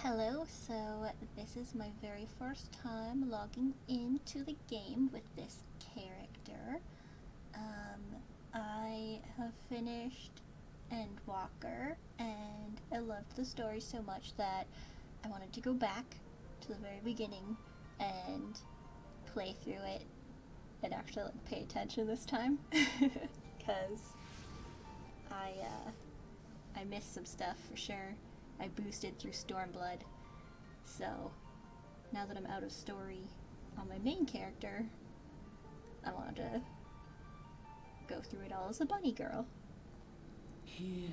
Hello, so this is my very first time logging into the game with this character. I have finished Endwalker and I loved the story so much that I wanted to go back to the very beginning and play through it and actually pay attention this time because I missed some stuff for sure. I boosted through Stormblood, so now that I'm out of story on my main character, I wanted to go through it all as a bunny girl. Here.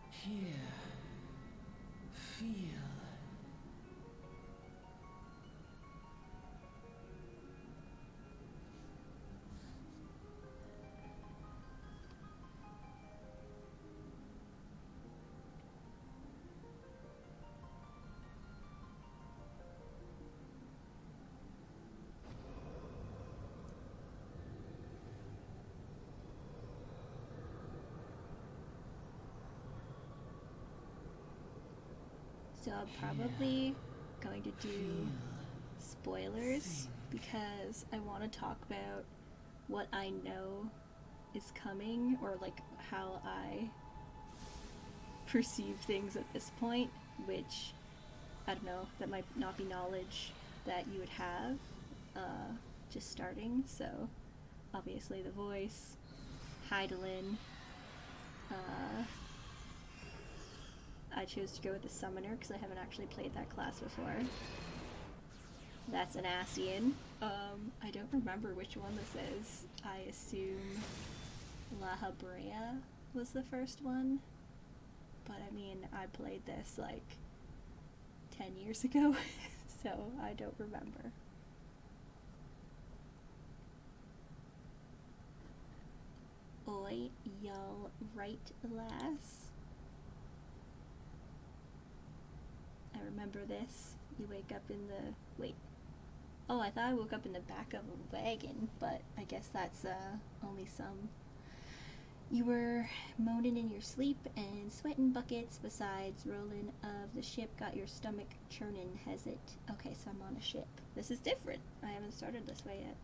Here. Feel. So I'm probably going to do spoilers because I want to talk about what I know is coming or like how I perceive things at this point, which I don't know, that might not be knowledge that you would have just starting. So obviously the voice, Heidelin. Uh, I chose to go with the Summoner because I haven't actually played that class before. That's an Asian. I don't remember which one this is. I assume La Habrea was the first one. But I mean, I played this like 10 years ago, so I don't remember. Oi, y'all right, lass? I remember this. You wake up in the. Wait. Oh, I thought I woke up in the back of a wagon, but I guess that's only some. You were moaning in your sleep and sweating buckets besides rolling of the ship got your stomach churning, has it? Okay, so I'm on a ship. This is different. I haven't started this way yet.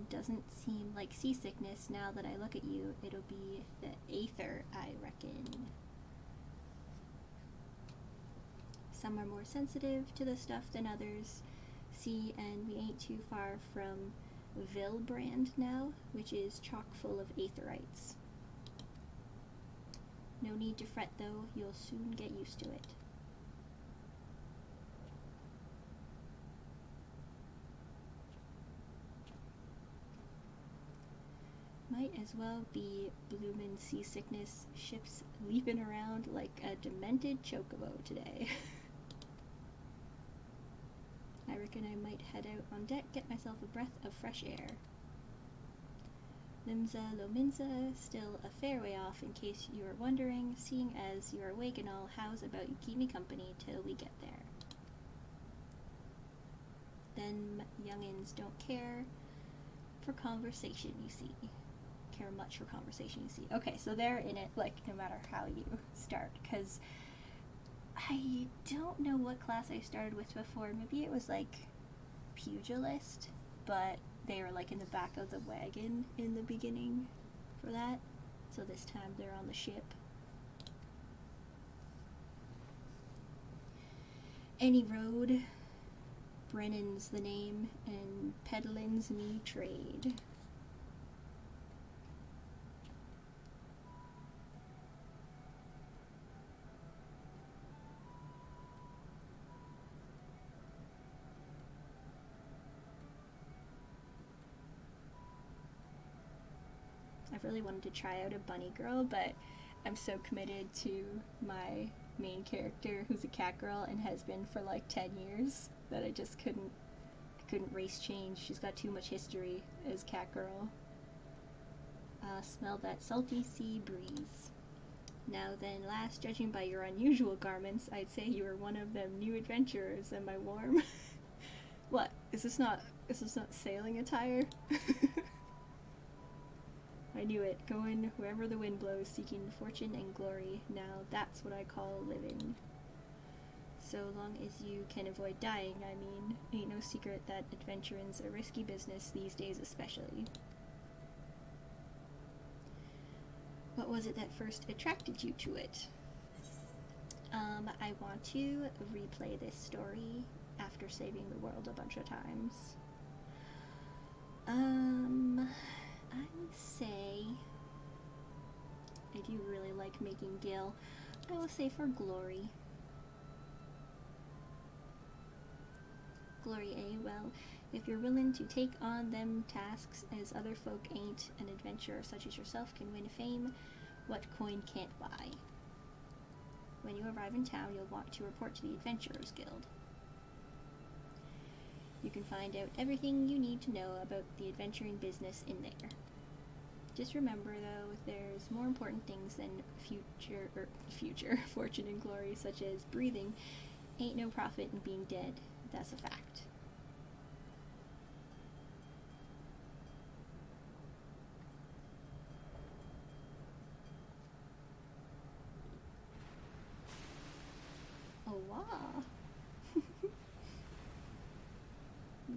Doesn't seem like seasickness now that I look at you. It'll be the aether, I reckon. Some are more sensitive to the stuff than others. See, and we ain't too far from Vilbrand now, which is chock full of aetherites. No need to fret though, you'll soon get used to it. Might as well be bloomin' seasickness, ships leaping around like a demented chocobo today. I reckon I might head out on deck, get myself a breath of fresh air. Limsa Lominsa, still a fair way off in case you are wondering, seeing as you're awake and all, how's about you keep me company till we get there. Them youngins don't care for conversation, you see. Care much for conversation, you see. Okay, so they're in it, like, no matter how you start, because I don't know what class I started with before. Maybe it was, like, pugilist, but they were, like, in the back of the wagon in the beginning for that. So this time they're on the ship. Any road, Brennan's the name, and peddlin's me trade. I really wanted to try out a bunny girl, but I'm so committed to my main character who's a cat girl and has been for like 10 years that I just couldn't race change. She's got too much history as cat girl. Smell that salty sea breeze. Now then, lass, judging by your unusual garments, I'd say you are one of them new adventurers, am I warm? What? Is this not sailing attire? I knew it. Going wherever the wind blows, seeking fortune and glory. Now that's what I call living. So long as you can avoid dying, I mean. Ain't no secret that adventuring's a risky business these days especially. What was it that first attracted you to it? I want to replay this story after saving the world a bunch of times. I would say I do really like making Gil. I will say for glory. Glory, eh? Well, if you're willing to take on them tasks as other folk ain't, an adventurer such as yourself can win fame what coin can't buy. When you arrive in town, you'll want to report to the Adventurers Guild. You can find out everything you need to know about the adventuring business in there. Just remember, though, there's more important things than future fortune and glory, such as breathing. Ain't no profit in being dead. That's a fact. Oh, wow.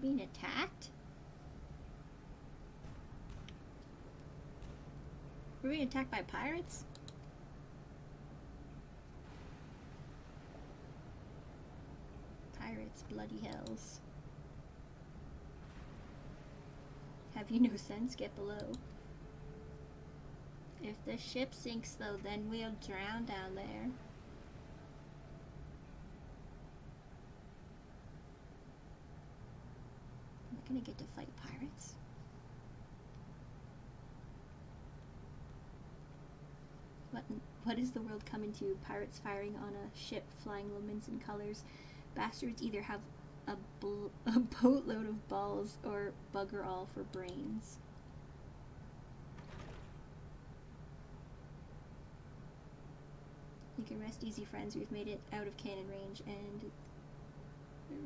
Being attacked? We're being attacked by pirates? Pirates, bloody hells. Have you no sense? Get below. If the ship sinks, though, then we'll drown down there. Am I gonna get to fight pirates? What is the world coming to? Pirates firing on a ship, flying lumens in colors. Bastards either have a boatload of balls or bugger all for brains. You can rest easy, friends. We've made it out of cannon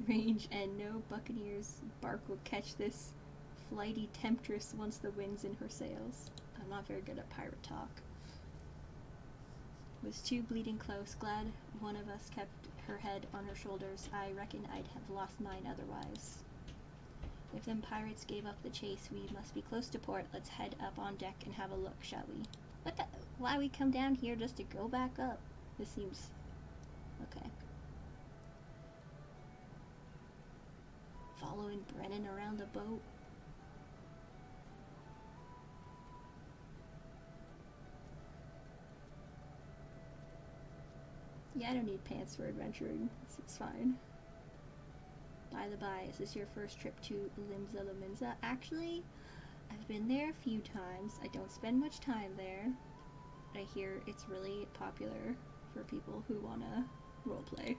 range, and no buccaneer's bark will catch this flighty temptress once the wind's in her sails. I'm not very good at pirate talk. Was too bleeding close. Glad one of us kept her head on her shoulders. I reckon I'd have lost mine otherwise. If them pirates gave up the chase, we must be close to port. Let's head up on deck and have a look, shall we? What the? Why we come down here just to go back up? This seems... okay. Following Brennan around the boat. Yeah, I don't need pants for adventuring. It's fine. By the by, is this your first trip to Limsa Lominsa? Actually, I've been there a few times. I don't spend much time there. I hear it's really popular for people who want to roleplay.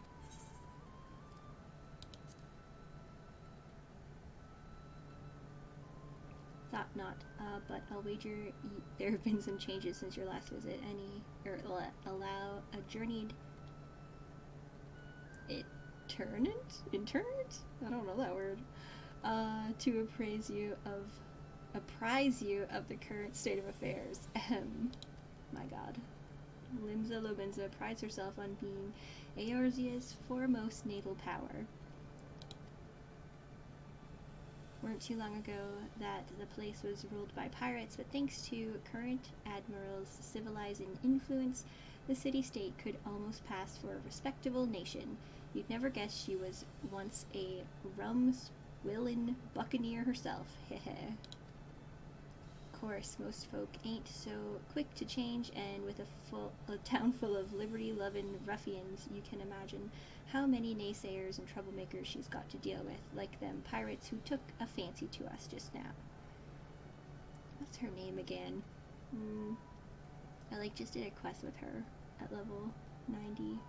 Thought not, but I'll wager there have been some changes since your last visit. Allow a journeyed internment? I don't know that word. To apprise you of the current state of affairs. My god. Limsa Lominsa prides herself on being Eorzea's foremost naval power. Weren't too long ago that the place was ruled by pirates, but thanks to current admiral's civilizing influence, the city-state could almost pass for a respectable nation. You'd never guess she was once a rum-swillin' buccaneer herself, heh. Of course, most folk ain't so quick to change, and with a town full of liberty-lovin' ruffians, you can imagine how many naysayers and troublemakers she's got to deal with, like them pirates who took a fancy to us just now. What's her name again? I just did a quest with her at level 90.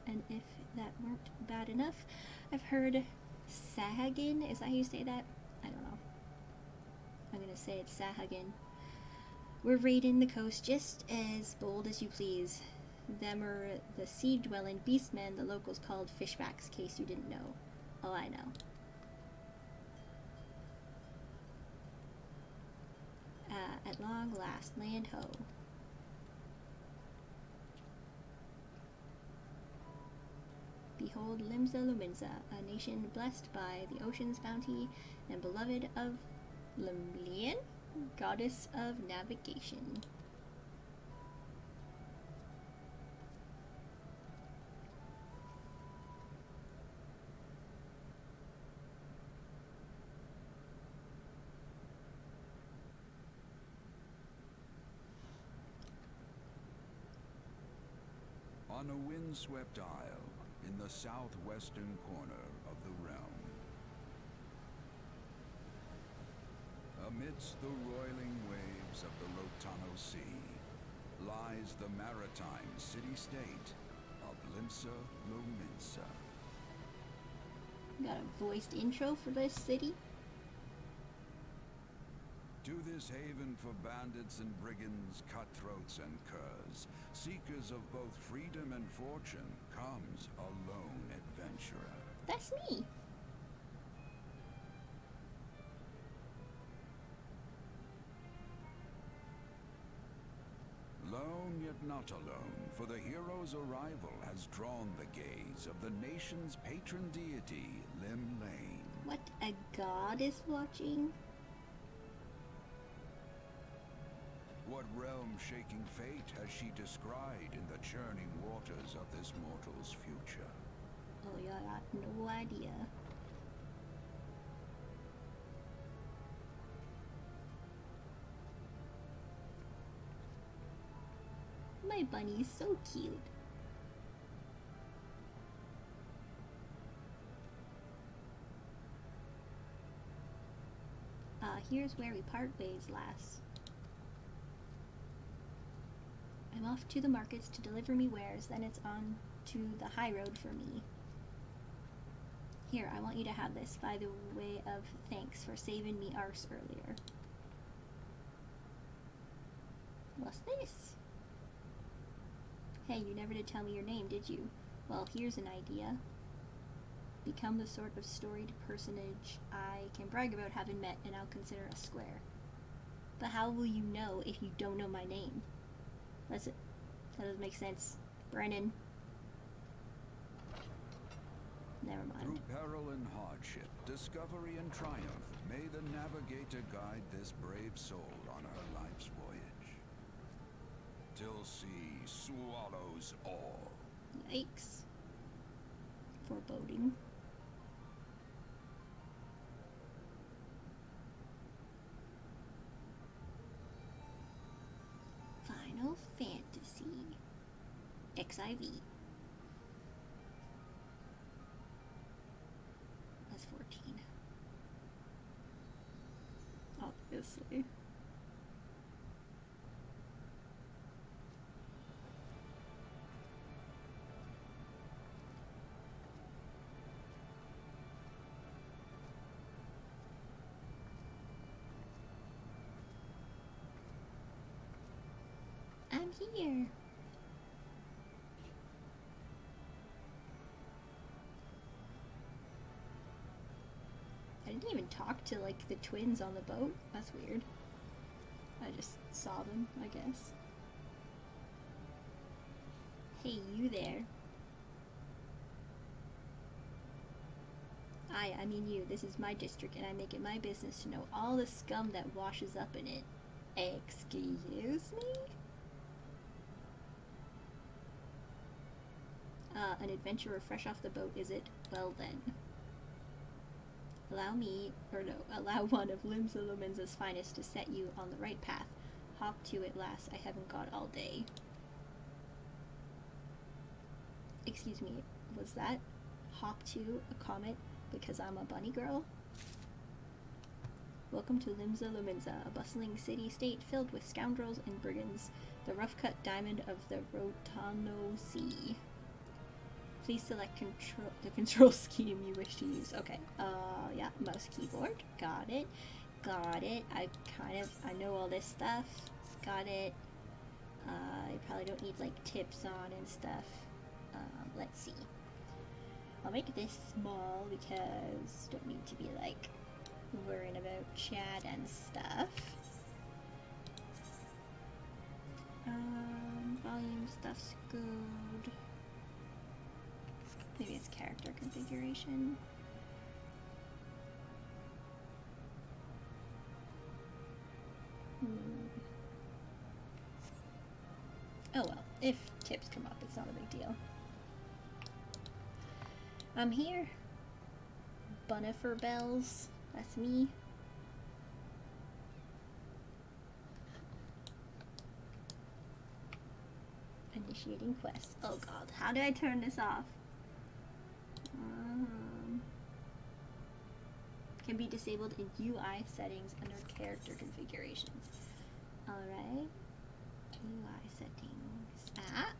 And if that weren't bad enough, I've heard Sahagin, is that how you say that? I don't know. I'm gonna say it's Sahagin. We're raiding the coast just as bold as you please. Them are the sea-dwelling beastmen the locals called fishbacks, case you didn't know. Oh, I know. At long last, land ho. Behold Limsa Luminsa, a nation blessed by the ocean's bounty and beloved of Limlian, goddess of navigation. On a windswept isle in the southwestern corner of the realm, amidst the roiling waves of the Rotano Sea, lies the maritime city-state of Limsa Lominsa. Got a voiced intro for this city? To this haven for bandits and brigands, cutthroats and curs, seekers of both freedom and fortune, comes a lone adventurer. That's me. Lone yet not alone, for the hero's arrival has drawn the gaze of the nation's patron deity, Lim Lane. What, a god is watching? What realm-shaking fate has she descried in the churning waters of this mortal's future? Oh yeah, I got no idea. My bunny is so cute. Here's where we part ways, lass. I'm off to the markets to deliver me wares, then it's on to the high road for me. Here, I want you to have this by the way of thanks for saving me arse earlier. What's this? Hey, you never did tell me your name, did you? Well, here's an idea. Become the sort of storied personage I can brag about having met, and I'll consider us square. But how will you know if you don't know my name? That doesn't make sense. Brennan. Never mind. Through peril and hardship, discovery and triumph, may the navigator guide this brave soul on her life's voyage. Till sea swallows all. Yikes. Foreboding. Final Fantasy. XIV. That's 14. Obviously. I'm here. I didn't even talk to, like, the twins on the boat. That's weird. I just saw them, I guess. Hey, you there. I mean you. This is my district, and I make it my business to know all the scum that washes up in it. Excuse me? An adventurer fresh off the boat, is it? Well then. Allow one of Limsa Luminsa's finest to set you on the right path. Hop to it, lass. I haven't got all day. Excuse me, was that hop to a comment because I'm a bunny girl? Welcome to Limsa Luminsa, a bustling city-state filled with scoundrels and brigands, the rough-cut diamond of the Rotano Sea. Please select the control scheme you wish to use. Okay, yeah, mouse keyboard. Got it. Got it. I know all this stuff. Got it. I probably don't need like tips on and stuff. Let's see. I'll make this small because don't need to be like worrying about chat and stuff. Volume stuff's good. Maybe it's character configuration. Oh well, if tips come up, it's not a big deal. I'm here. Bunifer Bells, that's me. Initiating quest. Oh god, how do I turn this off? Can be disabled in UI settings under character configurations. Alright. UI settings. Ah!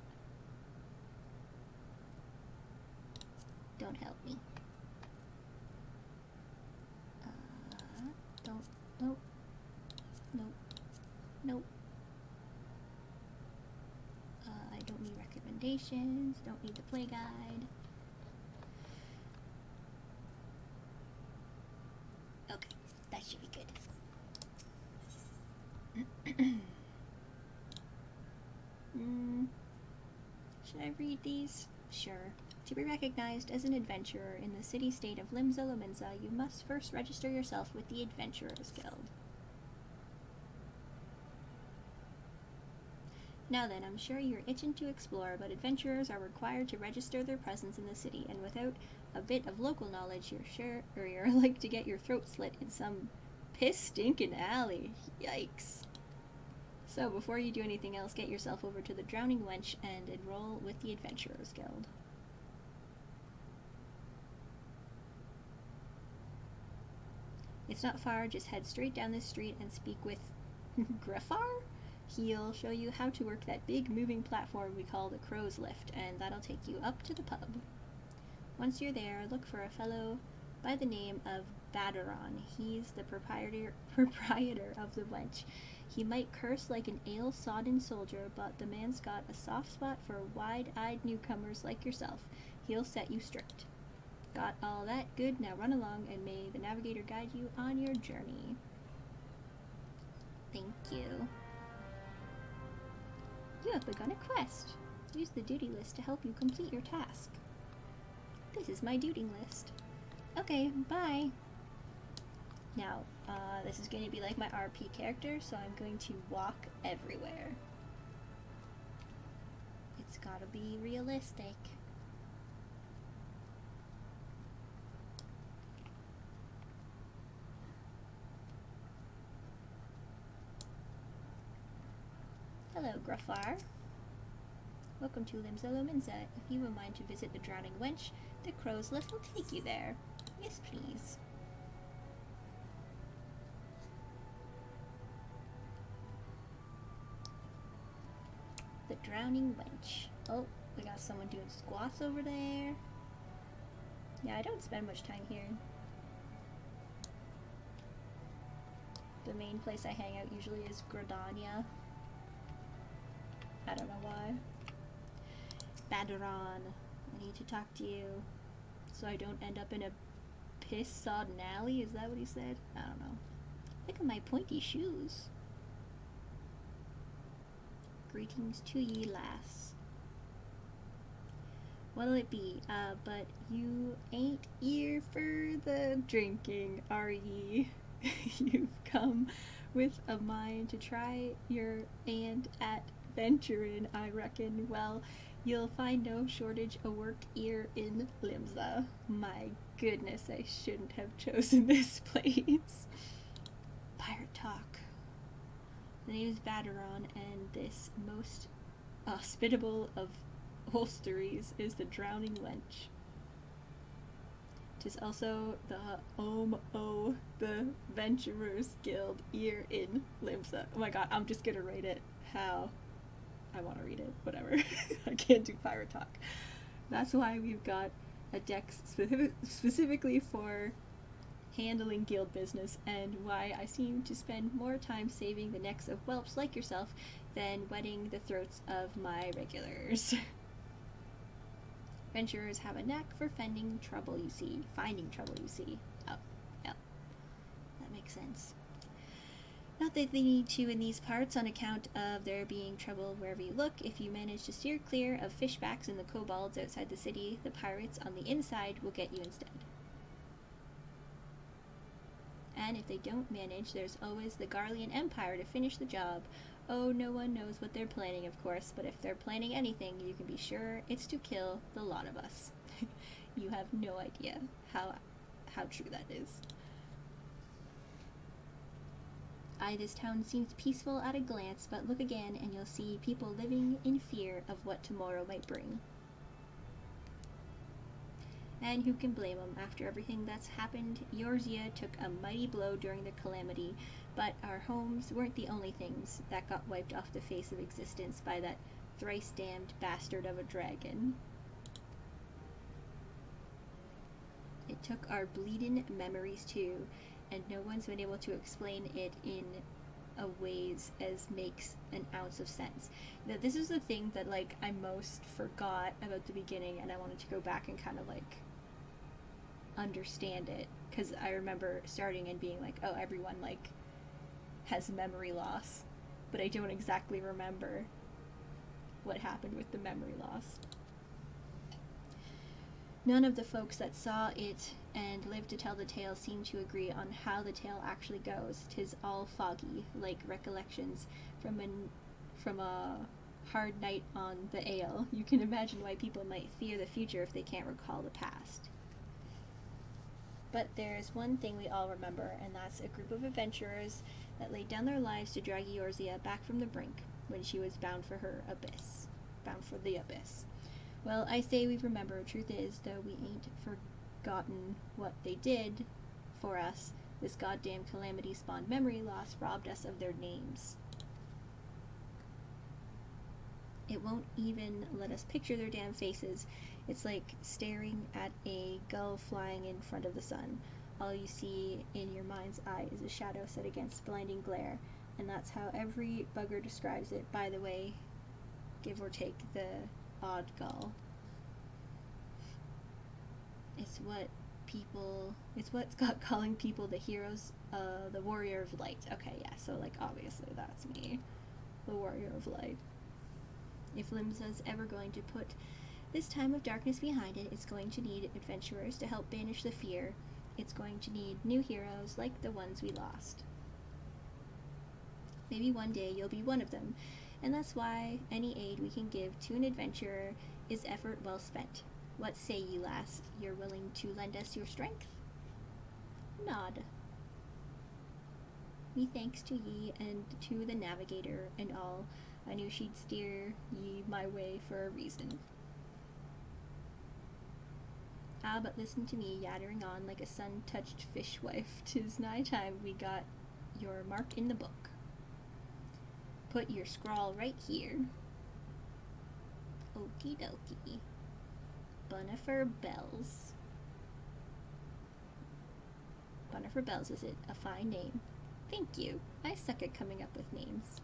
Don't help me. Don't. Nope. Nope. Nope. I don't need recommendations. Don't need the play guide. Okay, that should be good. Should I read these? Sure. To be recognized as an adventurer in the city-state of Limsa Lominsa, you must first register yourself with the Adventurers Guild. Now then, I'm sure you're itching to explore, but adventurers are required to register their presence in the city, and without a bit of local knowledge, you're like to get your throat slit in some piss-stinking alley. Yikes. So, before you do anything else, get yourself over to the Drowning Wench and enroll with the Adventurers Guild. It's not far, just head straight down this street and speak with Greffar? He'll show you how to work that big moving platform we call the Crow's Lift, and that'll take you up to the pub. Once you're there, look for a fellow by the name of Baderon. He's the proprietor of the wench. He might curse like an ale-sodden soldier, but the man's got a soft spot for wide-eyed newcomers like yourself. He'll set you straight. Got all that? Good, now run along, and may the navigator guide you on your journey. Thank you. You have begun a quest. Use the duty list to help you complete your task. This is my duty list. Okay, bye. Now, this is going to be like my RP character, so I'm going to walk everywhere. It's gotta be realistic. Hello, Greffar. Welcome to Limsa Lominsa. If you have a mind to visit the Drowning Wench, the Crow's Lift will take you there. Yes, please. The Drowning Wench. Oh, we got someone doing squats over there. Yeah, I don't spend much time here. The main place I hang out usually is Gradania. I don't know why. Baderon, I need to talk to you so I don't end up in a piss-sodden alley. Is that what he said? I don't know. Look at my pointy shoes. Greetings to ye, lass. What'll it be? But you ain't here for the drinking, are ye? You've come with a mind to try your hand at venturing, I reckon. Well, you'll find no shortage of work here in Limsa. My goodness, I shouldn't have chosen this place. Pirate talk. The name is Baderon, and this most hospitable of holsteries is the Drowning Wench. 'Tis also the Venturers Guild here in Limsa. Oh my god, I'm just gonna rate it how I want to read it. Whatever. I can't do pirate talk. That's why we've got a deck specifically for handling guild business, and why I seem to spend more time saving the necks of whelps like yourself than wetting the throats of my regulars. Adventurers have a knack for finding trouble, you see. Oh, yeah, that makes sense. Not that they need to in these parts, on account of there being trouble wherever you look. If you manage to steer clear of fishbacks and the kobolds outside the city, the pirates on the inside will get you instead. And if they don't manage, there's always the Garlean Empire to finish the job. Oh, no one knows what they're planning, of course, but if they're planning anything, you can be sure it's to kill the lot of us. You have no idea how true that is. This town seems peaceful at a glance, but look again and you'll see people living in fear of what tomorrow might bring. And who can blame them? After everything that's happened, Eorzea took a mighty blow during the calamity, but our homes weren't the only things that got wiped off the face of existence by that thrice-damned bastard of a dragon. It took our bleedin' memories too, and no one's been able to explain it in a ways as makes an ounce of sense. Now, this is the thing that, like, I most forgot about the beginning, and I wanted to go back and kind of, like, understand it, because I remember starting and being like, oh, everyone, like, has memory loss, but I don't exactly remember what happened with the memory loss. None of the folks that saw it and lived to tell the tale seem to agree on how the tale actually goes. 'Tis all foggy, like recollections from a hard night on the ale. You can imagine why people might fear the future if they can't recall the past. But there's one thing we all remember, and that's a group of adventurers that laid down their lives to drag Eorzea back from the brink when she was bound for the abyss. Well, I say we remember. Truth is, though, we ain't forgotten what they did for us. This goddamn calamity spawned memory loss, robbed us of their names. It won't even let us picture their damn faces. It's like staring at a gull flying in front of the sun. All you see in your mind's eye is a shadow set against blinding glare, and that's how every bugger describes it, by the way, give or take the odd gull. It's what's got calling people the heroes, the warrior of light. Okay, yeah, so, like, obviously that's me, the warrior of light. If Limsa's ever going to put this time of darkness behind it, it's going to need adventurers to help banish the fear. It's going to need new heroes like the ones we lost. Maybe one day you'll be one of them, and that's why any aid we can give to an adventurer is effort well spent. What say ye, lass? You're willing to lend us your strength? Nod. Me thanks to ye and to the navigator and all. I knew she'd steer ye my way for a reason. Ah, but listen to me yattering on like a sun-touched fishwife. 'Tis nigh time we got your mark in the book. Put your scrawl right here. Okie dokie. Bunifer Bells. Bunifer Bells, is it? A fine name. Thank you. I suck at coming up with names.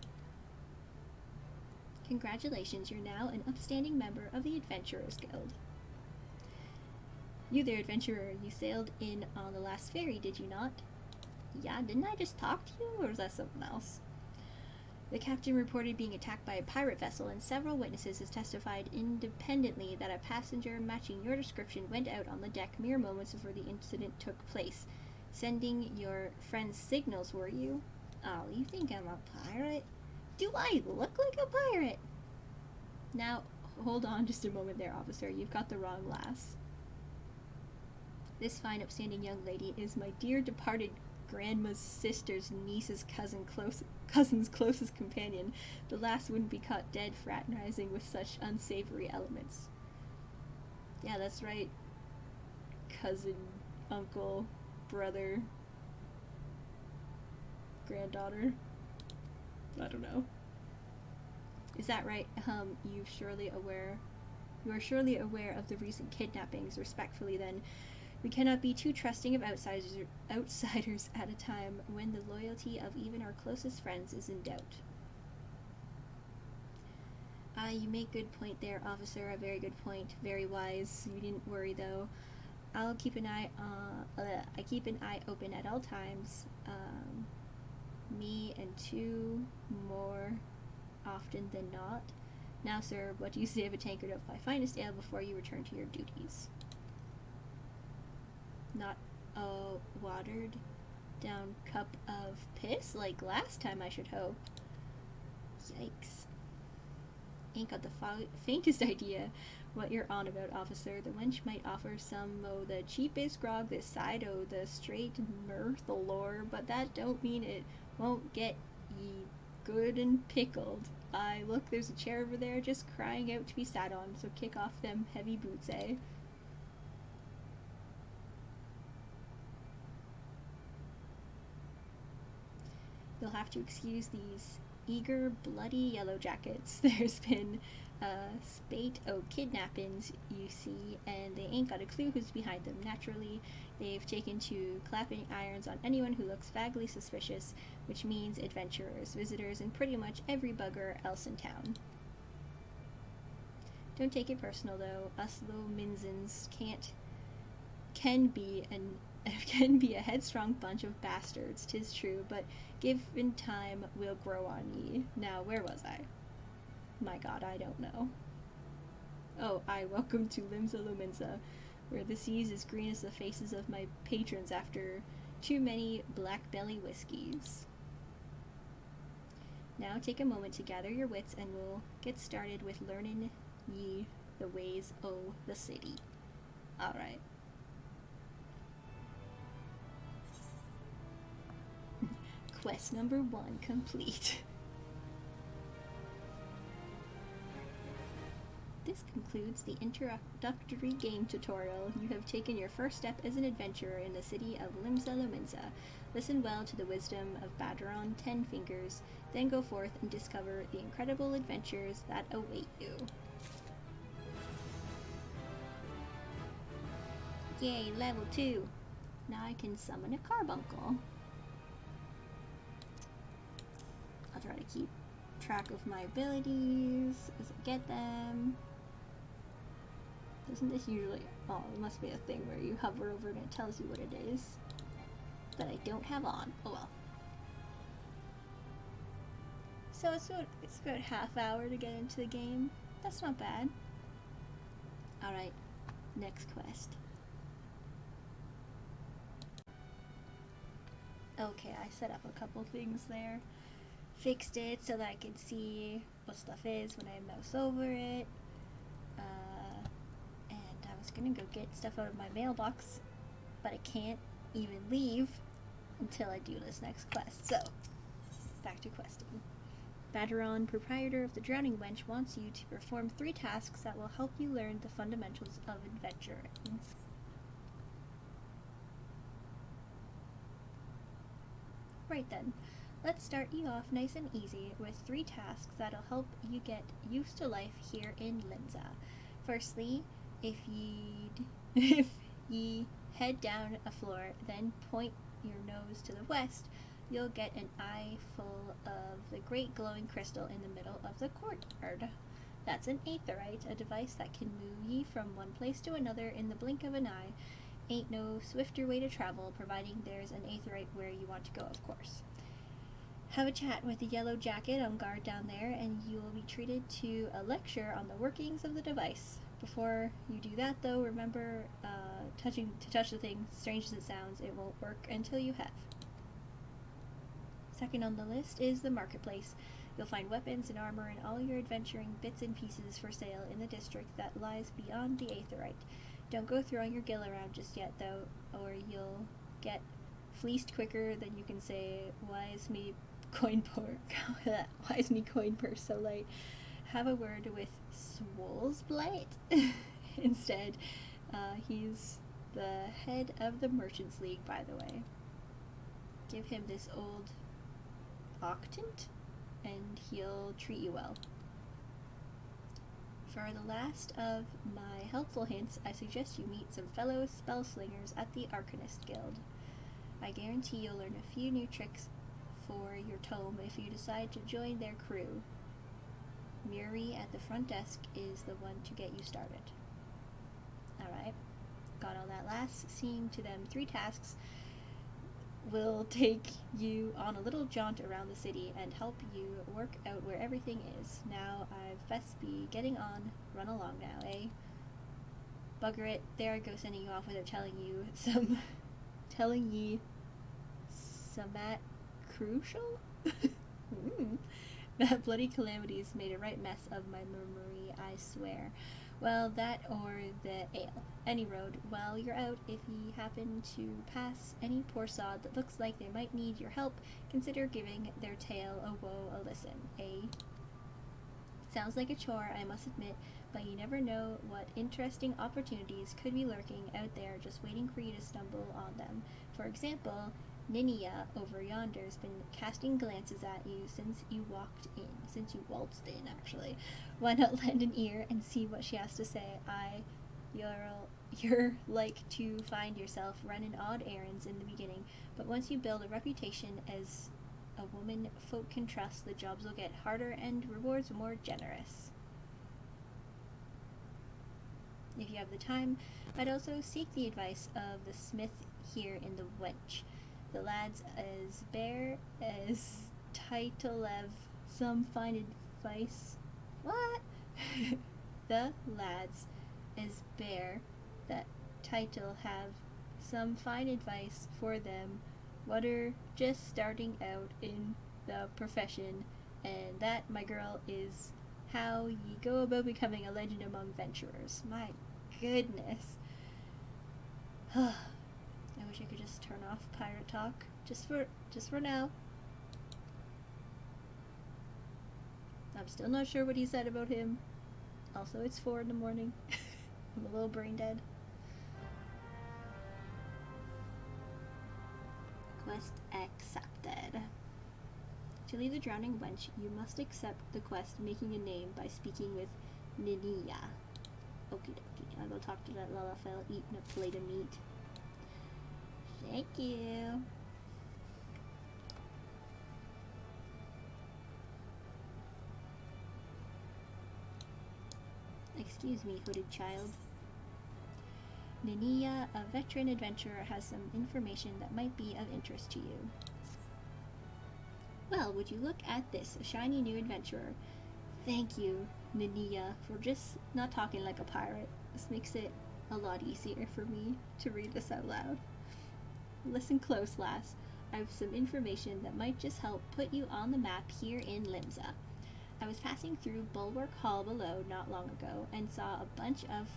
Congratulations, you're now an upstanding member of the Adventurers Guild. You there, adventurer, you sailed in on the last ferry, did you not? Yeah, didn't I just talk to you, or was that something else? The captain reported being attacked by a pirate vessel, and several witnesses has testified independently that a passenger matching your description went out on the deck mere moments before the incident took place. Sending your friends signals, were you? Oh, you think I'm a pirate? Do I look like a pirate? Now, hold on just a moment there, officer. You've got the wrong lass. This fine, upstanding young lady is my dear departed grandma's sister's niece's cousin's closest companion. The last wouldn't be caught dead fraternizing with such unsavory elements. Yeah, that's right. Cousin, uncle, brother, granddaughter. I don't know. Is that right? You are surely aware of the recent kidnappings. Respectfully, then, We cannot be too trusting of outsiders at a time when the loyalty of even our closest friends is in doubt. You make good point there, officer. A very good point. Very wise. You didn't worry though. I keep an eye open at all times. Me and two more often than not. Now, sir, what do you say of a tankard of my finest ale before you return to your duties? Not a watered down cup of piss like last time, I should hope. Yikes. Ain't got the faintest idea what you're on about, officer. The wench might offer some o' the cheapest grog this side o' the straight mirth lore, but that don't mean it won't get ye good and pickled. Aye, look, there's a chair over there just crying out to be sat on, so kick off them heavy boots, eh? You'll have to excuse these eager, bloody yellow jackets. There's been a spate o' kidnappings, you see, and they ain't got a clue who's behind them. Naturally, they've taken to clapping irons on anyone who looks vaguely suspicious, which means adventurers, visitors, and pretty much every bugger else in town. Don't take it personal, though. Us low minzens can be a headstrong bunch of bastards, 'tis true, but given time we'll grow on ye. Now, where was I? My god, I don't know. Oh, welcome to Limsa Luminsa, where the sea's as green as the faces of my patrons after too many black belly whiskeys. Now take a moment to gather your wits and we'll get started with learning ye the ways o' the city. Alright. Quest number 1 complete. This concludes the introductory game tutorial. You have taken your first step as an adventurer in the city of Limsa Lominsa. Listen well to the wisdom of Badron Ten Fingers, then go forth and discover the incredible adventures that await you. Yay, level 2! Now I can summon a carbuncle. I'll try to keep track of my abilities as I get them. Doesn't this usually... Oh, it must be a thing where you hover over and it tells you what it is that I don't have on. Oh well. So it's about half hour to get into the game. That's not bad. Alright, next quest. Okay, I set up a couple things there. Fixed it so that I can see what stuff is when I mouse over it. And I was gonna go get stuff out of my mailbox, but I can't even leave until I do this next quest. So, back to questing. Baderon, proprietor of the Drowning Wench, wants you to perform 3 tasks that will help you learn the fundamentals of adventuring. Right then. Let's start you off nice and easy with 3 tasks that'll help you get used to life here in Limsa. Firstly, if ye head down a floor, then point your nose to the west, you'll get an eye full of the great glowing crystal in the middle of the courtyard. That's an aetherite, a device that can move ye from one place to another in the blink of an eye. Ain't no swifter way to travel, providing there's an aetherite where you want to go, of course. Have a chat with the yellow jacket on guard down there, and you will be treated to a lecture on the workings of the device. Before you do that, though, remember to touch the thing, strange as it sounds, it won't work until you have. Second on the list is the marketplace. You'll find weapons and armor and all your adventuring bits and pieces for sale in the district that lies beyond the aetherite. Don't go throwing your gill around just yet, though, or you'll get fleeced quicker than you can say, why is me coin purse so light? Have a word with Swole's Blight instead. He's the head of the Merchants League, by the way. Give him this old octant, and he'll treat you well. For the last of my helpful hints, I suggest you meet some fellow spell slingers at the Arcanist Guild. I guarantee you'll learn a few new tricks for your tome if you decide to join their crew. Muri at the front desk is the one to get you started. Alright, got all that last. Seeing to them 3 tasks will take you on a little jaunt around the city and help you work out where everything is. Now I've best be getting on. Run along now, eh? Bugger it, there I go sending you off without telling ye Samat crucial? That bloody calamity's made a right mess of my memory, I swear. Well, that or the ale. Any road. While you're out, if ye happen to pass any poor sod that looks like they might need your help, consider giving their tale of woe a listen, eh? Sounds like a chore, I must admit, but you never know what interesting opportunities could be lurking out there just waiting for you to stumble on them. For example, Ninia over yonder's been casting glances at you since you waltzed in, actually. Why not lend an ear and see what she has to say? You're like to find yourself running odd errands in the beginning, but once you build a reputation as a woman folk can trust, the jobs will get harder and rewards more generous. If you have the time, I'd also seek the advice of the smith here in the wench. The lads as bare as Titlev some fine advice. What? The lads as bare that title have some fine advice for them what are just starting out in the profession, and that, my girl, is how ye go about becoming a legend among venturers. My goodness. I wish I could just turn off pirate talk. Just for now. I'm still not sure what he said about him. Also, it's 4 in the morning. I'm a little brain dead. Quest accepted. To leave the drowning wench, you must accept the quest making a name by speaking with Ninia. Okie dokie. I'll go talk to that Lalafell eating a plate of meat. Thank you. Excuse me, hooded child. Ninia, a veteran adventurer, has some information that might be of interest to you. Well, would you look at this, a shiny new adventurer. Thank you, Ninia, for just not talking like a pirate. This makes it a lot easier for me to read this out loud. Listen close, lass. I have some information that might just help put you on the map here in Limsa. I was passing through Bulwark Hall below not long ago and saw a bunch of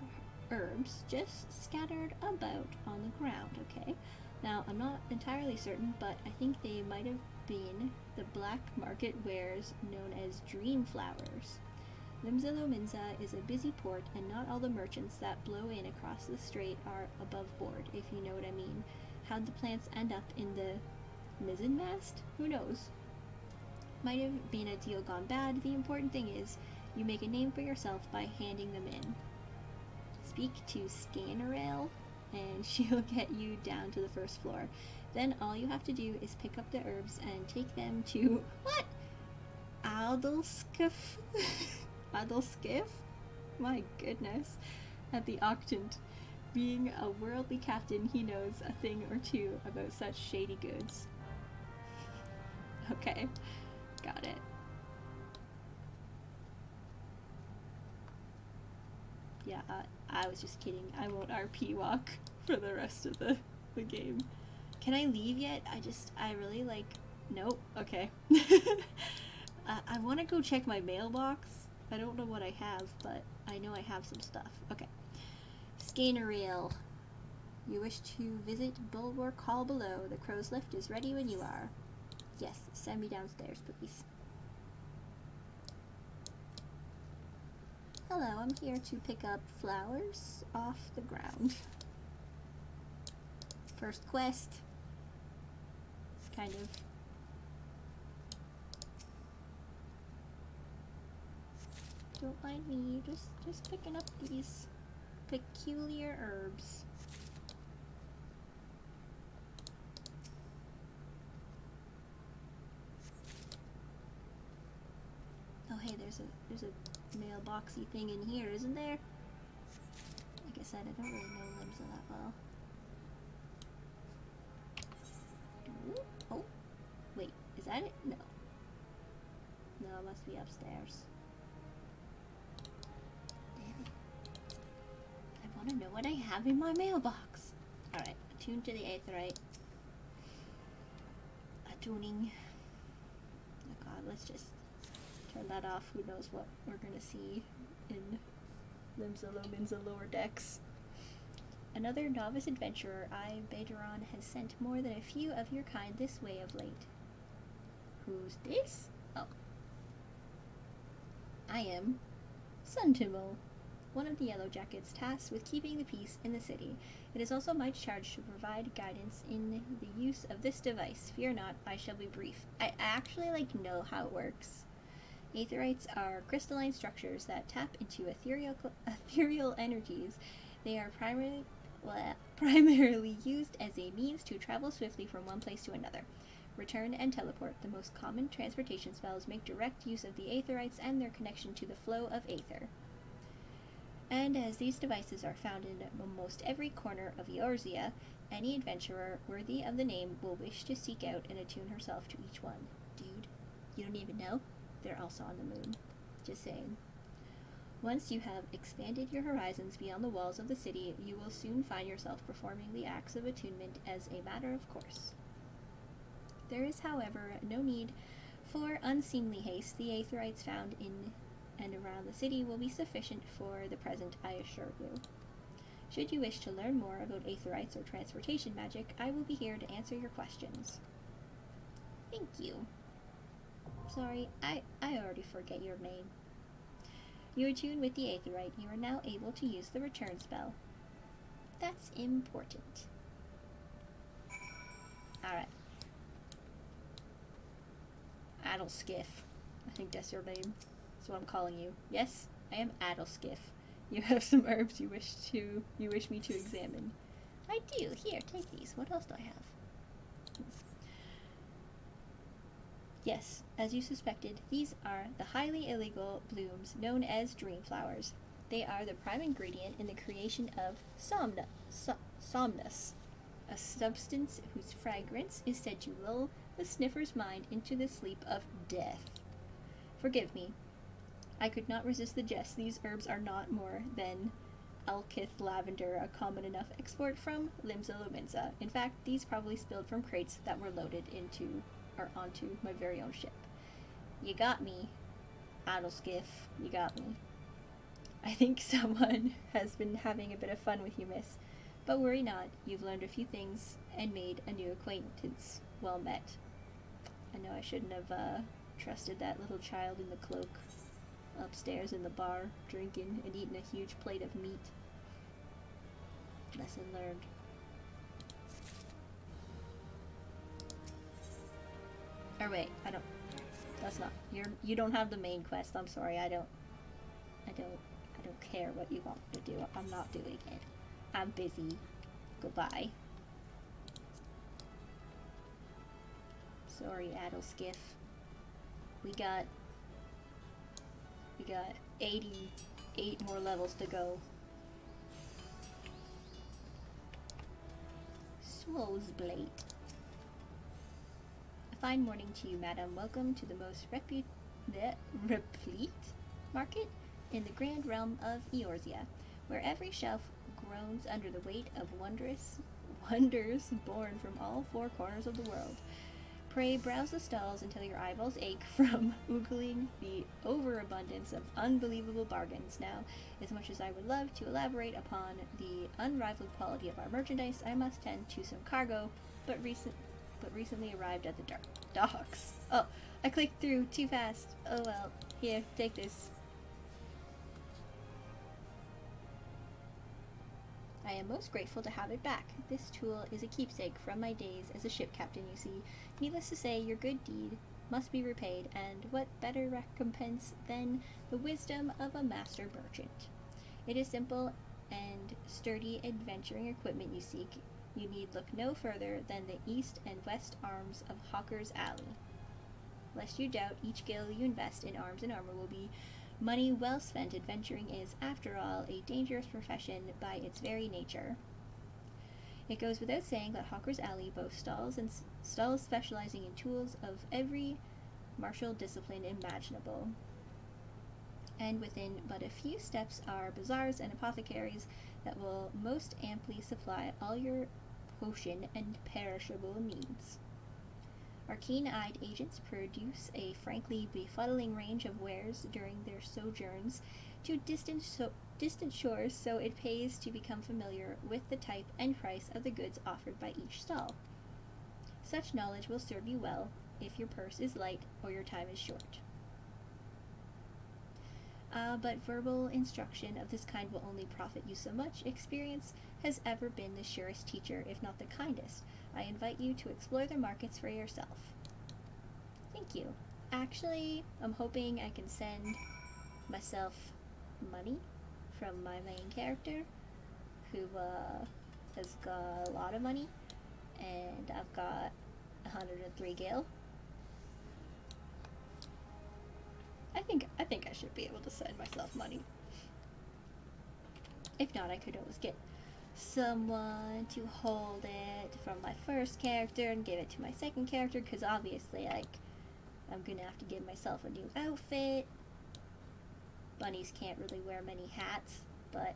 herbs just scattered about on the ground, okay? Now, I'm not entirely certain, but I think they might have been the black market wares known as dream flowers. Limsa Lominsa is a busy port, and not all the merchants that blow in across the strait are above board, if you know what I mean. How'd the plants end up in the mizzenmast? Who knows? Might have been a deal gone bad. The important thing is you make a name for yourself by handing them in. Speak to Scannerale, and she'll get you down to the first floor. Then all you have to do is pick up the herbs and take them to... What? Adolskiff? Adolskiff? My goodness. At the Octant. Being a worldly captain, he knows a thing or two about such shady goods. Okay, got it. Yeah, I was just kidding. I won't RP walk for the rest of the game. Can I leave yet? I really like... Nope, okay. I want to go check my mailbox. I don't know what I have, but I know I have some stuff. Okay. Scannerale. You wish to visit Bulwark Hall below. The crow's lift is ready when you are. Yes, send me downstairs, please. Hello, I'm here to pick up flowers off the ground. First quest. Kind of. Don't mind me. Just picking up these peculiar herbs. Oh hey, there's a mailboxy thing in here, isn't there? Like I said, I don't really know Limsa that well. Ooh, oh, wait, is that it? No. No, it must be upstairs. Damn it. I want to know what I have in my mailbox. Alright, attuned to the aetherite. Attuning. Oh god, let's just turn that off. Who knows what we're gonna see in Limsa lower decks. Another novice adventurer, I, Beidron, has sent more than a few of your kind this way of late. Who's this? Oh. I am Suntimel, one of the Yellow Jackets tasked with keeping the peace in the city. It is also my charge to provide guidance in the use of this device. Fear not, I shall be brief. I actually, know how it works. Aetherites are crystalline structures that tap into ethereal energies. They are primarily used as a means to travel swiftly from one place to another. Return and teleport, the most common transportation spells, make direct use of the aetherites and their connection to the flow of aether. And as these devices are found in almost every corner of Eorzea, any adventurer worthy of the name will wish to seek out and attune herself to each one. Dude, you don't even know? They're also on the moon. Just saying. Once you have expanded your horizons beyond the walls of the city, you will soon find yourself performing the acts of attunement as a matter of course. There is, however, no need for unseemly haste. The aetherites found in and around the city will be sufficient for the present, I assure you. Should you wish to learn more about aetherites or transportation magic, I will be here to answer your questions. Thank you. Sorry, I already forget your name. You attune with the aetherite. You are now able to use the return spell. That's important. Alright. Addleskiff. I think that's your name. That's what I'm calling you. Yes, I am Addleskiff. You have some herbs you wish me to examine. I do. Here, take these. What else do I have? Yes, as you suspected, these are the highly illegal blooms known as dream flowers. They are the prime ingredient in the creation of somnus, a substance whose fragrance is said to lull the sniffer's mind into the sleep of death. Forgive me. I could not resist the jest. These herbs are not more than Alkith lavender, a common enough export from Limsa. In fact, these probably spilled from crates that were loaded onto my very own ship. You got me, Addleskiff. You got me. I think someone has been having a bit of fun with you, miss. But worry not. You've learned a few things and made a new acquaintance. Well met. I know I shouldn't have trusted that little child in the cloak upstairs in the bar, drinking and eating a huge plate of meat. Lesson learned. Or wait, that's not, you don't have the main quest. I'm sorry, I don't care what you want to do. I'm not doing it. I'm busy. Goodbye. Sorry, Addleskiff. We got 88 more levels to go. Swozblade. A fine morning to you, madam. Welcome to the most replete market in the grand realm of Eorzea, where every shelf groans under the weight of wonders born from all four corners of the world. Pray browse the stalls until your eyeballs ache from oogling the overabundance of unbelievable bargains. Now, as much as I would love to elaborate upon the unrivaled quality of our merchandise, I must tend to some cargo, but recently arrived at the docks. Oh, I clicked through too fast. Oh well. Here, take this. I am most grateful to have it back. This tool is a keepsake from my days as a ship captain, you see. Needless to say, your good deed must be repaid, and what better recompense than the wisdom of a master merchant? It is simple and sturdy adventuring equipment you seek. You need look no further than the east and west arms of Hawker's Alley. Lest you doubt, each gil you invest in arms and armor will be money well spent. Adventuring is, after all, a dangerous profession by its very nature. It goes without saying that Hawker's Alley boasts stalls specializing in tools of every martial discipline imaginable. And within but a few steps are bazaars and apothecaries that will most amply supply all your potion and perishable needs. Our keen-eyed agents produce a frankly befuddling range of wares during their sojourns to distant shores, so it pays to become familiar with the type and price of the goods offered by each stall. Such knowledge will serve you well if your purse is light or your time is short. But verbal instruction of this kind will only profit you so much. Experience has ever been the surest teacher, if not the kindest. I invite you to explore the markets for yourself. Thank you. Actually, I'm hoping I can send myself money from my main character, who has got a lot of money, and I've got 103 gil. I think I should be able to send myself money. If not, I could always get someone to hold it from my first character and give it to my second character, because obviously, like, I'm gonna have to give myself a new outfit. Bunnies can't really wear many hats, but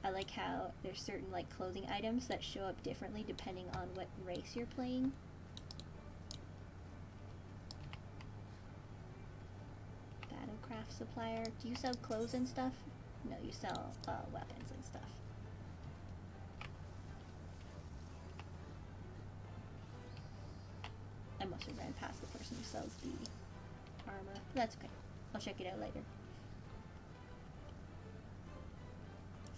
I like how there's certain, like, clothing items that show up differently depending on what race you're playing. Battlecraft supplier. Do you sell clothes and stuff? No, you sell weapons and stuff. I must have ran past the person who sells the armor. But that's okay. I'll check it out later.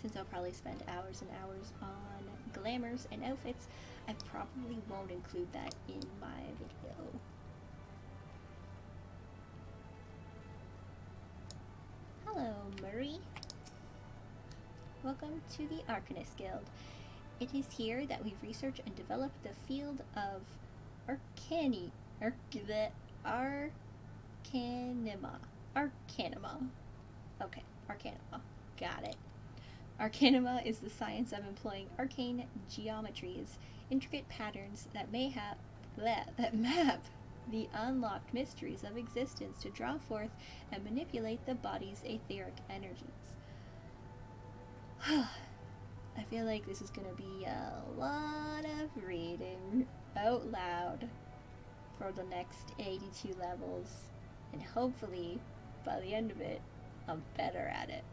Since I'll probably spend hours and hours on glamours and outfits, I probably won't include that in my video. Hello, Murray. Welcome to the Arcanist Guild. It is here that we research and develop the field of Arcanima. Okay, Arcanima. Got it. Arcanima is the science of employing arcane geometries, intricate patterns that map the unlocked mysteries of existence to draw forth and manipulate the body's etheric energies. I feel like this is gonna be a lot of reading out loud for the next 82 levels, and hopefully by the end of it I'm better at it.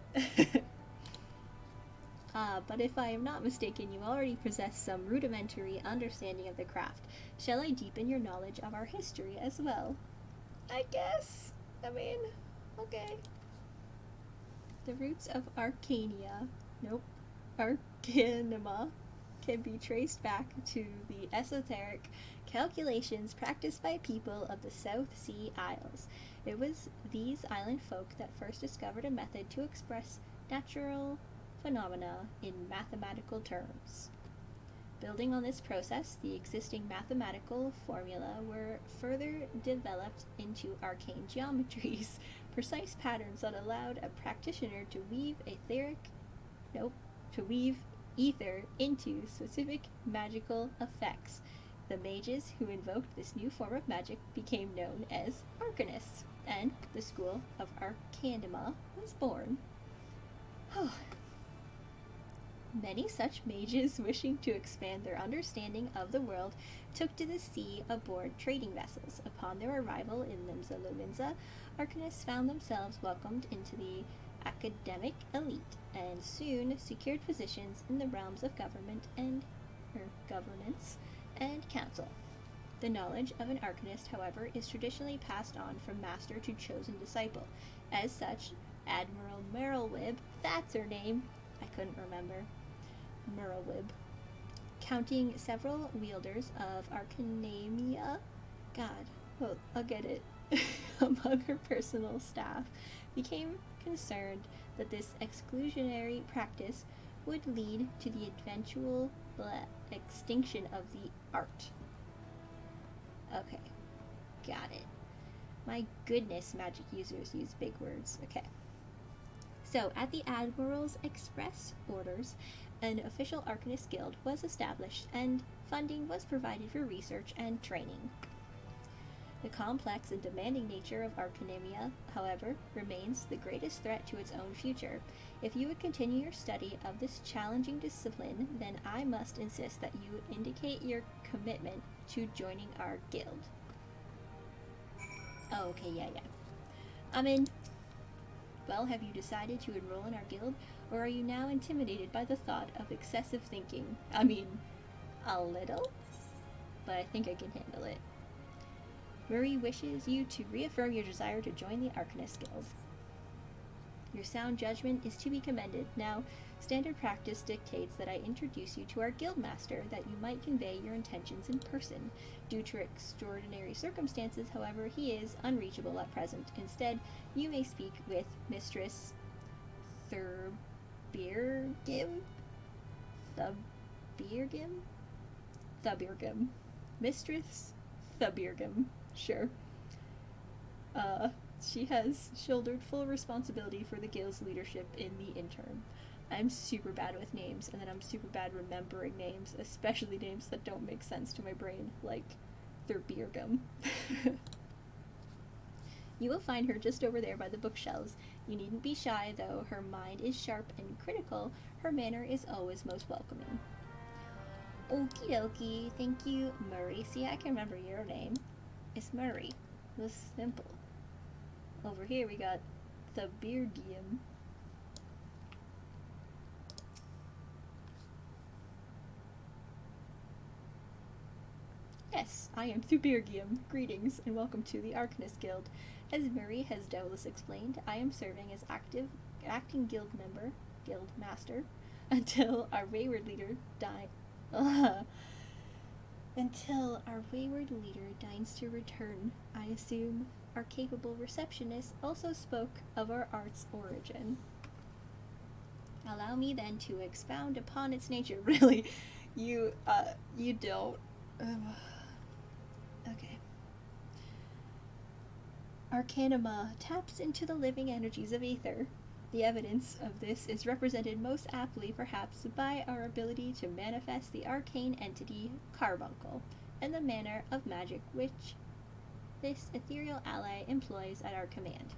But if I am not mistaken, you already possess some rudimentary understanding of the craft. Shall I deepen your knowledge of our history as well? I guess. I mean, okay. The roots of Arcanima can be traced back to the esoteric calculations practiced by people of the South Sea Isles. It was these island folk that first discovered a method to express natural phenomena in mathematical terms. Building on this process, the existing mathematical formula were further developed into arcane geometries, precise patterns that allowed a practitioner to weave ether into specific magical effects. The mages who invoked this new form of magic became known as arcanists, and the school of Arcanima was born. Many such mages wishing to expand their understanding of the world took to the sea aboard trading vessels. Upon their arrival in Limsa Lominsa, arcanists found themselves welcomed into the academic elite and soon secured positions in the realms of governance and council. The knowledge of an arcanist, however, is traditionally passed on from master to chosen disciple. As such, Admiral Merylwib, that's her name, I couldn't remember, Merylwib, counting several wielders of Arcanimia, God, well, I'll get it. Among her personal staff, became concerned that this exclusionary practice would lead to the eventual extinction of the art. Okay, got it. My goodness, magic users use big words. Okay. So, at the Admiral's express orders, an official Arcanist Guild was established and funding was provided for research and training. The complex and demanding nature of Arcanimia, however, remains the greatest threat to its own future. If you would continue your study of this challenging discipline, then I must insist that you indicate your commitment to joining our guild. Oh, okay, yeah. I'm in. Well, have you decided to enroll in our guild, or are you now intimidated by the thought of excessive thinking? I mean, a little, but I think I can handle it. Murray wishes you to reaffirm your desire to join the Arcanist Guild. Your sound judgment is to be commended. Now, standard practice dictates that I introduce you to our guildmaster, that you might convey your intentions in person. Due to extraordinary circumstances, however, he is unreachable at present. Instead, you may speak with Mistress Thurbirgim? Thubirgim. Mistress Thubirgim. Sure. She has shouldered full responsibility for the guild's leadership in the interim. I'm super bad with names, and then I'm super bad remembering names, especially names that don't make sense to my brain, like Thurbirgim. You will find her just over there by the bookshelves. You needn't be shy, though. Her mind is sharp and critical. Her manner is always most welcoming. Okie dokie. Thank you, Murray. See, I can remember your name. It's Murray. It was simple. Over here we got the Beardium. Yes, I am Thubirgium. Greetings and welcome to the Arcanist Guild. As Murray has doubtless explained, I am serving as acting guild master, until our wayward leader deigns to return. I assume our capable receptionist also spoke of our art's origin. Allow me then to expound upon its nature. Really, you don't. Okay. Arcanima taps into the living energies of ether. The evidence of this is represented most aptly, perhaps, by our ability to manifest the arcane entity Carbuncle, and the manner of magic which this ethereal ally employs at our command.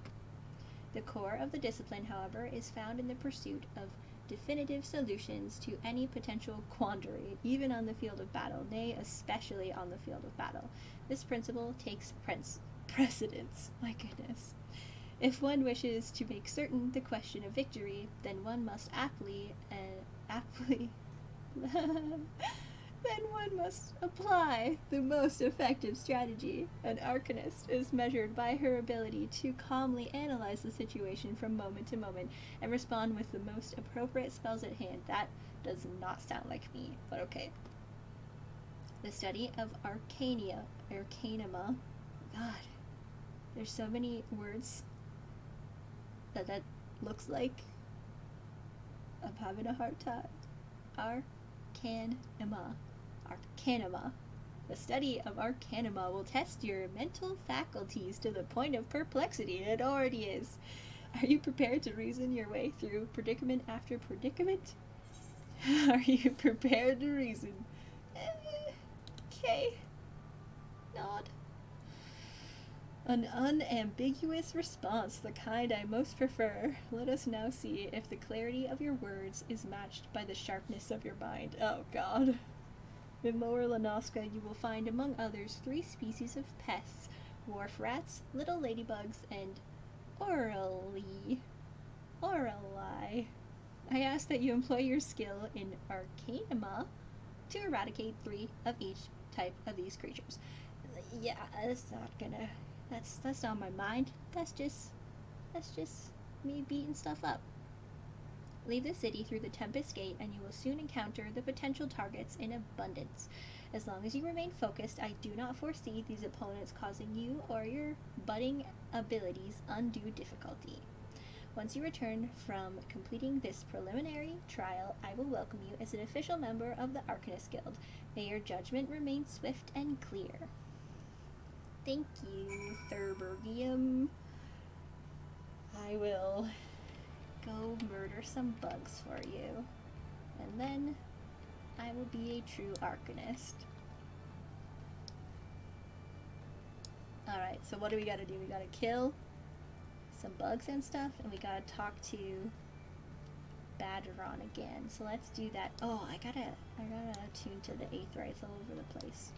The core of the discipline, however, is found in the pursuit of definitive solutions to any potential quandary, even on the field of battle, nay, especially on the field of battle. This principle takes precedence. My goodness. If one wishes to make certain the question of victory, then one must then one must apply the most effective strategy. An arcanist is measured by her ability to calmly analyze the situation from moment to moment and respond with the most appropriate spells at hand. That does not sound like me, but okay. The study of Arcanima. God, there's so many words that looks like I'm having a hard time. Arcanima. The study of Arcanima will test your mental faculties to the point of perplexity. It already is. Are you prepared to reason your way through predicament after predicament? Are you prepared to reason? Okay. Nod. An unambiguous response, the kind I most prefer. Let us now see if the clarity of your words is matched by the sharpness of your mind. Oh, God. In Lower Lanoska, you will find, among others, 3 species of pests: wharf rats, little ladybugs, and orally. I ask that you employ your skill in Arcanima to eradicate 3 of each type of these creatures. Yeah, that's not my mind. That's just me beating stuff up. Leave the city through the Tempest Gate, and you will soon encounter the potential targets in abundance. As long as you remain focused, I do not foresee these opponents causing you or your budding abilities undue difficulty. Once you return from completing this preliminary trial, I will welcome you as an official member of the Arcanist Guild. May your judgment remain swift and clear. Thank you, Thurbergium. I will go murder some bugs for you, and then I will be a true Arcanist. Alright, so what do we gotta do? We gotta kill some bugs and stuff, and we gotta talk to Baderon again. So let's do that. Oh, I gotta tune to the Aetherites all over the place.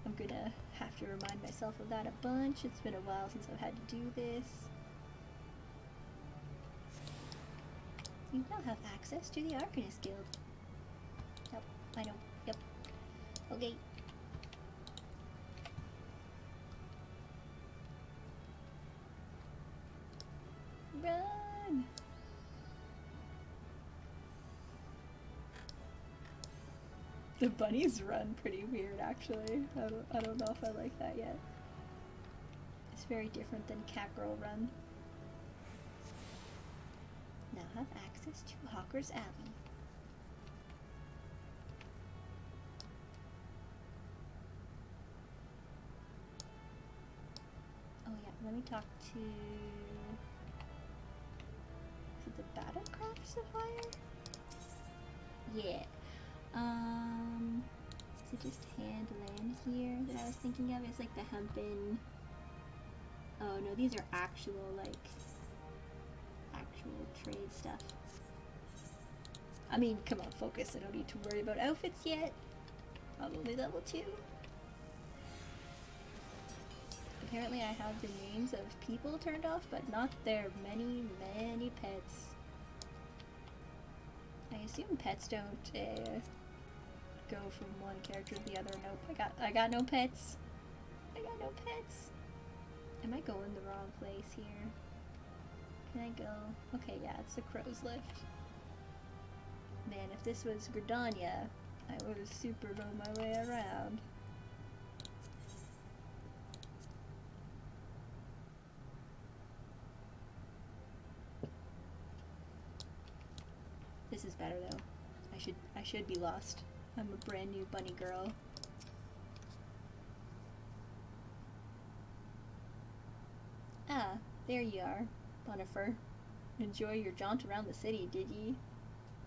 I'm gonna have to remind myself of that a bunch. It's been a while since I've had to do this. You now have access to the Arcanist Guild. Yep, I know. Yep. Okay. Run! The bunnies run pretty weird, actually. I don't know if I like that yet. It's very different than Catgirl Run. Now have access to Hawker's Alley. Oh yeah, let me talk to... Is it the Battlecraft Supplier? Yeah. Is it just hand land here that I was thinking of? It's like the hempen... Oh no, these are actual, like... actual trade stuff. I mean, come on, focus. I don't need to worry about outfits yet. I'm only level 2. Apparently I have the names of people turned off, but not their many, many pets. I assume pets don't go from one character to the other. Nope, I got no pets. I got no pets. Am I going the wrong place here? Can I go? Okay, yeah, it's the Crow's Lift. Man, if this was Gridania, I would have super known my way around. This is better though. I should be lost. I'm a brand new bunny girl. Ah, there you are, Bonifer. Enjoy your jaunt around the city, did ye?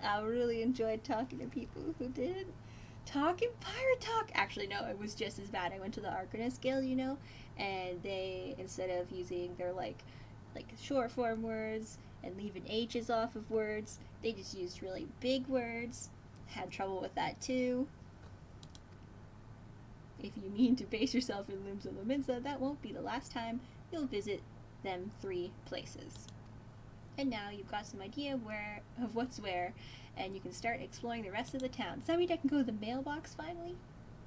I really enjoyed talking to people who did. Talking pirate talk! Actually, no, it was just as bad. I went to the Arcanist Guild, you know, and they, instead of using their, like short form words and leaving H's off of words, they just used really big words. Had trouble with that, too. If you mean to base yourself in Limbs of Laminza, that won't be the last time you'll visit them 3 places. And now you've got some idea of what's where, and you can start exploring the rest of the town. Does that mean I can go to the mailbox finally?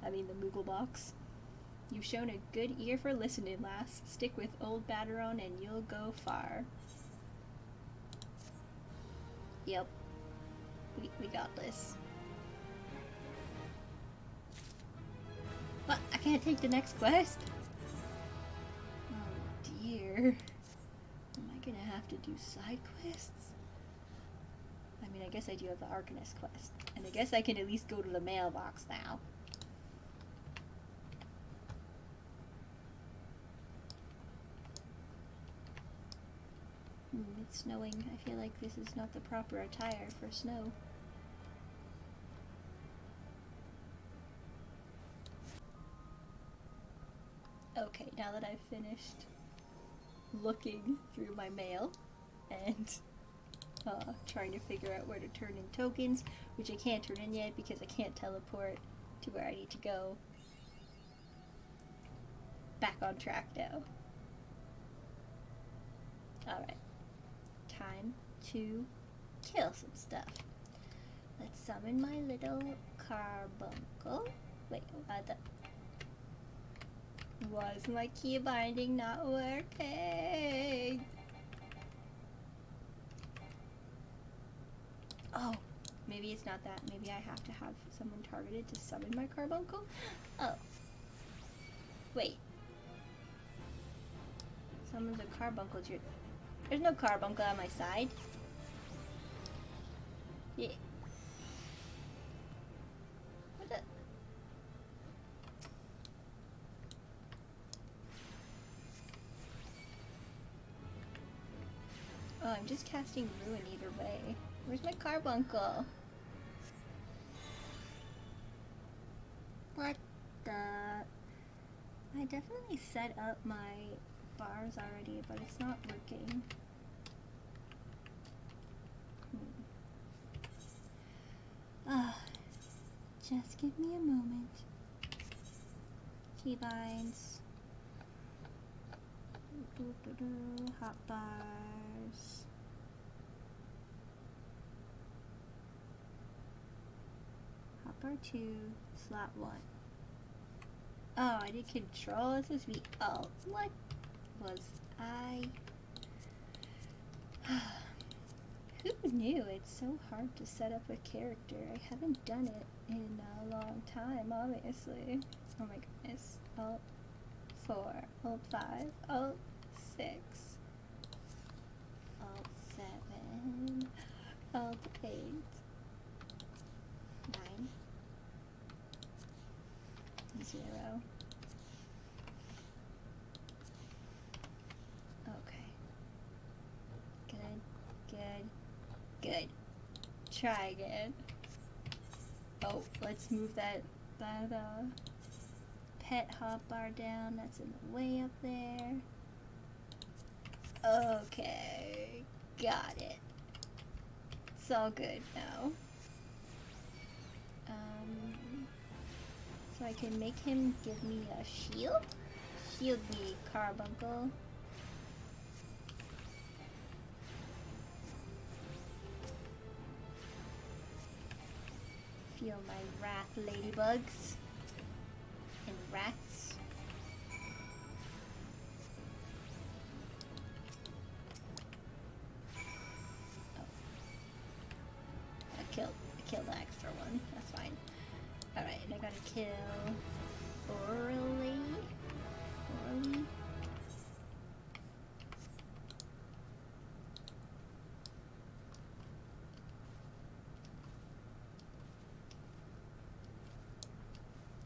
I mean the Moogle box. You've shown a good ear for listening, lass. Stick with old Baderon and you'll go far. Yep. We got this. What? I can't take the next quest? Oh dear. Am I gonna have to do side quests? I mean, I guess I do have the Arcanist quest. And I guess I can at least go to the mailbox now. It's snowing. I feel like this is not the proper attire for snow. Okay, now that I've finished looking through my mail and trying to figure out where to turn in tokens, which I can't turn in yet because I can't teleport to where I need to go. Back on track now. Alright. Time to kill some stuff. Let's summon my little carbuncle. Wait, was my key binding not working? Oh, maybe it's not that. Maybe I have to have someone targeted to summon my carbuncle? Oh. Wait. Summons a carbuncle. There's no carbuncle on my side. Yeah. What the? Oh, I'm just casting Ruin either way. Where's my carbuncle? What the? I definitely set up my bars already, but it's not working. Just give me a moment. Keybinds. Hot bars. Hot bar 2, slot 1. Oh, I did control. It's supposed to be alt. What was I? Who knew? It's so hard to set up a character. I haven't done it in a long time, obviously. Oh my goodness. Alt 4, alt 5, alt 6, alt 7, alt 8, 9, 0. Okay. Good. Try again. Oh, let's move that pet hotbar down. That's in the way up there. Okay. Got it. It's all good now. So I can make him give me a shield? Shield me, carbuncle. Feel my wrath, ladybugs. And rats. Oh. I killed the extra one. That's fine. Alright, and I gotta kill Orally.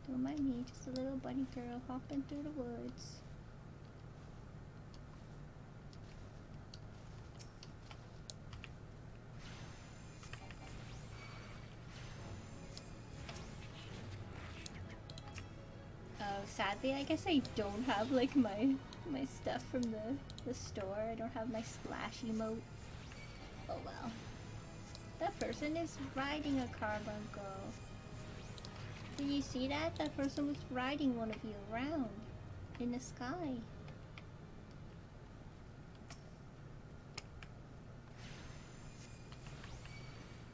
Don't mind me, just a little bunny girl hopping through the woods. Oh, sadly, I guess I don't have like my stuff from the store. I don't have my splash emote. Oh well. That person is riding a carbuncle. Did you see that? That person was riding one of you around in the sky.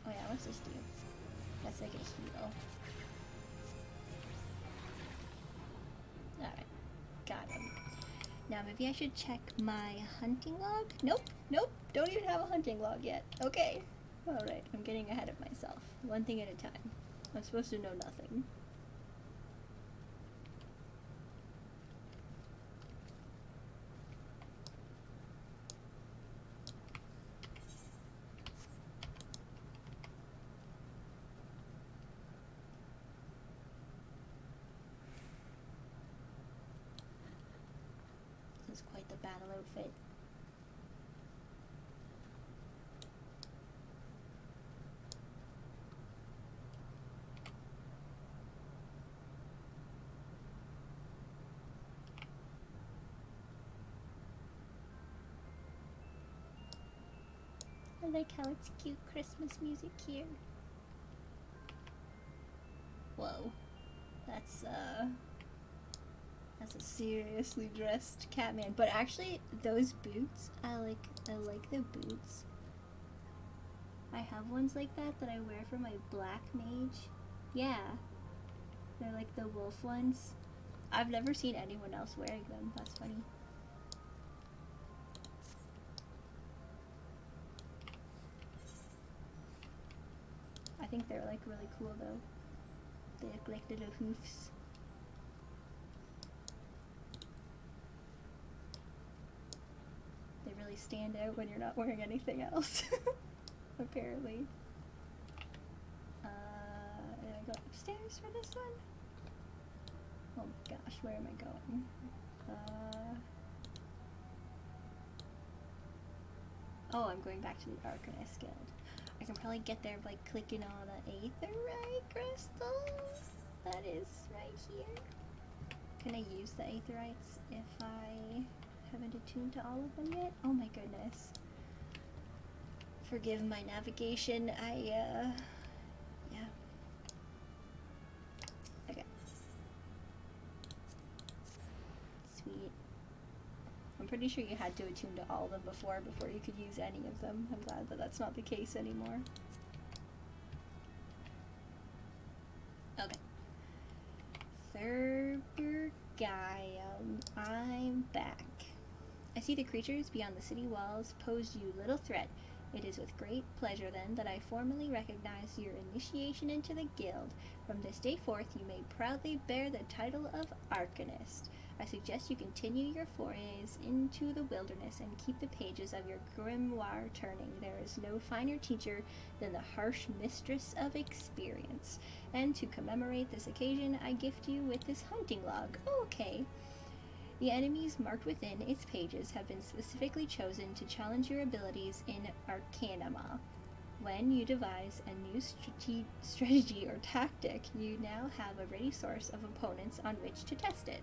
Oh yeah, what's this do? That's like a heal. Alright, got him. Now maybe I should check my hunting log? Nope, don't even have a hunting log yet. Okay. Alright, I'm getting ahead of myself. One thing at a time. I'm supposed to know nothing. This is quite the battle outfit. I like how it's cute Christmas music here. Whoa. That's a seriously dressed Catman. But actually, those boots, I like the boots. I have ones like that I wear for my black mage. Yeah. They're like the wolf ones. I've never seen anyone else wearing them. That's funny. think they're like really cool though. They look like little hoofs. They really stand out when you're not wearing anything else. Apparently. Did I go upstairs for this one? Oh gosh, where am I going? Oh, I'm going back to the Arcanist Guild. I can probably get there by clicking on an aetherite crystal. That is right here. Can I use the aetherites if I haven't attuned to all of them yet? Oh my goodness. Forgive my navigation. Yeah. Okay. Sweet. I'm pretty sure you had to attune to all of them before you could use any of them. I'm glad that that's not the case anymore. Okay. Thurbergium, I'm back. I see the creatures beyond the city walls pose you little threat. It is with great pleasure, then, that I formally recognize your initiation into the guild. From this day forth, you may proudly bear the title of Arcanist. I suggest you continue your forays into the wilderness and keep the pages of your grimoire turning. There is no finer teacher than the harsh mistress of experience. And to commemorate this occasion, I gift you with this hunting log. Okay. The enemies marked within its pages have been specifically chosen to challenge your abilities in Arcanema. When you devise a new strategy or tactic, you now have a ready source of opponents on which to test it.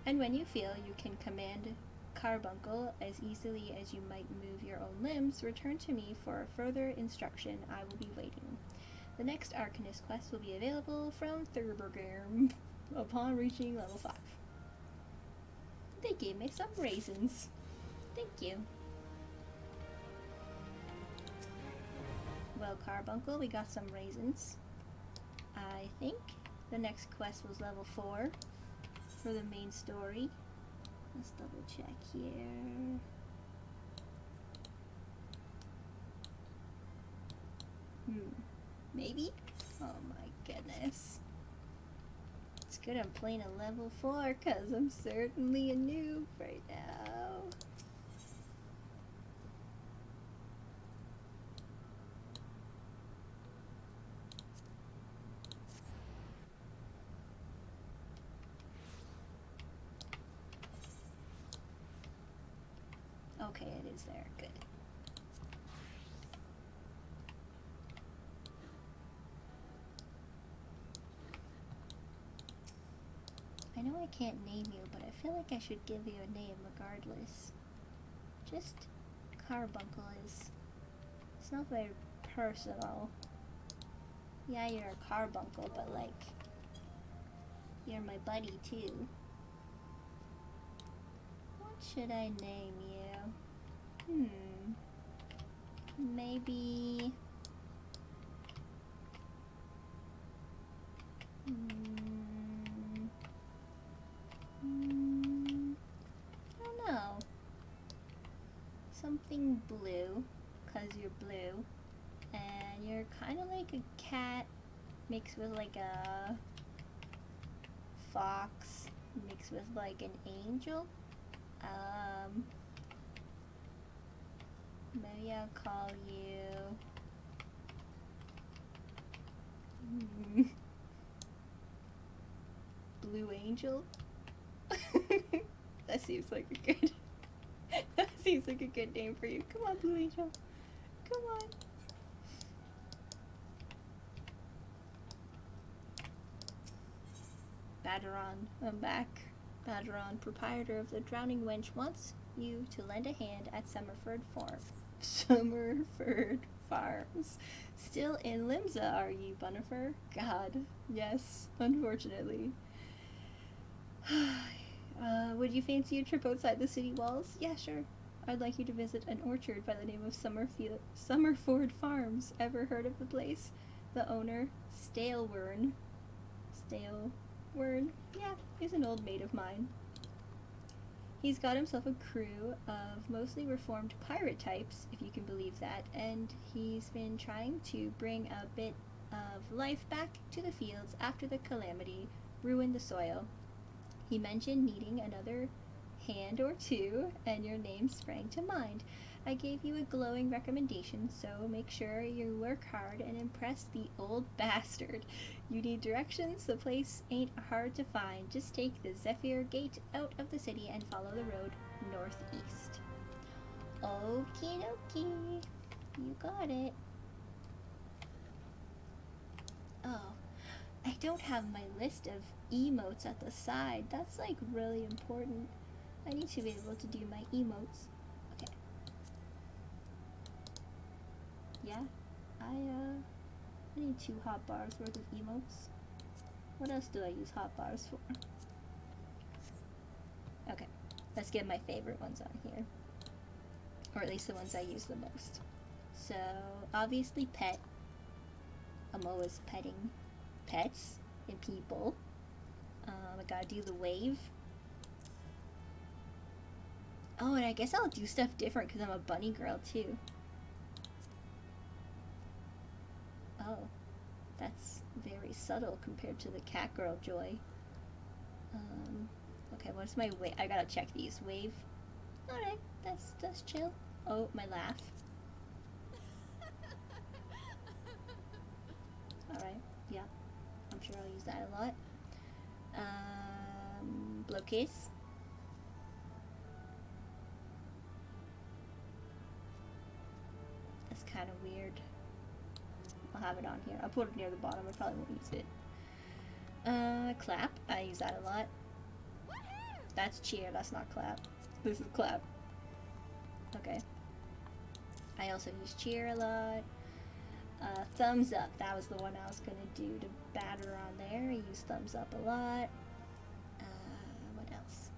And when you feel you can command carbuncle as easily as you might move your own limbs, return to me for further instruction. I will be waiting. The next Arcanist quest will be available from Thurbergium upon reaching level 5. They gave me some raisins. Thank you. Well, Carbuncle, we got some raisins. I think the next quest was level 4 for the main story. Let's double check here. Maybe? Oh my goodness. It's good I'm playing a level 4 because I'm certainly a noob right now. Okay, it is there. Good. I know I can't name you, but I feel like I should give you a name regardless. Just Carbuncle is... It's not very personal. Yeah, you're a Carbuncle, but like... You're my buddy too. What should I name you? Maybe... I don't know. Something blue, because you're blue. And you're kind of like a cat mixed with like a fox mixed with like an angel. Maybe I'll call you Blue Angel. That seems like a good that seems like a good name for you. Come on, Blue Angel. Come on. Baderon, I'm back. Baderon, proprietor of the Drowning Wench, wants you to lend a hand at Summerford Farms. Still in Limsa, are you, Bunifer? God, yes, unfortunately. Would you fancy a trip outside the city walls? Yeah, sure. I'd like you to visit an orchard by the name of Summerford Farms. Ever heard of the place? The owner, Stalewern, yeah, he's an old mate of mine. He's got himself a crew of mostly reformed pirate types, if you can believe that, and he's been trying to bring a bit of life back to the fields after the calamity ruined the soil. He mentioned needing another hand or two, and your name sprang to mind. I gave you a glowing recommendation, so make sure you work hard and impress the old bastard. You need directions, the place ain't hard to find. Just take the Zephyr Gate out of the city and follow the road northeast. Okie dokie. You got it. Oh, I don't have my list of emotes at the side. That's like really important. I need to be able to do my emotes. Okay. Yeah, I need 2 hotbars worth of emotes. What else do I use hotbars for? Okay, let's get my favorite ones on here. Or at least the ones I use the most. So, obviously pet. I'm always petting pets and people. I gotta do the wave. Oh, and I guess I'll do stuff different because I'm a bunny girl too. Oh, that's very subtle compared to the cat girl joy. Okay, what's my wave? I gotta check these. Wave. Alright, that's chill. Oh, my laugh. Alright, yeah. I'm sure I'll use that a lot. Blow case. That's kind of weird. I'll have it on here. I'll put it near the bottom. I probably won't use it. Clap. I use that a lot. That's cheer. That's not clap. This is clap. Okay. I also use cheer a lot. Thumbs up. That was the one I was gonna do to batter on there. I use thumbs up a lot. What else?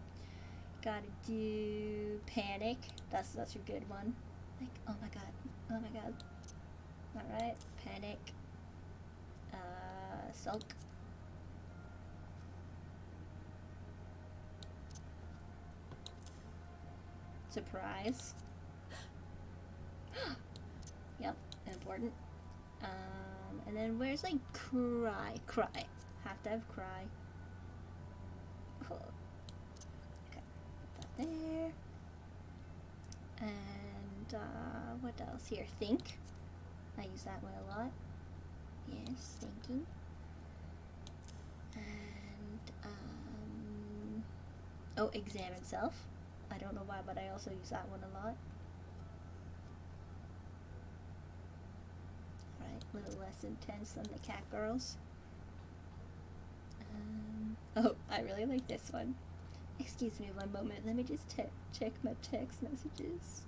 Gotta do panic. That's a good one. Like, oh my god. Oh my god. Alright. Panic. Sulk. Surprise. Yep, important. And then where's like cry? Cry. Have to have cry. Oh. Okay, put that there. And what else here? Think. I use that one a lot. Yes, thinking. And oh, examine self. I don't know why, but I also use that one a lot. Alright, a little less intense than the cat girls. Oh, I really like this one. Excuse me one moment, let me just check my text messages.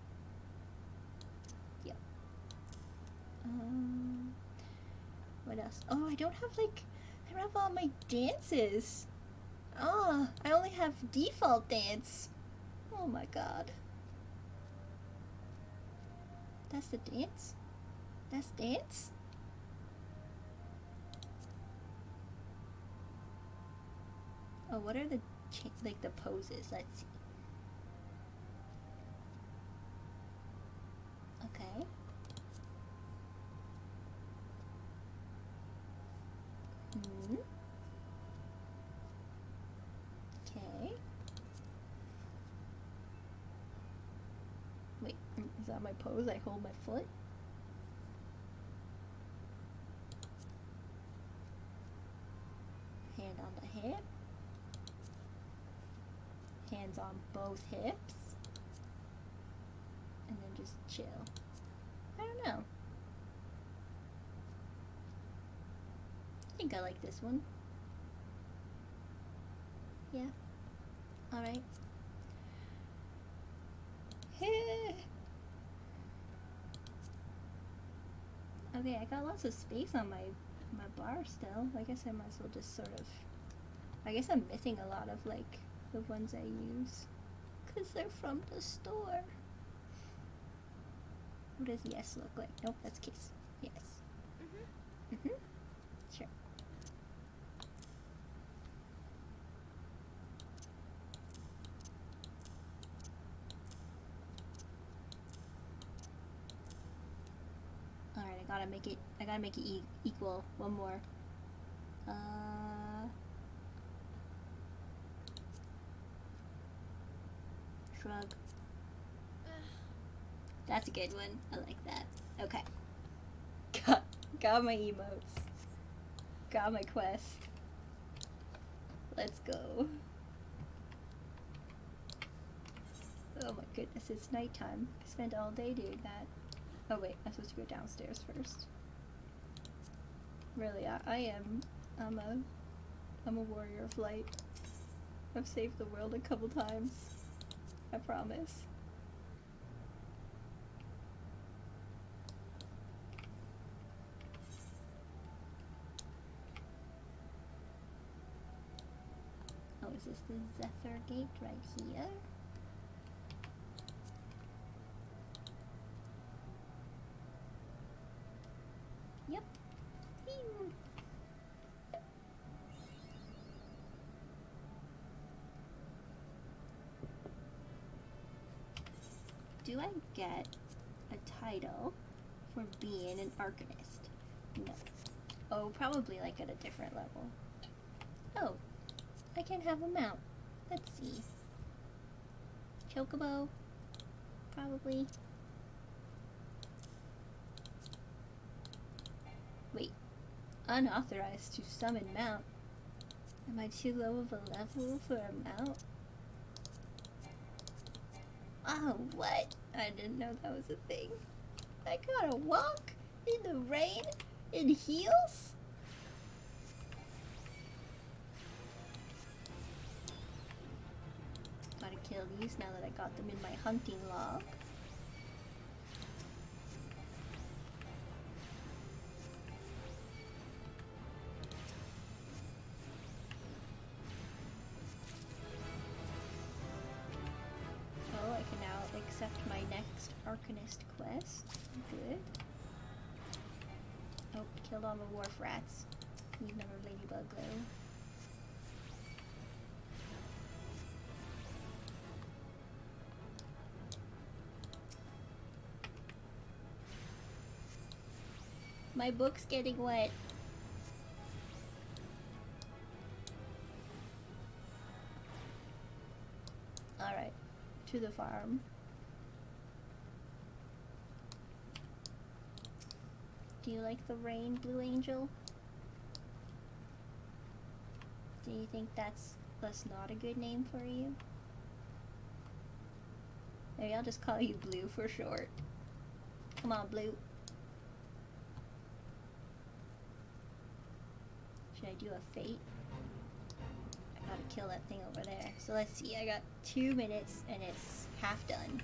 Yep. What else? Oh, I don't have all my dances. Oh, I only have default dance. Oh my god. That's the dance? That's dance? Oh, what are the the poses? Let's see. Okay. Okay. Wait, is that my pose? I hold my foot? Hand on the hip. Hands on both hips. And then just chill. I don't know. I think I like this one. Yeah. Alright. Okay, I got lots of space on my bar still. I guess I might as well just sort of... I guess I'm missing a lot of, like, the ones I use. Because they're from the store. What does yes look like? Nope, that's kiss. Yes. Sure. Alright, I I gotta make it equal. One more. Shrug. That's a good one. I like that. Okay. Got my emotes. Got my quest. Let's go. Oh my goodness, it's nighttime. I spent all day doing that. Oh wait, I'm supposed to go downstairs first. Really, I'm a warrior of light. I've saved the world a couple times. I promise. Oh, is this the Zephyr gate right here? Yep. Phew. Do I get a title for being an Arcanist? No. Oh, probably like at a different level. Oh, I can have a mount. Let's see. Chocobo? Probably. Wait. Unauthorized to summon mount. Am I too low of a level for a mount? Oh, what? I didn't know that was a thing. I gotta walk in the rain in heels? Gotta kill these now that I got them in my hunting log. Oh, I can now accept my next Arcanist quest. Good. Oh, killed all the wharf rats. Need another ladybug though. My book's getting wet. Alright, to the farm. Do you like the rain, Blue Angel? Do you think that's not a good name for you? Maybe I'll just call you Blue for short. Come on, Blue. Should I do a fate? I gotta kill that thing over there. So let's see, I got 2 minutes and it's half done.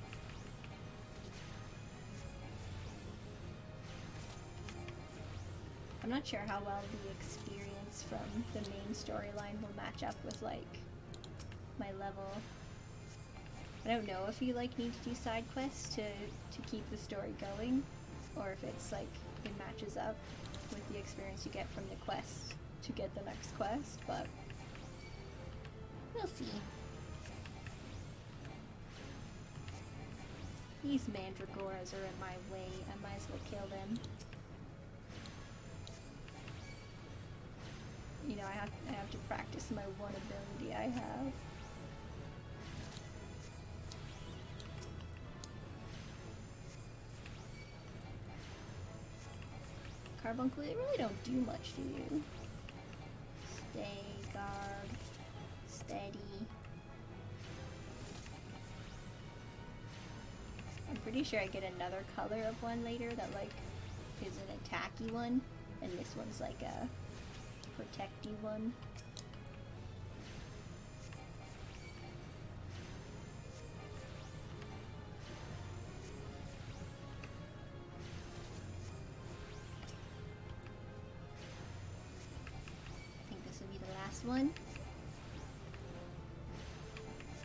I'm not sure how well the experience from the main storyline will match up with like my level. I don't know if you like need to do side quests to keep the story going, or if it's like it matches up with the experience you get from the quest to get the next quest, but we'll see. These mandragoras are in my way. I might as well kill them. You know, I have to practice my one ability I have. Carbuncle, they really don't do much to you. Stay, guard, steady. I'm pretty sure I get another color of one later that like is an attacky one, and this one's like a protecty one. I think this will be the last one.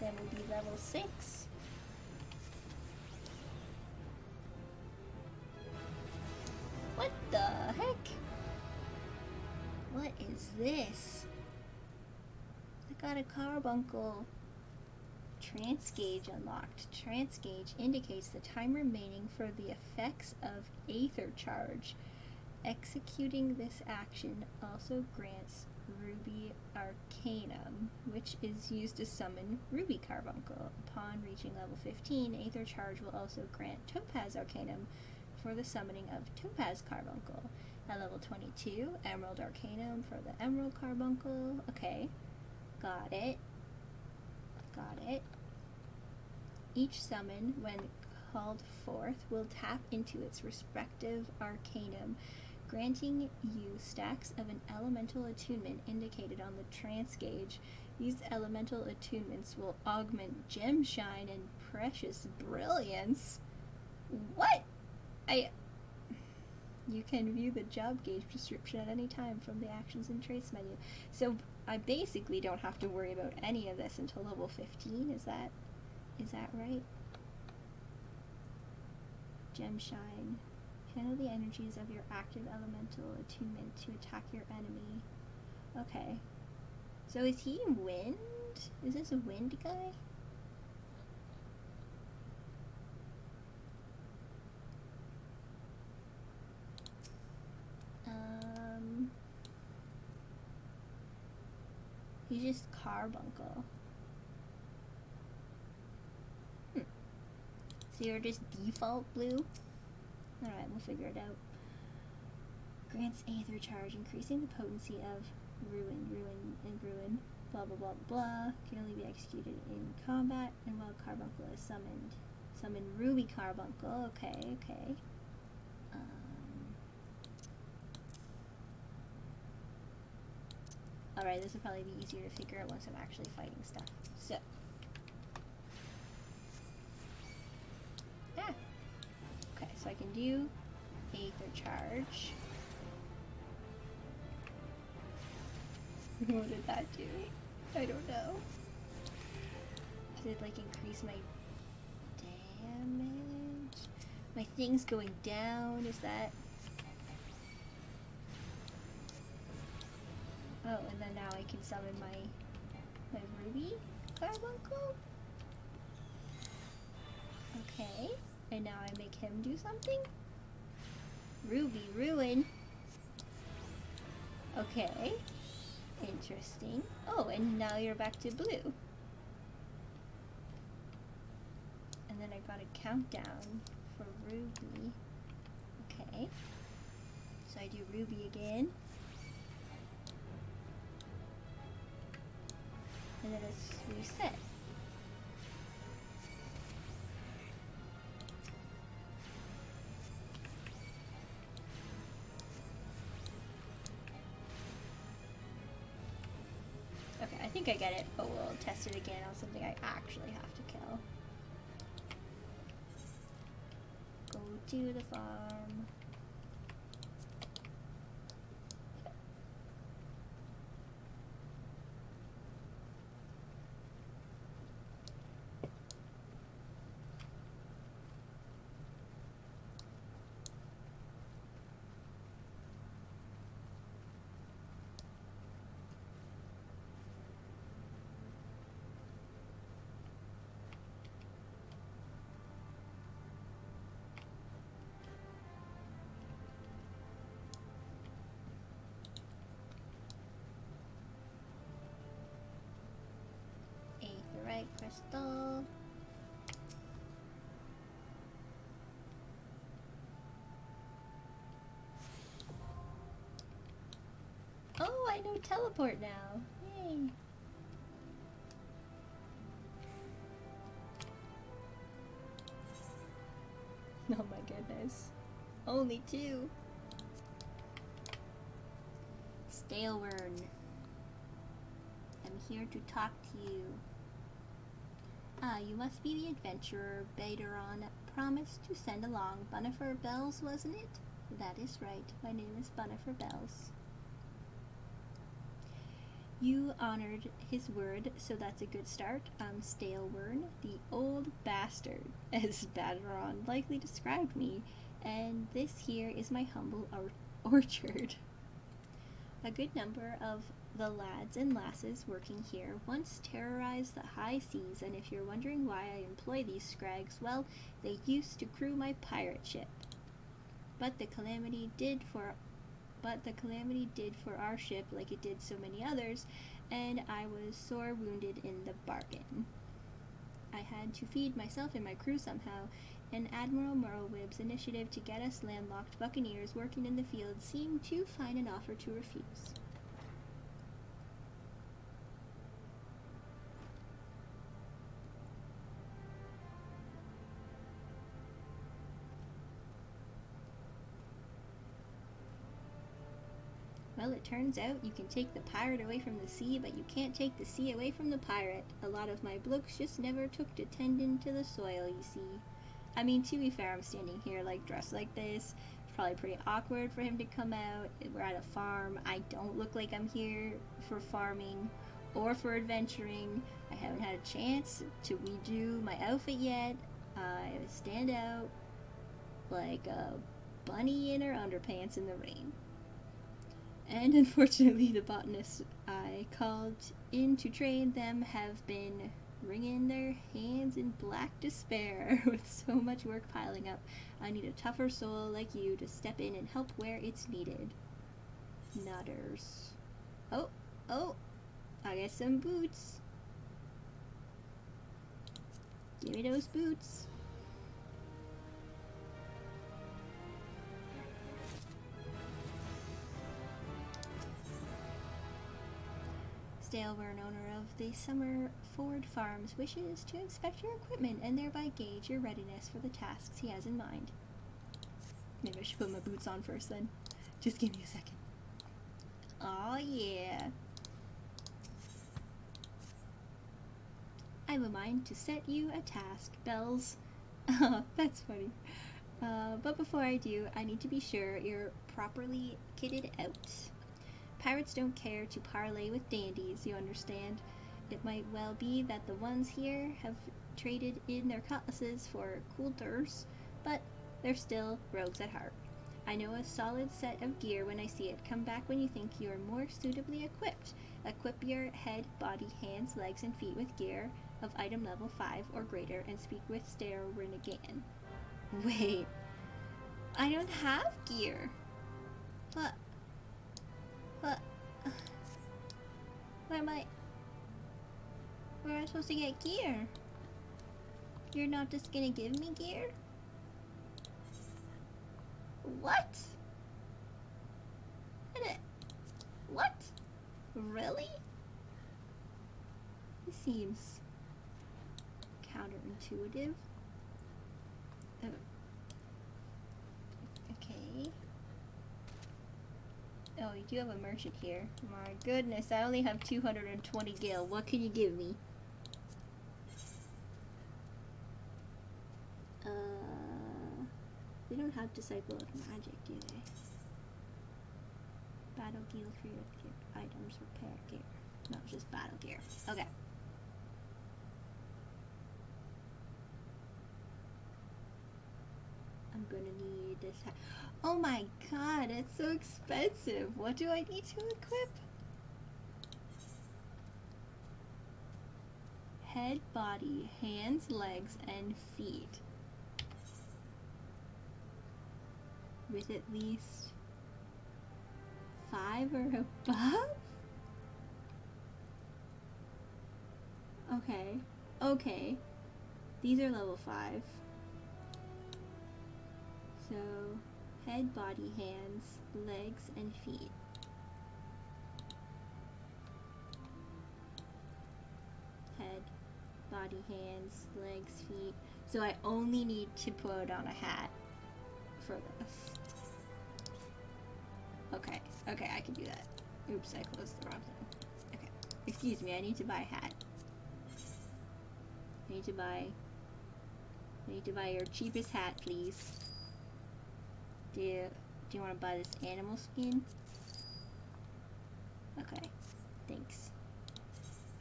Then we'll be level 6. What the heck? What is this? I got a carbuncle. Trance gauge unlocked. Trance gauge indicates the time remaining for the effects of Aether Charge. Executing this action also grants Ruby Arcanum, which is used to summon Ruby Carbuncle. Upon reaching level 15, Aether Charge will also grant Topaz Arcanum for the summoning of Topaz Carbuncle. At level 22, Emerald Arcanum for the Emerald Carbuncle. Okay, got it. Each summon, when called forth, will tap into its respective Arcanum, granting you stacks of an elemental attunement indicated on the trance gauge. These elemental attunements will augment gem shine and precious brilliance. What? You can view the job gauge description at any time from the actions and traits menu. So I basically don't have to worry about any of this until level 15. Is that right? Gem shine. Handle the energies of your active elemental attunement to attack your enemy. Okay. So is he wind? Is this a wind guy? He's just Carbuncle. So you're just default blue? Alright, we'll figure it out. Grants Aether Charge, increasing the potency of ruin, blah blah blah blah. Can only be executed in combat and while Carbuncle is summoned. Summon Ruby Carbuncle, okay. Alright, this will probably be easier to figure out once I'm actually fighting stuff. So. Okay, so I can do Aether Charge. What did that do? I don't know. Did it like increase my damage? My thing's going down, is that? Oh, and then now I can summon my Ruby Carbuncle? Okay, and now I make him do something? Ruby Ruin. Okay, interesting. Oh, and now you're back to blue. And then I got a countdown for Ruby. Okay, so I do Ruby again. And then it's reset. Okay, I think I get it, but we'll test it again on something I actually have to kill. Go to the farm. Aetherite crystal. Oh, I know teleport now. Yay. Oh my goodness. Only 2. Stalewern. I'm here to talk to you. Ah, you must be the adventurer Baderon promised to send along. Bunifer Bells, wasn't it? That is right. My name is Bunifer Bells. You honored his word, so that's a good start. I'm Stalewern, the old bastard, as Baderon likely described me, and this here is my humble orchard. A good number of The lads and lasses working here once terrorized the high seas, and if you're wondering why I employ these scrags, well, they used to crew my pirate ship. But the calamity did for our ship like it did so many others, and I was sore wounded in the bargain. I had to feed myself and my crew somehow, and Admiral Merlewibb's initiative to get us landlocked buccaneers working in the field seemed too fine an offer to refuse. Well, it turns out you can take the pirate away from the sea, but you can't take the sea away from the pirate. A lot of my blokes just never took to tending to the soil, you see. I mean, to be fair, I'm standing here, like, dressed like this. It's probably pretty awkward for him to come out. We're at a farm. I don't look like I'm here for farming or for adventuring. I haven't had a chance to redo my outfit yet. I stand out like a bunny in her underpants in the rain. And unfortunately, the botanists I called in to train them have been wringing their hands in black despair with so much work piling up. I need a tougher soul like you to step in and help where it's needed. Nutters. Oh, I got some boots. Give me those boots. Stalburn, owner of the Summer Ford Farms, wishes to inspect your equipment and thereby gauge your readiness for the tasks he has in mind. Maybe I should put my boots on first then. Just give me a second. Aw, yeah. I have a mind to set you a task, Bells. That's funny. But before I do, I need to be sure you're properly kitted out. Pirates don't care to parley with dandies, you understand. It might well be that the ones here have traded in their cutlasses for coulters, but they're still rogues at heart. I know a solid set of gear when I see it. Come back when you think you are more suitably equipped. Equip your head, body, hands, legs, and feet with gear of item level 5 or greater, and speak with Starowrin again. Wait, I don't have gear. What? Where am I supposed to get gear? You're not just gonna give me gear? What? What? Really? This seems counterintuitive. Oh. Okay. Oh, you do have a merchant here. My goodness, I only have 220 gil. What can you give me? They don't have Disciple of Magic, do they? Battle gear, creative gear, items, repair gear. No, just battle gear. Okay. I'm gonna need this hat. Oh my god, it's so expensive. What do I need to equip? Head, body, hands, legs, and feet. With at least 5 or above? Okay. These are level 5. So, head, body, hands, legs, and feet. Head, body, hands, legs, feet. So I only need to put on a hat for this. Okay, I can do that. Oops, I closed the wrong thing. Okay, excuse me, I need to buy a hat. I need to buy your cheapest hat, please. Do you want to buy this animal skin? Okay, thanks.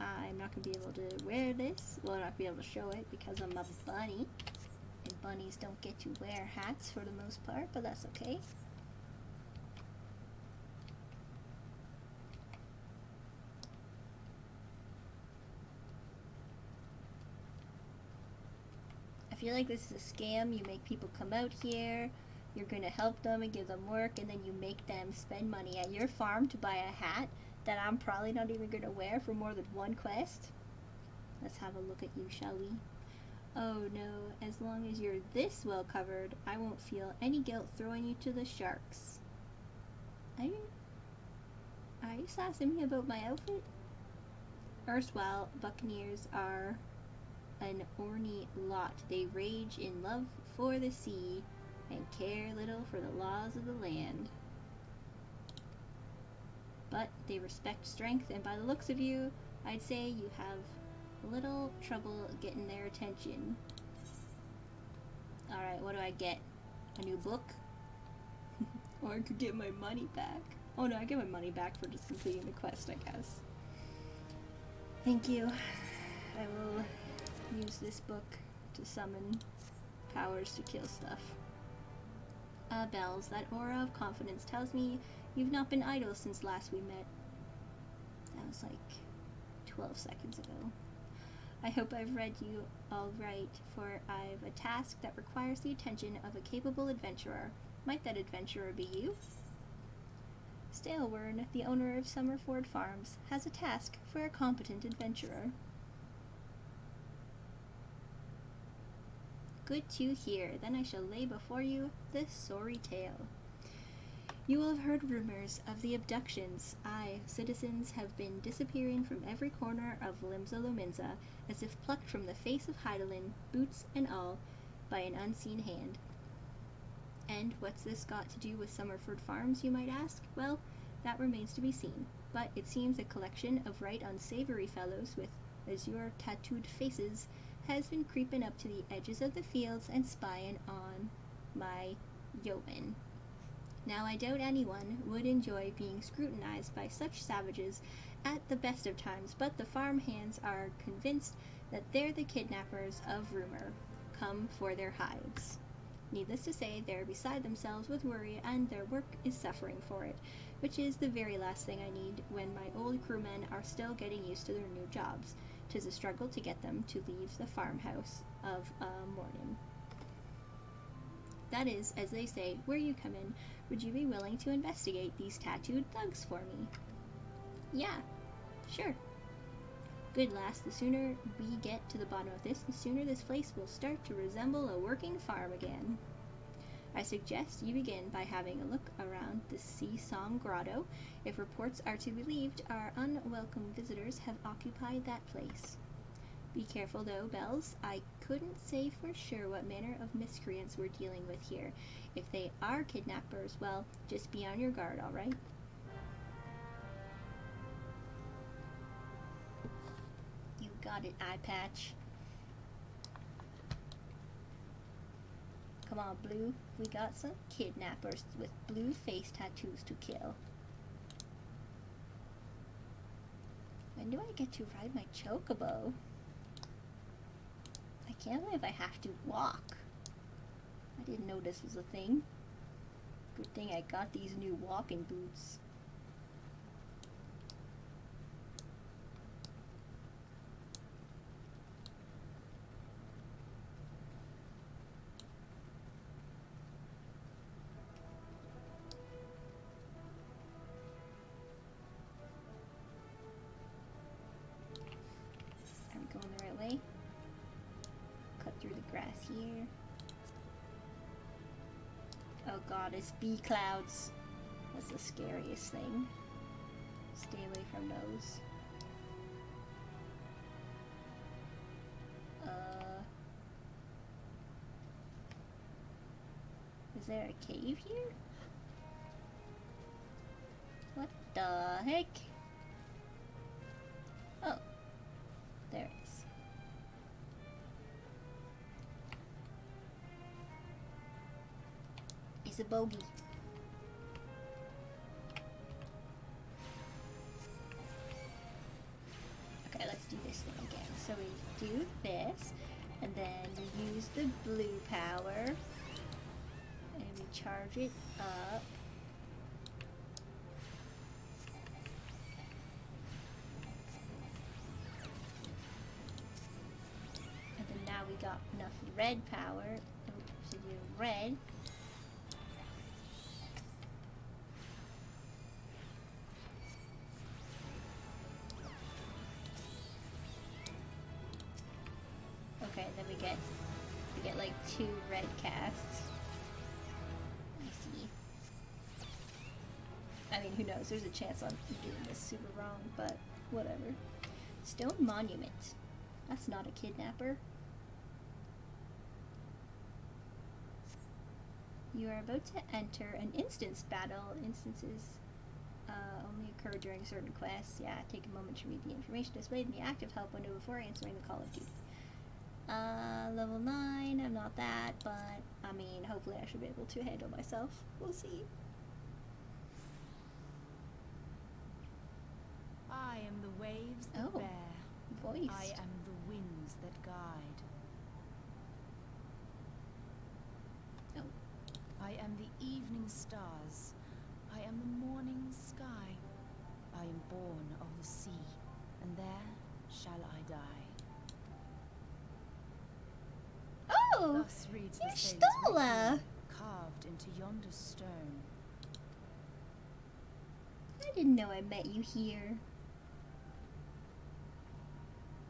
I'm not going to be able to wear this. Well, I'm not going to be able to show it because I'm a bunny. And bunnies don't get to wear hats for the most part, but that's okay. feel like this is a scam. You make people come out here, you're gonna help them and give them work, and then you make them spend money at your farm to buy a hat that I'm probably not even gonna wear for more than one quest. Let's have a look at you, shall we? Oh no, as long as you're this well covered, I won't feel any guilt throwing you to the sharks. Are you sassing me about my outfit? Erstwhile buccaneers are an orny lot. They rage in love for the sea and care little for the laws of the land. But they respect strength, and by the looks of you, I'd say you have a little trouble getting their attention. Alright, what do I get? A new book? Or I could get my money back. Oh no, I get my money back for just completing the quest, I guess. Thank you. I will use this book to summon powers to kill stuff. Bells, that aura of confidence tells me you've not been idle since last we met. That was like 12 seconds ago. I hope I've read you all right, for I've a task that requires the attention of a capable adventurer. Might that adventurer be you? Stalewern, the owner of Summerford Farms, has a task for a competent adventurer. Good to hear. Then I shall lay before you this sorry tale. You will have heard rumors of the abductions. Aye, citizens have been disappearing from every corner of Limsa Lominsa, as if plucked from the face of Heidelin, boots and all, by an unseen hand. And what's this got to do with Summerford Farms, you might ask? Well, that remains to be seen. But it seems a collection of right unsavory fellows with azure tattooed faces has been creeping up to the edges of the fields and spying on my yeomen. Now, I doubt anyone would enjoy being scrutinized by such savages at the best of times, but the farm hands are convinced that they're the kidnappers of rumor, come for their hides. Needless to say, they're beside themselves with worry, and their work is suffering for it, which is the very last thing I need when my old crewmen are still getting used to their new jobs. 'Tis a struggle to get them to leave the farmhouse of a morning. That is, as they say, where you come in. Would you be willing to investigate these tattooed thugs for me? Yeah, sure. Good lass, the sooner we get to the bottom of this, the sooner this place will start to resemble a working farm again. I suggest you begin by having a look around the Sea Song Grotto. If reports are to be believed, our unwelcome visitors have occupied that place. Be careful though, Bells. I couldn't say for sure what manner of miscreants we're dealing with here. If they are kidnappers, well, just be on your guard, alright? You got it, eye patch. Come on, Blue. We got some kidnappers with blue face tattoos to kill. When do I get to ride my chocobo? I can't believe I have to walk. I didn't know this was a thing. Good thing I got these new walking boots. Are we going the right way? Cut through the grass here. Oh god, it's bee clouds. That's the scariest thing. Stay away from those. Is there a cave here? What the heck? Oh, there it is. It's a bogey. Okay, let's do this thing again. So we do this, and then we use the blue power, and we charge it up. And then now we got enough red power to do red. Okay, then we get like 2 red casts. I see. I mean, who knows? There's a chance I'm doing this super wrong, but whatever. Stone Monument. That's not a kidnapper. You are about to enter an instance battle. Instances only occur during certain quests. Yeah, take a moment to read the information displayed in the active help window before answering the call of duty. Level 9, I'm not that, but I mean, hopefully I should be able to handle myself. We'll see. I am the waves that bear. Voice. I am the winds that guide. Oh. I am the evening stars. I am the morning sky. I am born of the sea, and there shall I die. Oh! Thus reads You're the sailor's Stola! requiem, carved into yonder stone. I didn't know I met you here.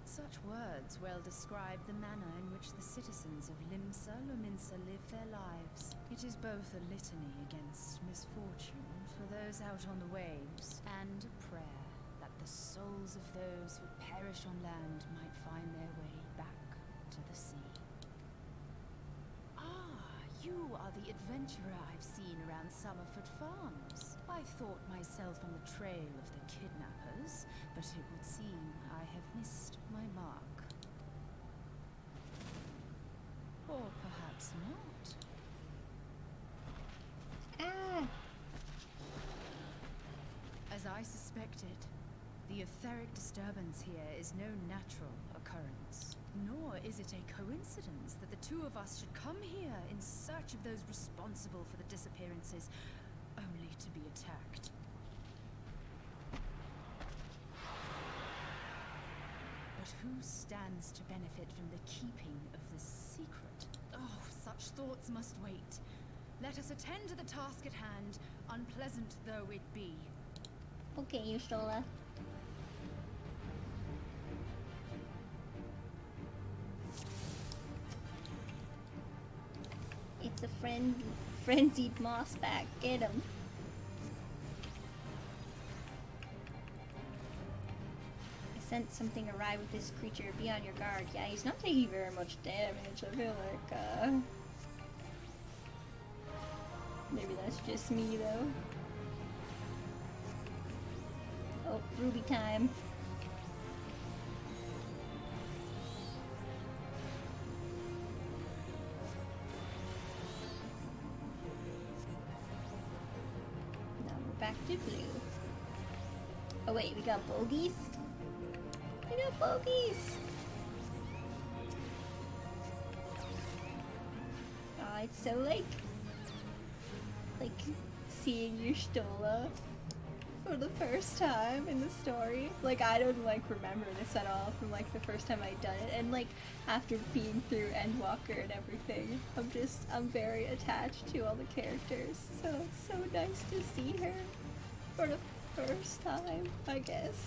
Such words well describe the manner in which the citizens of Limsa Lominsa live their lives. It is both a litany against misfortune for those out on the waves, and a prayer that the souls of those who perish on land might find their way back to the sea. You are the adventurer I've seen around Summerford Farms. I thought myself on the trail of the kidnappers, but it would seem I have missed my mark. Or perhaps not. Ah! As I suspected, the etheric disturbance here is no natural occurrence. Nor is it a coincidence that the two of us should come here in search of those responsible for the disappearances, only to be attacked. But who stands to benefit from the keeping of this secret? Oh, such thoughts must wait. Let us attend to the task at hand, unpleasant though it be. Okay, you Stola. It's a frenzied mossback. Get him. I sent something awry with this creature. Be on your guard. Yeah, he's not taking very much damage. I feel like, maybe that's just me, though. Oh, Ruby time. Back to blue. Oh wait, we got bogeys? We got bogeys! Oh, it's so like seeing your Stola for the first time in the story. Like, I don't like remember this at all from like the first time I'd done it, and like after being through Endwalker and everything, I'm very attached to all the characters, so it's so nice to see her for the first time, I guess.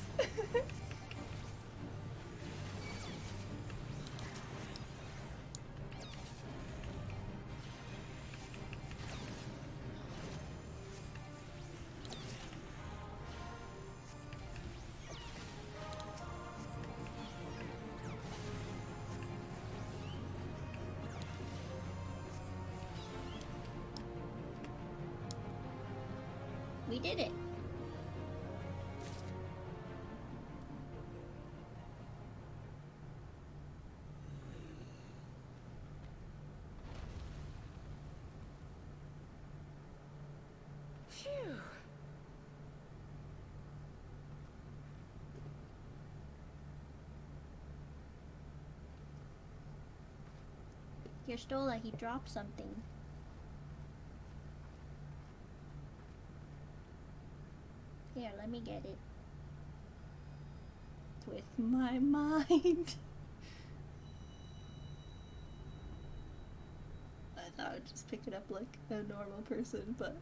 We did it. Phew. Your Stola, he dropped something. Here, let me get it. With my mind. just pick it up like a normal person, but...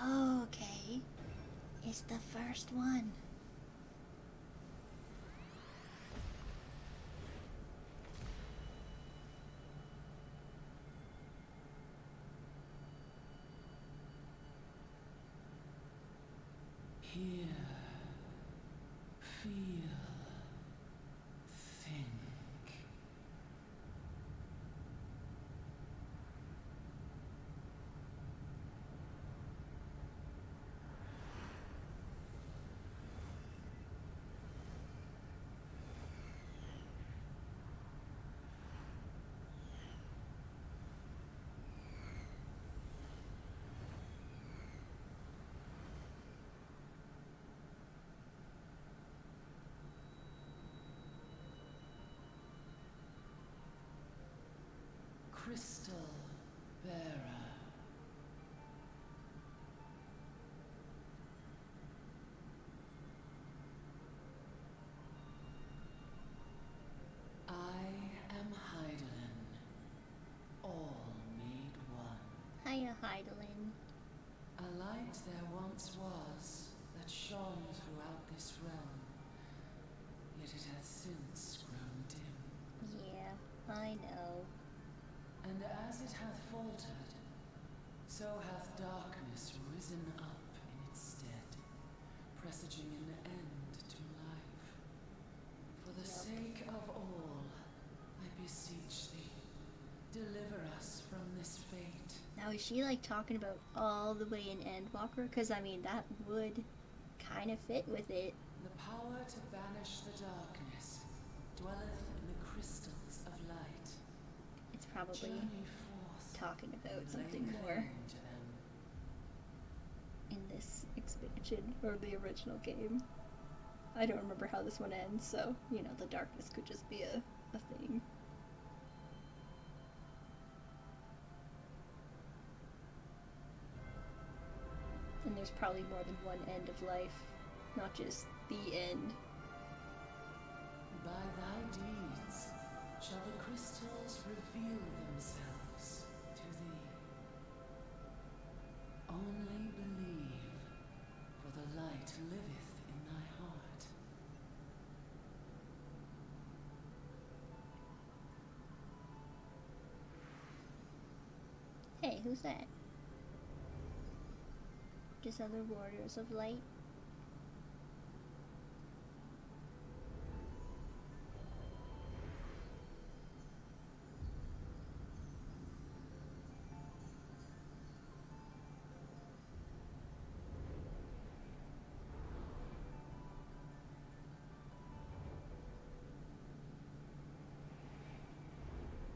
Oh, okay. It's the first one. Hear, feel, think. Crystal bearer. I am Heidelin, all made one. Hiya, Heidelin. A light there once was that shone throughout this realm, yet it hath since grown dim. Yeah, I know. And as it hath faltered, so hath darkness risen up in its stead, presaging an end to life. For the sake of all, I beseech thee, deliver us from this fate. Now, is she like talking about all the way in Endwalker? Because, I mean, that would kind of fit with it. The power to banish the darkness dwelleth in the crystals of light. It's probably Journey forth, talking about lay something claim more to them. in this expansion or the original game. I don't remember how this one ends, so, you know, the darkness could just be a thing. And there's probably more than one end of life, not just the end. By thy deeds shall the crystals reveal themselves to thee. Only believe, for the light liveth in thy heart. Hey, who's that? Just other warriors of light?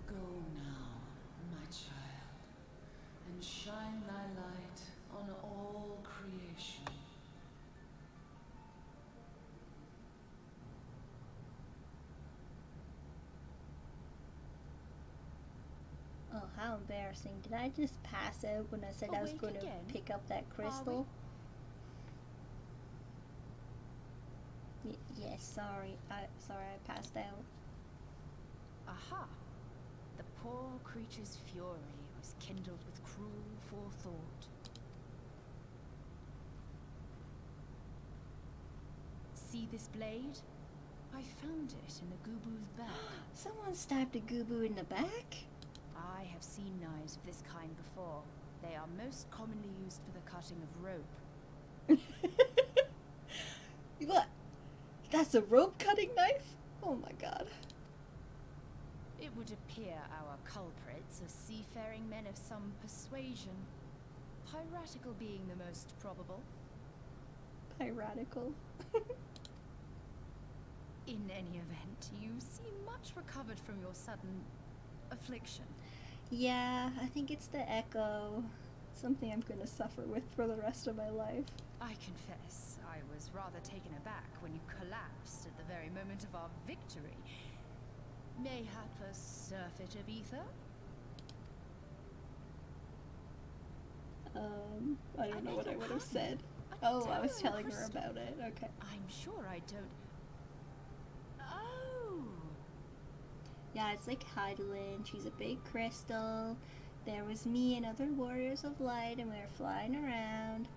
Go now, my child, and shine thy light on all creation. Oh, how embarrassing. Did I just pass out when I said I was Awake going to again? pick up that crystal? Yes, sorry. Sorry I passed out. Aha! The poor creature's fury was kindled with cruel forethought. See this blade? I found it in the Gubu's back. Someone stabbed a Gubu in the back? I have seen knives of this kind before. They are most commonly used for the cutting of rope. What? That's a rope cutting knife? Oh my god. It would appear our culprits are seafaring men of some persuasion. Piratical being the most probable. Piratical. In any event, you seem much recovered from your sudden affliction. Yeah, I think it's the echo. Something I'm gonna suffer with for the rest of my life. I confess, I was rather taken aback when you collapsed at the very moment of our victory. Mayhap a surfeit of ether? I don't know what I would have said. A Oh, I was terrible telling her crystal. about it. Okay. I'm sure I don't... Yeah, it's like Heidelin. She's a big crystal. There was me and other warriors of light, and we were flying around.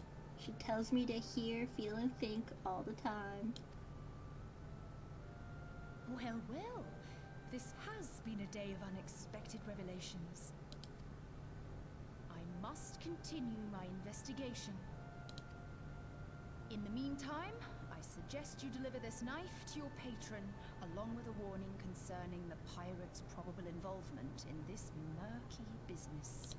She tells me to hear, feel, and think all the time. Well, well. This has been a day of unexpected revelations. I must continue my investigation. In the meantime, I suggest you deliver this knife to your patron, along with a warning concerning the pirate's probable involvement in this murky business.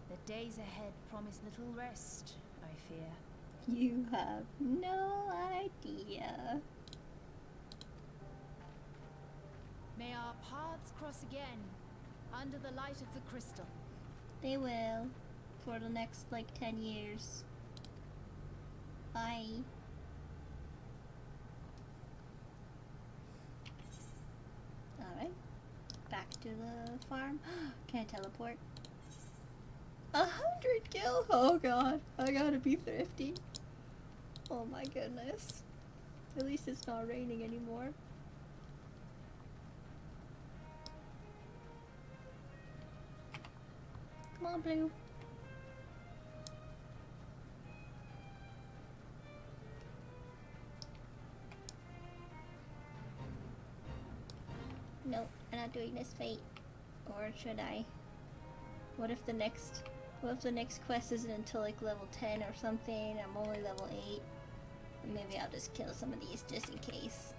The days ahead promise little rest, I fear. You have no idea. May our paths cross again, under the light of the crystal. They will. For the next, 10 years. Bye. Alright. Back to the farm. Can I teleport? 100 gil? Oh god. I gotta be thrifty. Oh my goodness. At least it's not raining anymore. Come on, Blue. Nope, I'm not doing this fate. Or should I? What if the next quest isn't until level 10 or something? I'm only level 8. Maybe I'll just kill some of these just in case.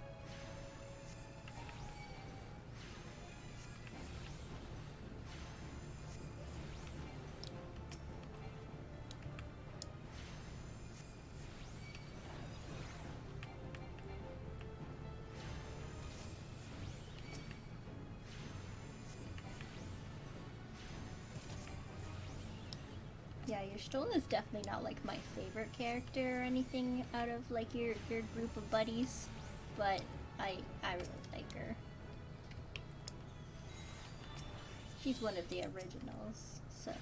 Yeah, your Stola is definitely not my favorite character or anything out of your group of buddies, but I really like her. She's one of the originals, so.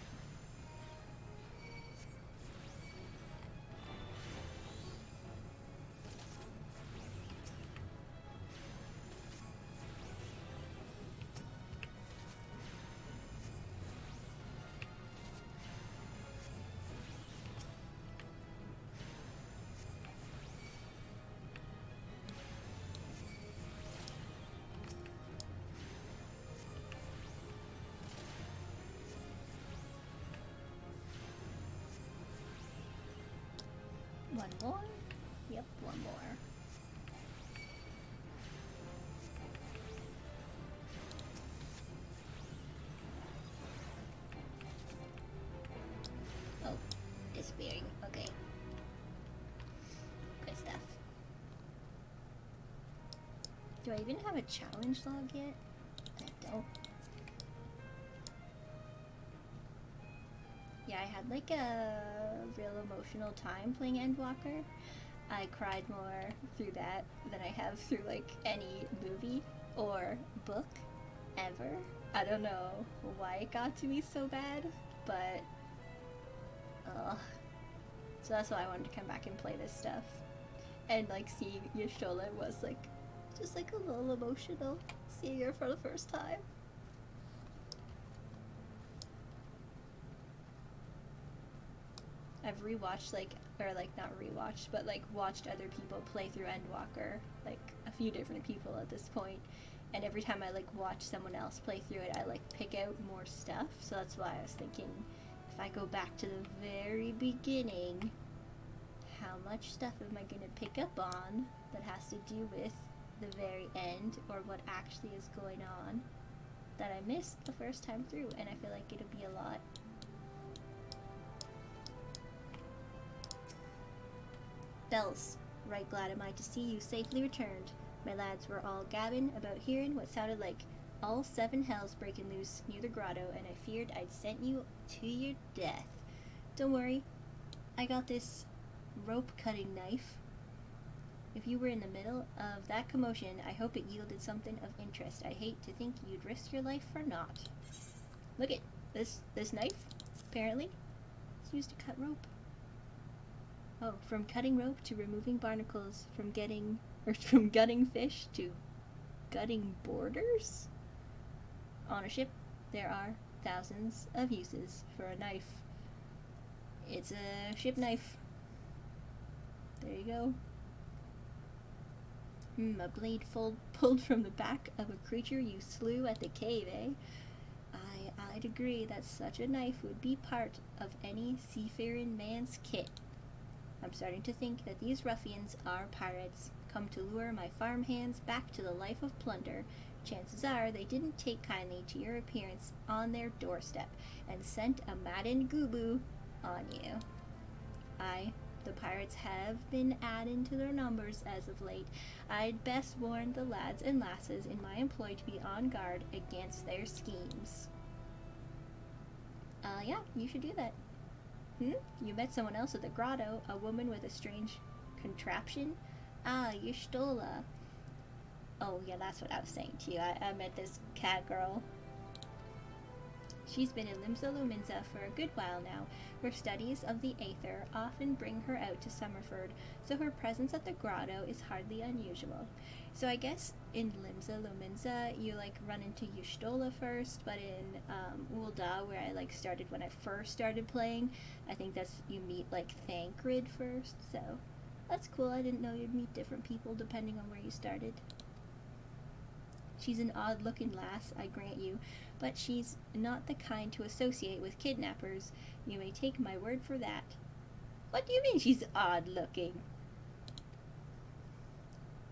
One more? Yep, one more. Oh, disappearing. Okay. Good stuff. Do I even have a challenge log yet? I don't. Yeah, I had a real emotional time playing Endwalker. I cried more through that than I have through any movie or book ever. I don't know why it got to me so bad, but so that's why I wanted to come back and play this stuff. And seeing Y'shtola was just a little emotional seeing her for the first time. I've rewatched not rewatched, but watched other people play through Endwalker, a few different people at this point, and every time I watch someone else play through it, I pick out more stuff. So that's why I was thinking, if I go back to the very beginning, how much stuff am I gonna pick up on that has to do with the very end, or what actually is going on that I missed the first time through? And I feel like it'll be a lot. Bells, right glad am I to see you safely returned. My lads were all gabbing about hearing what sounded like all 7 hells breaking loose near the grotto, and I feared I'd sent you to your death. Don't worry, I got this rope-cutting knife. If you were in the middle of that commotion, I hope it yielded something of interest. I hate to think you'd risk your life for naught. Look at this knife, apparently. It's used to cut rope. Oh, from cutting rope to removing barnacles, from gutting fish to gutting borders? On a ship, there are thousands of uses for a knife. It's a ship knife. There you go. A blade pulled from the back of a creature you slew at the cave, eh? I'd agree that such a knife would be part of any seafaring man's kit. I'm starting to think that these ruffians are pirates, come to lure my farmhands back to the life of plunder. Chances are they didn't take kindly to your appearance on their doorstep and sent a maddened gooboo on you. Aye, the pirates have been adding to their numbers as of late. I'd best warn the lads and lasses in my employ to be on guard against their schemes. Yeah, you should do that. You met someone else at the grotto, a woman with a strange contraption? Ah, Y'shtola. Oh, yeah, that's what I was saying to you. I met this cat girl. She's been in Limsa Luminsa for a good while now. Her studies of the Aether often bring her out to Summerford, so her presence at the grotto is hardly unusual. So I guess in Limsa Luminsa, you run into Y'shtola first, but in Ul'dah, where I started when I first started playing, I think that's you meet Thancred first. So that's cool. I didn't know you'd meet different people depending on where you started. She's an odd-looking lass, I grant you, but she's not the kind to associate with kidnappers. You may take my word for that. What do you mean she's odd-looking?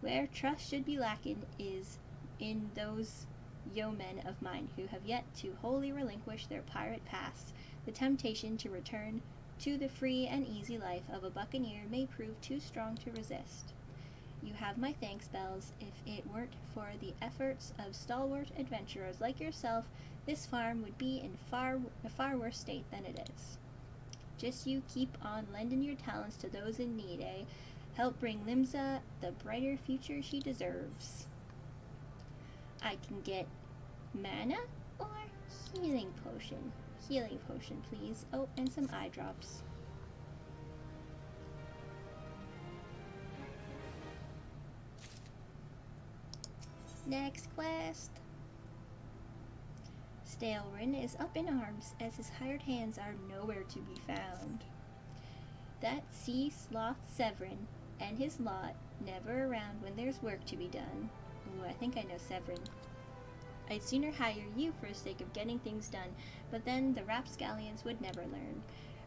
Where trust should be lacking is in those yeomen of mine who have yet to wholly relinquish their pirate past. The temptation to return to the free and easy life of a buccaneer may prove too strong to resist. You have my thanks, Bells. If it weren't for the efforts of stalwart adventurers like yourself, this farm would be in a far worse state than it is. Just you keep on lending your talents to those in need, eh? Help bring Limsa the brighter future she deserves. I can get mana or healing potion. Healing potion, please. Oh, and some eye drops. Next quest. Stalrin is up in arms as his hired hands are nowhere to be found. That sea sloth Severin and his lot never around when there's work to be done. Ooh, I think I know Severin. I'd sooner hire you for the sake of getting things done, but then the rapscallions would never learn.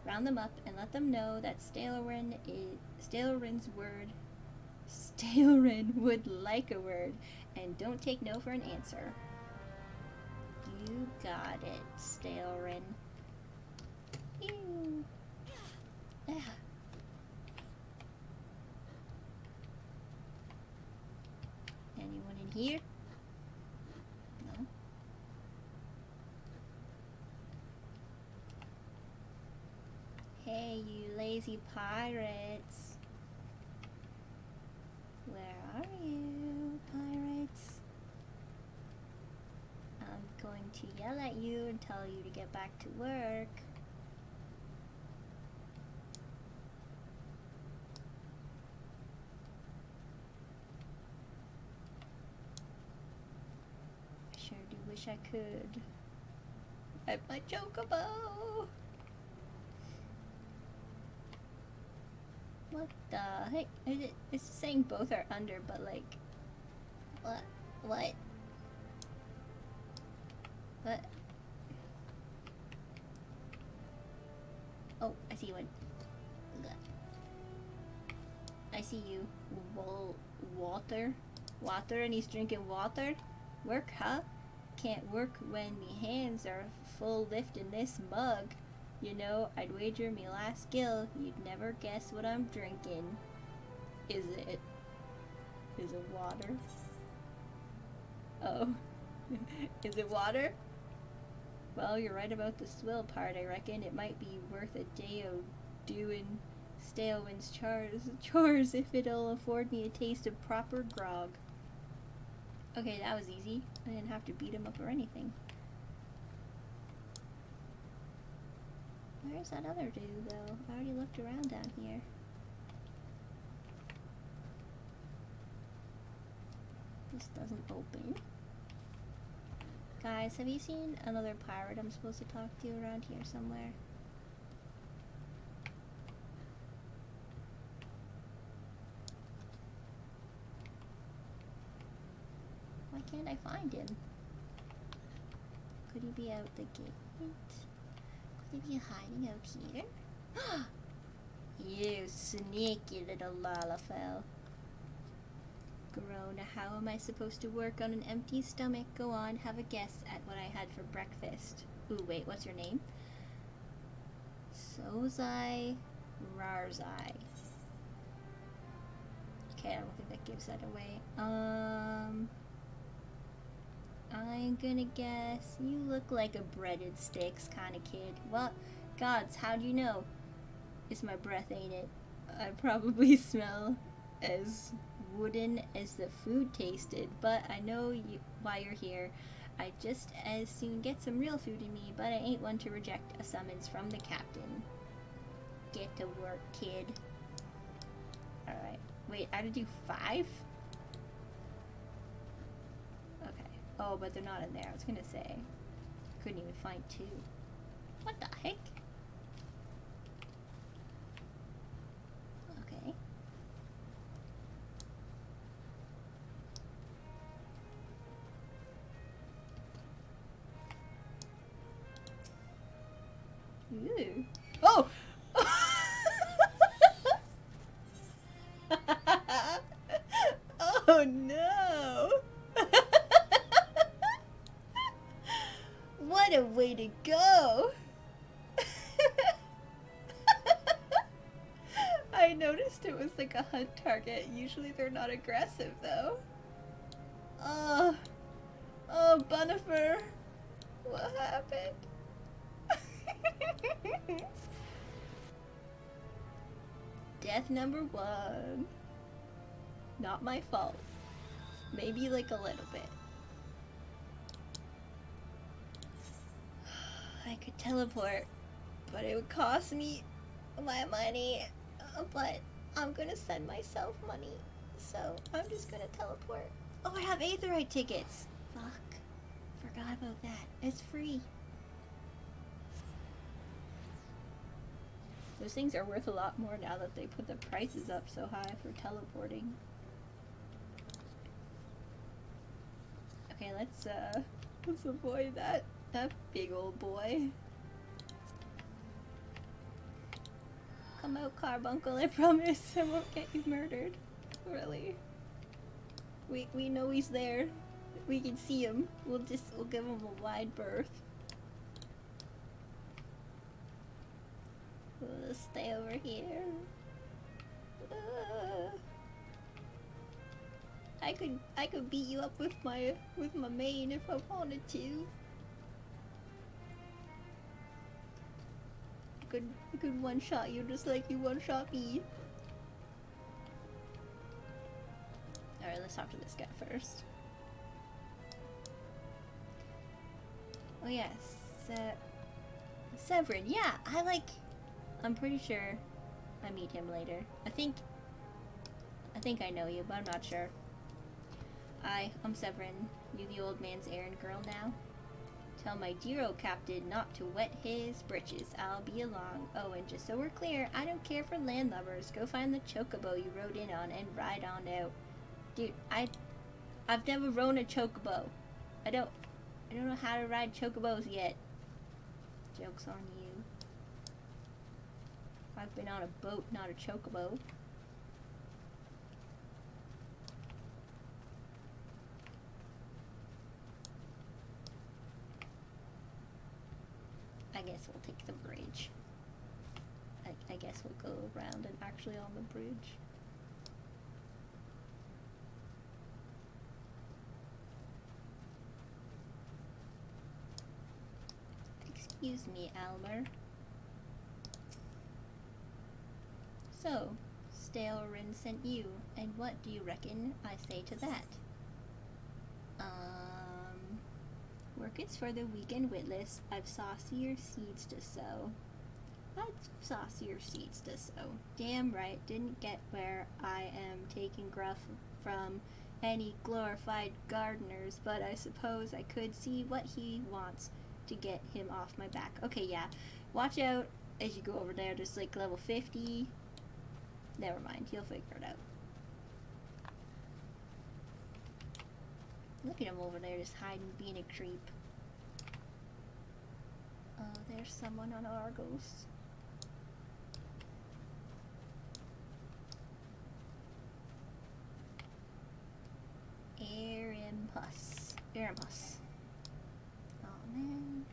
Round them up and let them know that Stalrin would like a word, and don't take no for an answer. You got it, Stalrin. Ew. Ah. Anyone in here? No? Hey, you lazy pirates. Where are you, pirates? I'm going to yell at you and tell you to get back to work. I sure do wish I could. Ride my chocobo! What the heck? It's saying both are under, but what? What? What? Oh, I see one. I see you. Water, and he's drinking water? Work, huh? Can't work when me hands are full lifting this mug. You know, I'd wager me last gill you'd never guess what I'm drinking. Is it water? Oh. Is it water? Well, you're right about the swill part, I reckon. It might be worth a day of doing Stalwin's chores if it'll afford me a taste of proper grog. Okay, that was easy. I didn't have to beat him up or anything. Where's that other dude, though? I already looked around down here. This doesn't open. Guys, have you seen another pirate I'm supposed to talk to around here somewhere? Why can't I find him? Could he be out the gate? Could he be hiding out here? You sneaky little Lalafell. Garona, how am I supposed to work on an empty stomach? Go on, have a guess at what I had for breakfast. Ooh, wait, what's your name? Sozai Rarzai. Okay, I don't think that gives that away. I'm gonna guess you look like a breaded sticks kind of kid. Well, gods, how do you know? It's my breath, ain't it? I probably smell as wooden as the food tasted, but I know why you're here. I'd just as soon get some real food in me, but I ain't one to reject a summons from the captain. Get to work, kid. Alright. Wait, I had to do 5? Okay. Oh, but they're not in there. I was gonna say. Couldn't even find 2. What the heck? Okay. Ooh. Oh! Oh no! What a way to go! I noticed it was like a hunt target. Usually they're not aggressive though. Oh, oh, Bunifer, what happened? Death number 1. Not my fault. Maybe like a little bit. I could teleport, but it would cost me my money. But I'm gonna send myself money, so I'm just gonna teleport. Oh, I have Aetherite tickets. Fuck. Forgot about that. It's free. Those things are worth a lot more now that they put the prices up so high for teleporting. Okay, let's avoid that big old boy. Come out, Carbuncle, I promise I won't get you murdered. Really. We know he's there. We can see him. We'll give him a wide berth. We'll stay over here. I could beat you up with my main if I wanted to. I could one-shot you just like you one-shot me. Alright, let's talk to this guy first. Oh yes, Severin, yeah, I'm pretty sure I meet him later. I think I know you, but I'm not sure. I'm Severin. You the old man's errand girl now? Tell my dear old captain not to wet his britches. I'll be along. Oh, and just so we're clear, I don't care for landlubbers. Go find the chocobo you rode in on and ride on out. Dude, I've never rode a chocobo. I don't know how to ride chocobos yet. Joke's on you. I've been on a boat, not a chocobo. I guess we'll take the bridge. I guess we'll go around and actually on the bridge. Excuse me, Almer. So, Stalerin sent you, and what do you reckon I say to that? Work is for the weak and witless. I've saucier seeds to sow. I've saucier seeds to sow. Damn right, didn't get where I am taking gruff from. any glorified gardeners, but I suppose I could see what he wants to get him off my back. Okay, yeah. Watch out as you go over there. There's like level 50. Never mind, he'll figure it out. Look at him over there just hiding, being a creep. Oh, there's someone on Argos. Aramus. Oh man.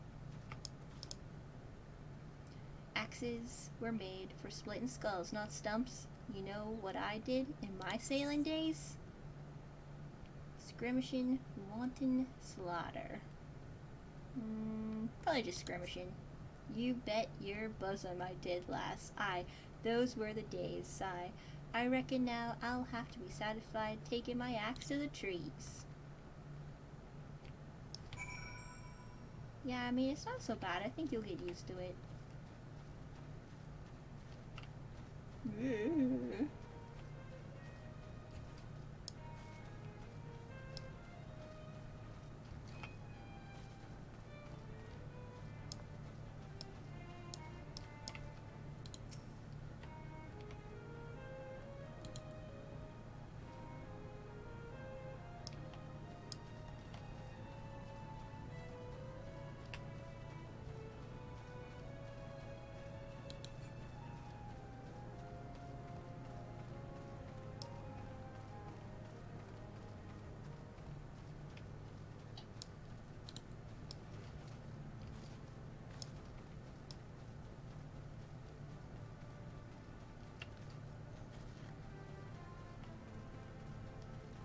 Axes were made for splitting skulls, not stumps. You know what I did in my sailing days? Skirmishing, wanton slaughter. Probably just skirmishing. You bet your bosom I did, lass. Aye, those were the days, sigh. I reckon now I'll have to be satisfied taking my axe to the trees. Yeah, I mean, it's not so bad. I think you'll get used to it.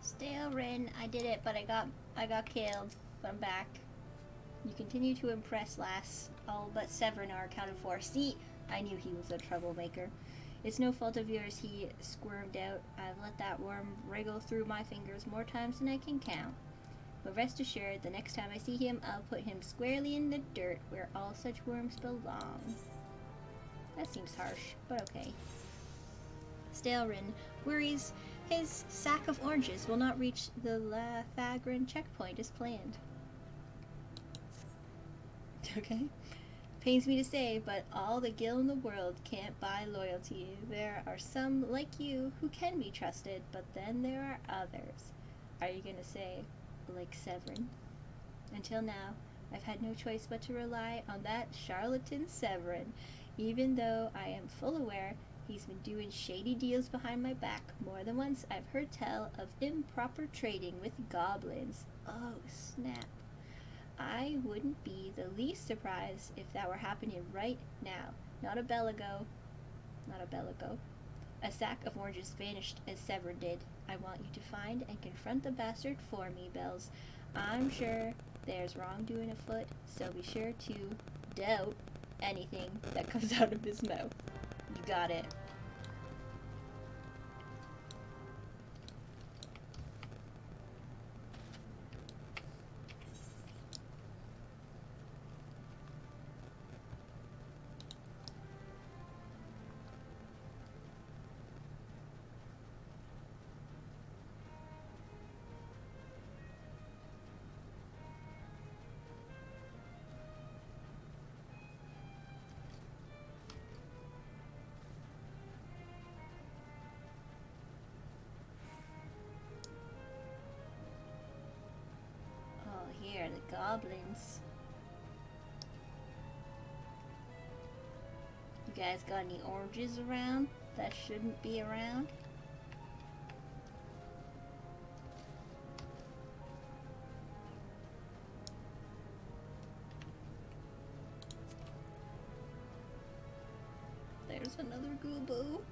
Stale Rin, I did it, but I got killed. But I'm back. You continue to impress, lass. All but Severin are accounted for. See, I knew he was a troublemaker. It's no fault of yours he squirmed out. I've let that worm wriggle through my fingers more times than I can count. But rest assured, the next time I see him, I'll put him squarely in the dirt where all such worms belong. That seems harsh, but okay. Stalrin worries his sack of oranges will not reach the Lathagran checkpoint as planned. Okay. Pains me to say, but all the gil in the world can't buy loyalty. There are some like you who can be trusted, but then there are others. Are you gonna say, like Severin? Until now, I've had no choice but to rely on that charlatan Severin, even though I am full aware he's been doing shady deals behind my back. More than once I've heard tell of improper trading with goblins. Oh, snap. I wouldn't be the least surprised if that were happening right now. Not a belago. A sack of oranges vanished as Severin did. I want you to find and confront the bastard for me, Bells. I'm sure there's wrongdoing afoot, so be sure to doubt anything that comes out of his mouth. You got it. Here, the goblins. You guys got any oranges around that shouldn't be around? There's another Goobo.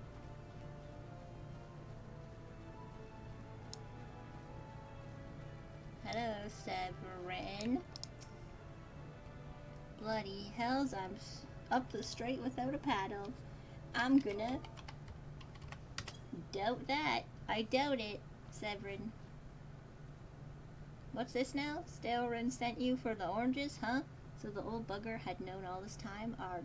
Hello, Severin. Bloody hells, I'm up the straight without a paddle. I'm gonna doubt that. I doubt it, Severin. What's this now? Stalrin sent you for the oranges, huh? So the old bugger had known all this time? Arg.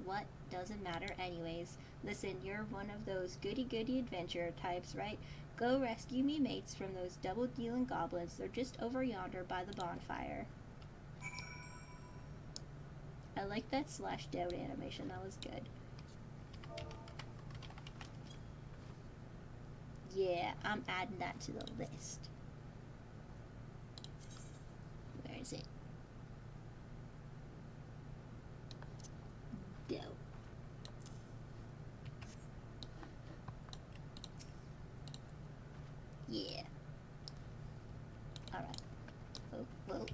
What? Doesn't matter anyways. Listen, you're one of those goody-goody adventurer types, right? Go rescue me mates from those double-dealing goblins. They're just over yonder by the bonfire. I like that slashed out animation. That was good. Yeah, I'm adding that to the list. Where is it? Dope. Yeah. Alright. Oh, whoa.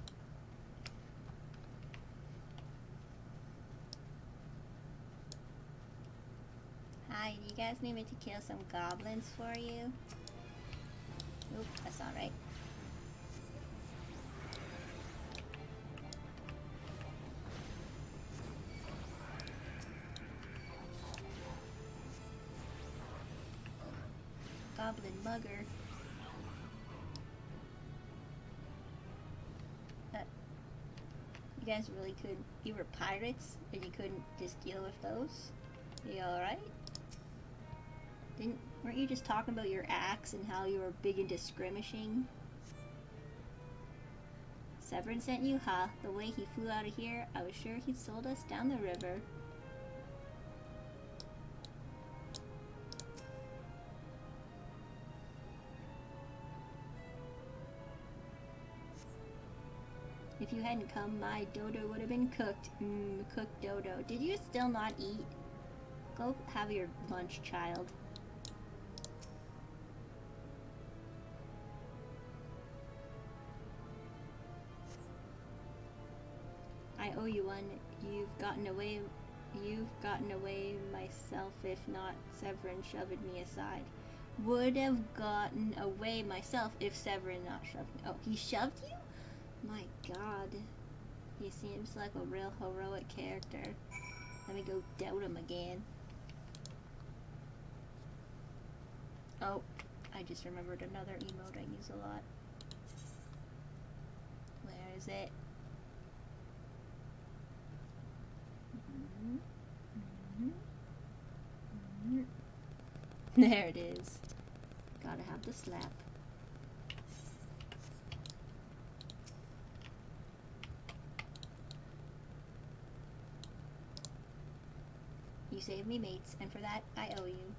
Hi, do you guys need me to kill some goblins for you? Oop, that's not right. Goblin mugger. You guys really could. You were pirates and you couldn't just deal with those? You alright? Weren't you just talking about your axe and how you were big into skirmishing? Severin sent you? Huh? The way he flew out of here, I was sure he'd sold us down the river. If you hadn't come, my dodo would have been cooked. Cooked dodo. Did you still not eat? Go have your lunch, child. I owe you one. You've gotten away myself if not Severin shoved me aside. Would have gotten away myself if Severin not shoved me. Oh, he shoved you? My god. He seems like a real heroic character. Let me go doubt him again. Oh, I just remembered another emote I use a lot. Where is it? There it is. Gotta have the slap. You saved me, mates, and for that I owe you.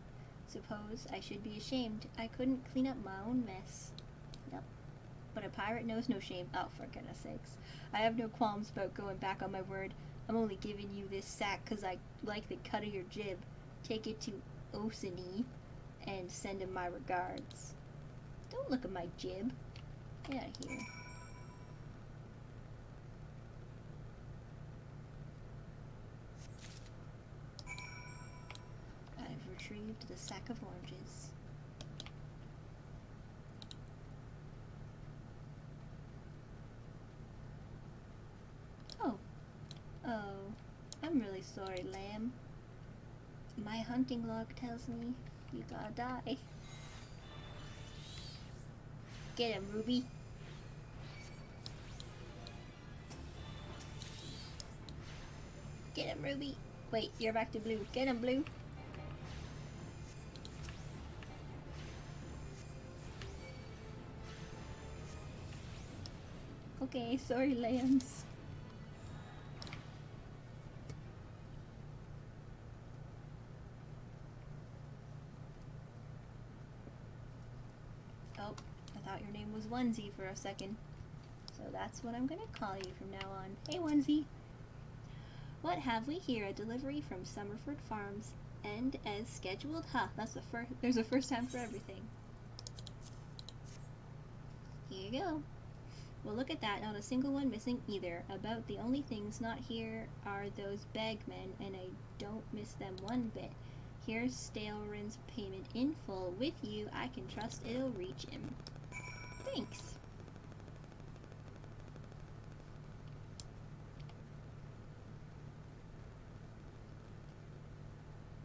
Suppose I should be ashamed. I couldn't clean up my own mess. Yep. But a pirate knows no shame. Oh, for goodness sakes. I have no qualms about going back on my word. I'm only giving you this sack 'cause I like the cut of your jib. Take it to Osini and send him my regards. Don't look at my jib. Get out of here. I've retrieved the sack of oranges. Oh, I'm really sorry, lamb. My hunting log tells me you gotta die. Get him, Ruby. Get him, Ruby. Wait, you're back to blue. Get him, blue. Okay, sorry, lambs. Oh, I thought your name was Onesie for a second. So that's what I'm gonna call you from now on. Hey, Onesie. What have we here? A delivery from Summerford Farms. End as scheduled? Huh, that's there's a first time for everything. Here you go. Well, look at that, not a single one missing either. About the only things not here are those bagmen, and I don't miss them one bit. Here's Stalerin's payment in full. With you, I can trust it'll reach him. Thanks.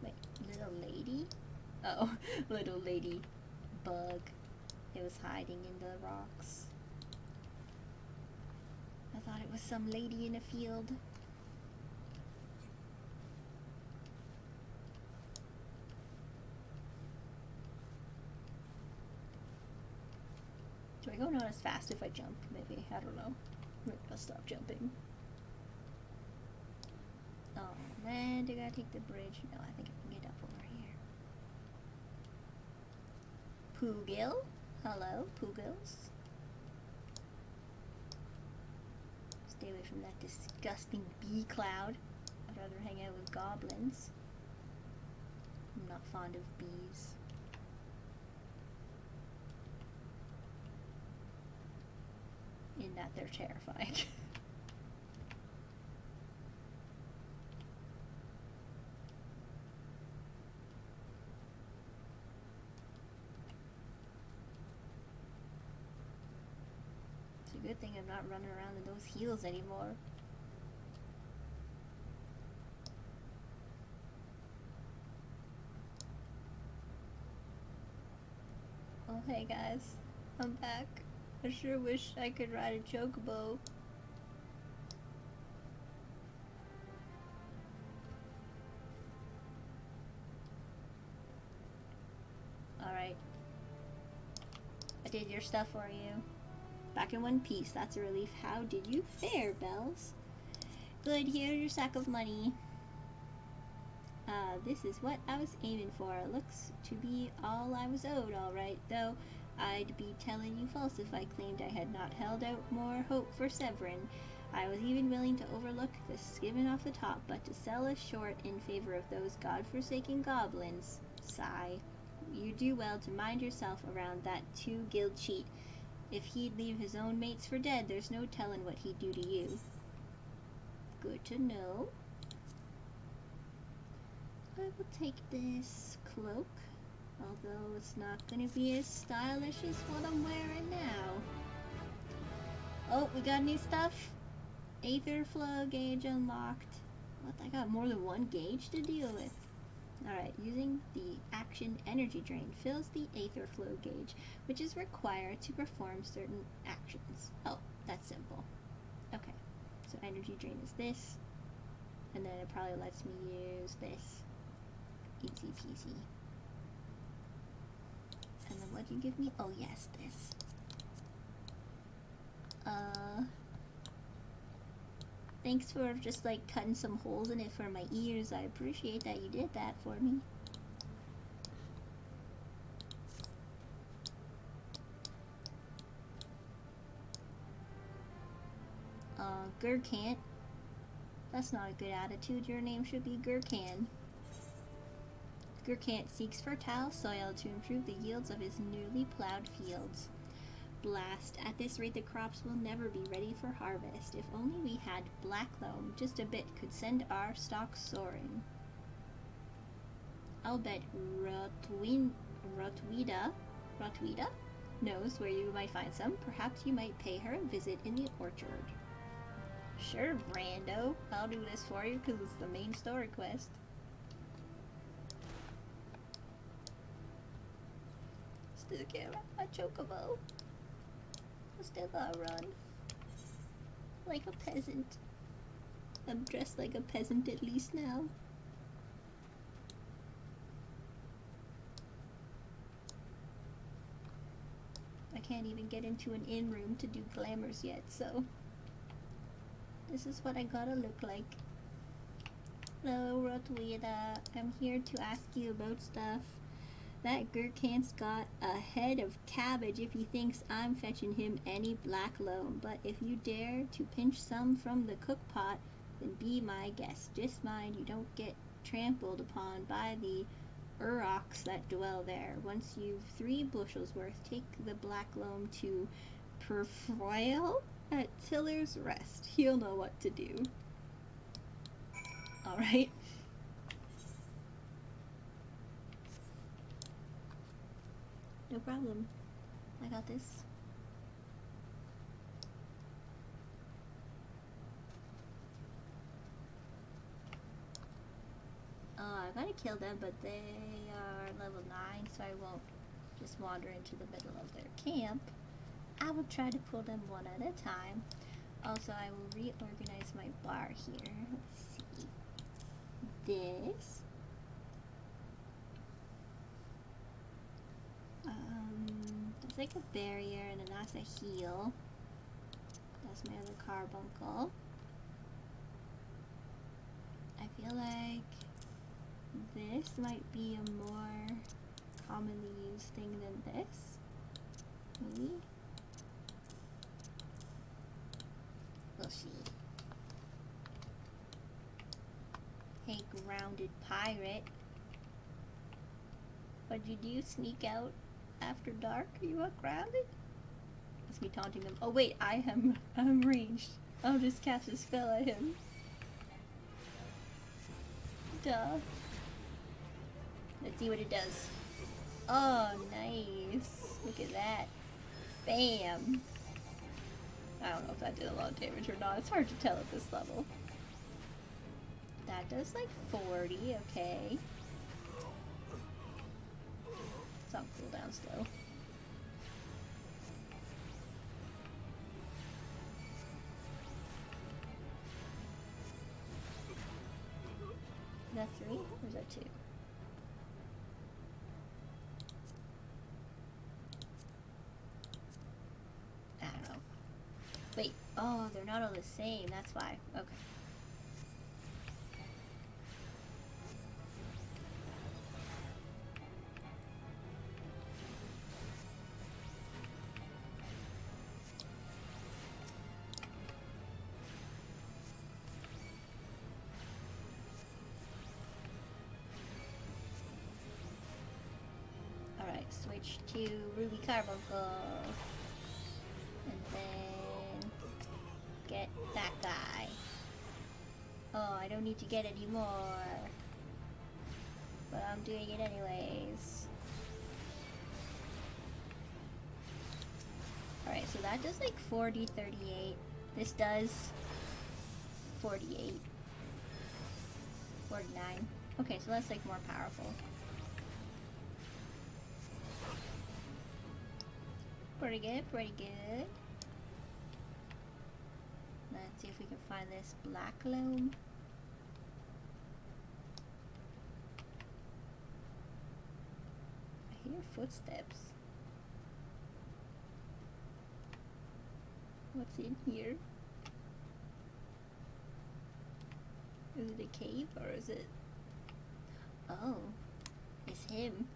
Wait, little lady? Oh, little lady bug. It was hiding in the rocks. I thought it was some lady in a field. go not as fast if I jump, maybe. I don't know. Maybe I'll stop jumping. Oh man, do I gotta take the bridge? No, I think I can get up over here. Poogil? Hello, Poogils. Stay away from that disgusting bee cloud. I'd rather hang out with goblins. I'm not fond of bees. In that they're terrifying. It's a good thing I'm not running around in those heels anymore. Oh hey guys, I'm back. I sure wish I could ride a chocobo. Alright. I did your stuff for you. Back in one piece, that's a relief. How did you fare, Bells? Good, here's your sack of money. This is what I was aiming for. Looks to be all I was owed, alright, though I'd be telling you false if I claimed I had not held out more hope for Severin. I was even willing to overlook the skimming off the top, but to sell us short in favor of those godforsaken goblins. Sigh. You do well to mind yourself around that two-guild cheat. If he'd leave his own mates for dead, there's no telling what he'd do to you. Good to know. I will take this cloak, although it's not going to be as stylish as what I'm wearing now. Oh, we got new stuff. Aether flow gauge unlocked. What? I got more than one gauge to deal with. Alright, using the action energy drain fills the aether flow gauge, which is required to perform certain actions. Oh, that's simple. Okay, so energy drain is this, and then it probably lets me use this. Easy peasy. And then what do you give me? Oh yes, this. Thanks for just like cutting some holes in it for my ears. I appreciate that you did that for me. Gurkant. That's not a good attitude. Your name should be Gurkan. Gurkant seeks fertile soil to improve the yields of his newly plowed fields. Blast. At this rate, the crops will never be ready for harvest. If only we had black loam, just a bit could send our stock soaring. I'll bet Rotwida knows where you might find some. Perhaps you might pay her a visit in the orchard. Sure, rando. I'll do this for you because it's the main story quest. Still can't ride my chocobo. Still gotta run. Like a peasant. I'm dressed like a peasant at least now. I can't even get into an inn room to do glamours yet, so this is what I gotta look like. Hello, Rotwida. I'm here to ask you about stuff. That Gurkant's got a head of cabbage if he thinks I'm fetching him any black loam. But if you dare to pinch some from the cook pot, then be my guest. Just mind you don't get trampled upon by the uroks that dwell there. Once you've 3 bushels worth, take the black loam to Perfroil at Tiller's Rest. He'll know what to do. Alright. No problem. I got this. I gotta kill them, but they are level 9, so I won't just wander into the middle of their camp. I will try to pull them one at a time. Also, I will reorganize my bar here. Let's see. This. Does like a barrier, and then that's a heal. That's my other carbuncle. I feel like this might be a more commonly used thing than this. Maybe? We'll see. Hey, grounded pirate. What'd you do? Sneak out after dark? Are you not grounded? That's me taunting them. Oh wait, I'm ranged. I'll just cast a spell at him. Duh. Let's see what it does. Oh, nice. Look at that. Bam. I don't know if that did a lot of damage or not. It's hard to tell at this level. That does like 40, okay. It's on cooldown still. Is that 3 or is that 2? I don't know. Wait, oh, they're not all the same, that's why. Okay. Alright, switch to Ruby Carbuncle. And then get that guy. Oh, I don't need to get any more. But I'm doing it anyways. Alright, so that does like 40, 38. This does 48. 49. Okay, so that's like more powerful. Pretty good, pretty good. Let's see if we can find this black loam. I hear footsteps. What's in here? Is it a cave or is it... Oh, it's him.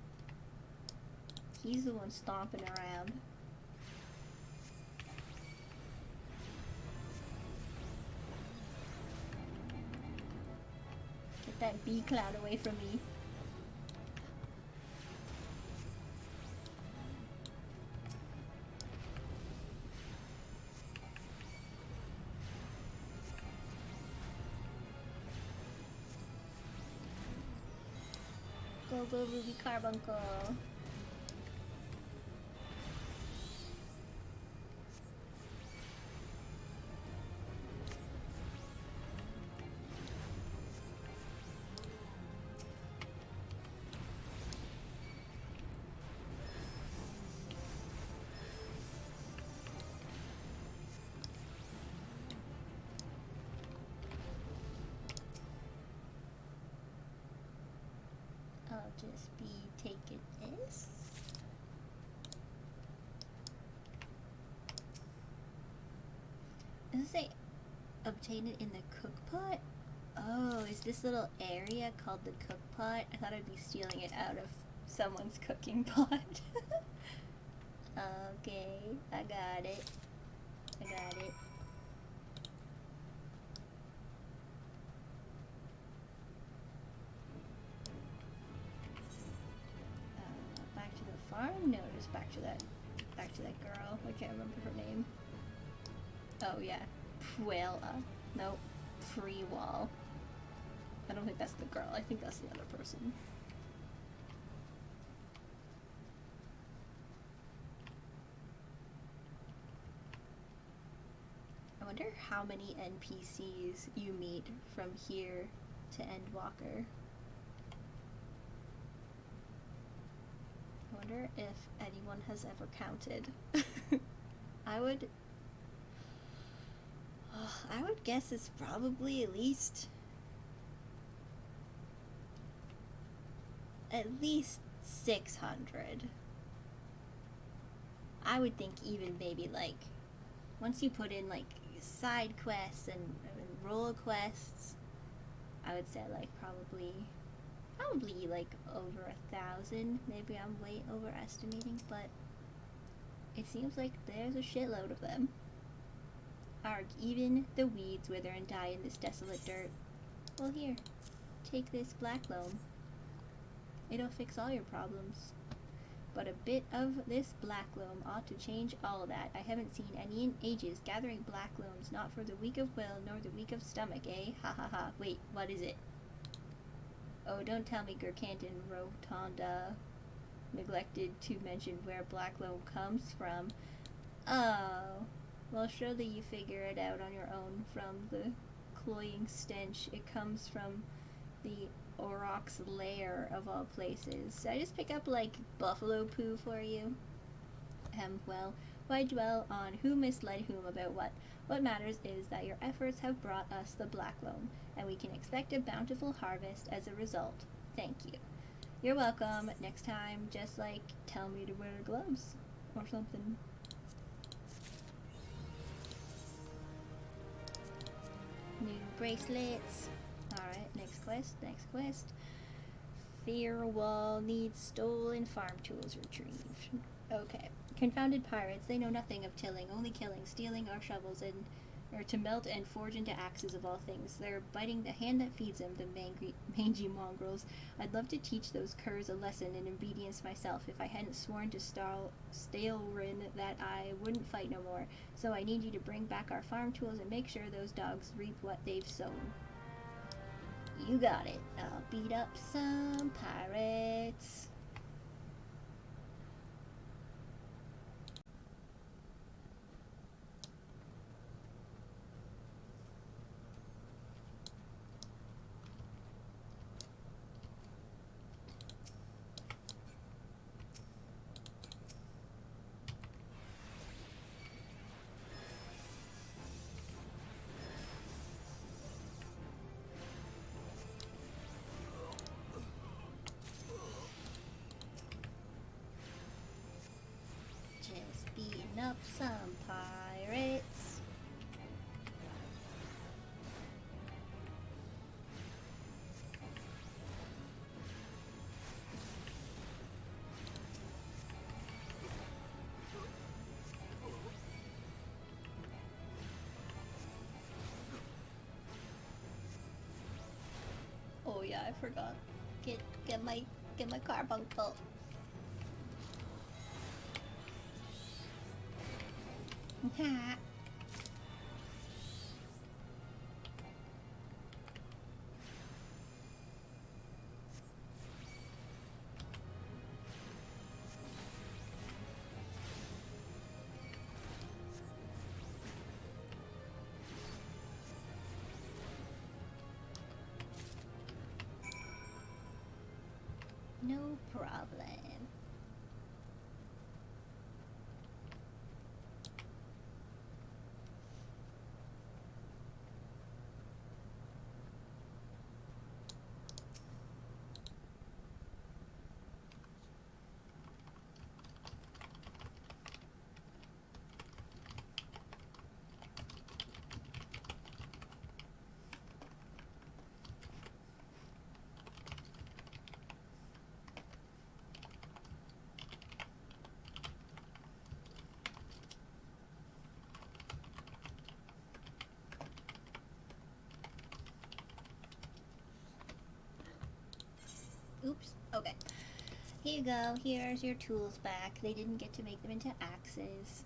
He's the one stomping around. Get that bee cloud away from me. Go, go, Ruby Carbuncle. I'll just be taking this. Does it say obtain it in the cook pot? Oh, is this little area called the cook pot? I thought I'd be stealing it out of someone's cooking pot. Okay, I got it. I got it. Back to the farm? No, just back to that girl. I can't remember her name. Oh yeah, Puella. Nope, Free Wall. I don't think that's the girl. I think that's the other person. I wonder how many NPCs you meet from here to Endwalker. I wonder if anyone has ever counted. I would guess it's probably at least 600. I would think even maybe like once you put in like side quests and role quests, I would say like probably like over 1,000. Maybe I'm way overestimating, but it seems like there's a shitload of them. Arg, even the weeds wither and die in this desolate dirt. Well, here, take this black loam. It'll fix all your problems. But a bit of this black loam ought to change all that. I haven't seen any in ages. Gathering black loam's not for the weak of will nor the weak of stomach, eh? Ha ha ha. Wait, what is it? Oh, don't tell me Gurkanton Rotunda neglected to mention where black loam comes from. Oh, well, surely you figure it out on your own from the cloying stench. It comes from the Auroch's lair of all places. Did I just pick up like buffalo poo for you? Well, why dwell on who misled whom about what? What matters is that your efforts have brought us the black loam, and we can expect a bountiful harvest as a result. Thank you. You're welcome. Next time, just like tell me to wear gloves or something. New bracelets. Alright, next quest. Firewall needs stolen farm tools retrieved. Okay. Confounded pirates, they know nothing of tilling, only killing, stealing our shovels or to melt and forge into axes of all things. They're biting the hand that feeds them, the mangy mongrels. I'd love to teach those curs a lesson in obedience myself if I hadn't sworn to Stalrin that I wouldn't fight no more. So I need you to bring back our farm tools and make sure those dogs reap what they've sown. You got it. I'll beat up some pirates. Just beating up some pirates. Oh yeah, I forgot. Get my carbuncle. Ha. No problem. Oops. Okay. Here you go. Here's your tools back. They didn't get to make them into axes.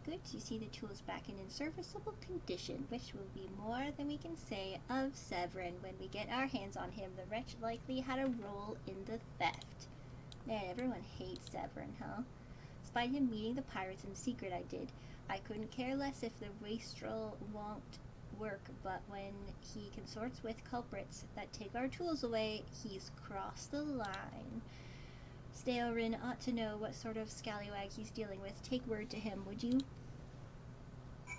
Good to see the tools back and in serviceable condition, which will be more than we can say of Severin when we get our hands on him. The wretch likely had a role in the theft. Man, everyone hates Severin, huh? Despite him meeting the pirates in secret, I did. I couldn't care less if the wastrel won't work, but when he consorts with culprits that take our tools away, he's crossed the line. Stalrin ought to know what sort of scallywag he's dealing with. Take word to him, would you?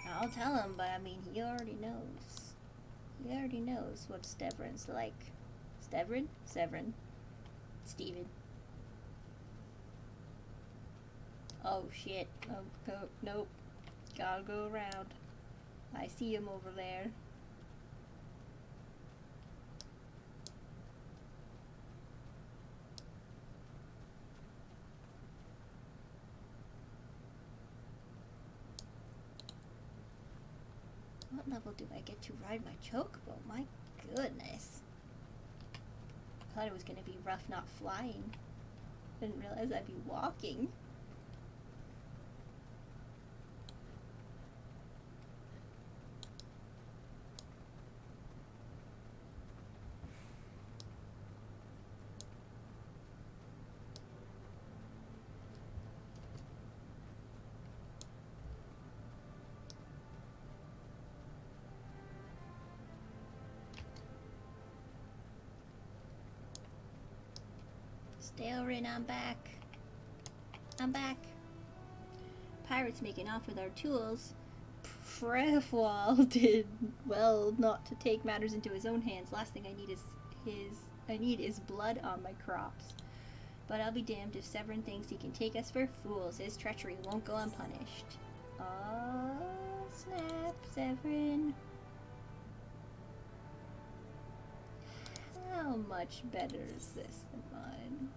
I'll tell him, but I mean, he already knows. He already knows what Steverin's like. Severin? Steven. Oh shit. Oh, nope. Gotta go around. I see him over there. What level do I get to ride my chocobo? My goodness. I thought it was gonna be rough not flying. Didn't realize I'd be walking. Stalrin, I'm back. I'm back. Pirates making off with our tools. Frefwall did well not to take matters into his own hands. Last thing I need is blood on my crops. But I'll be damned if Severin thinks he can take us for fools. His treachery won't go unpunished. Oh, snap, Severin. How much better is this than mine?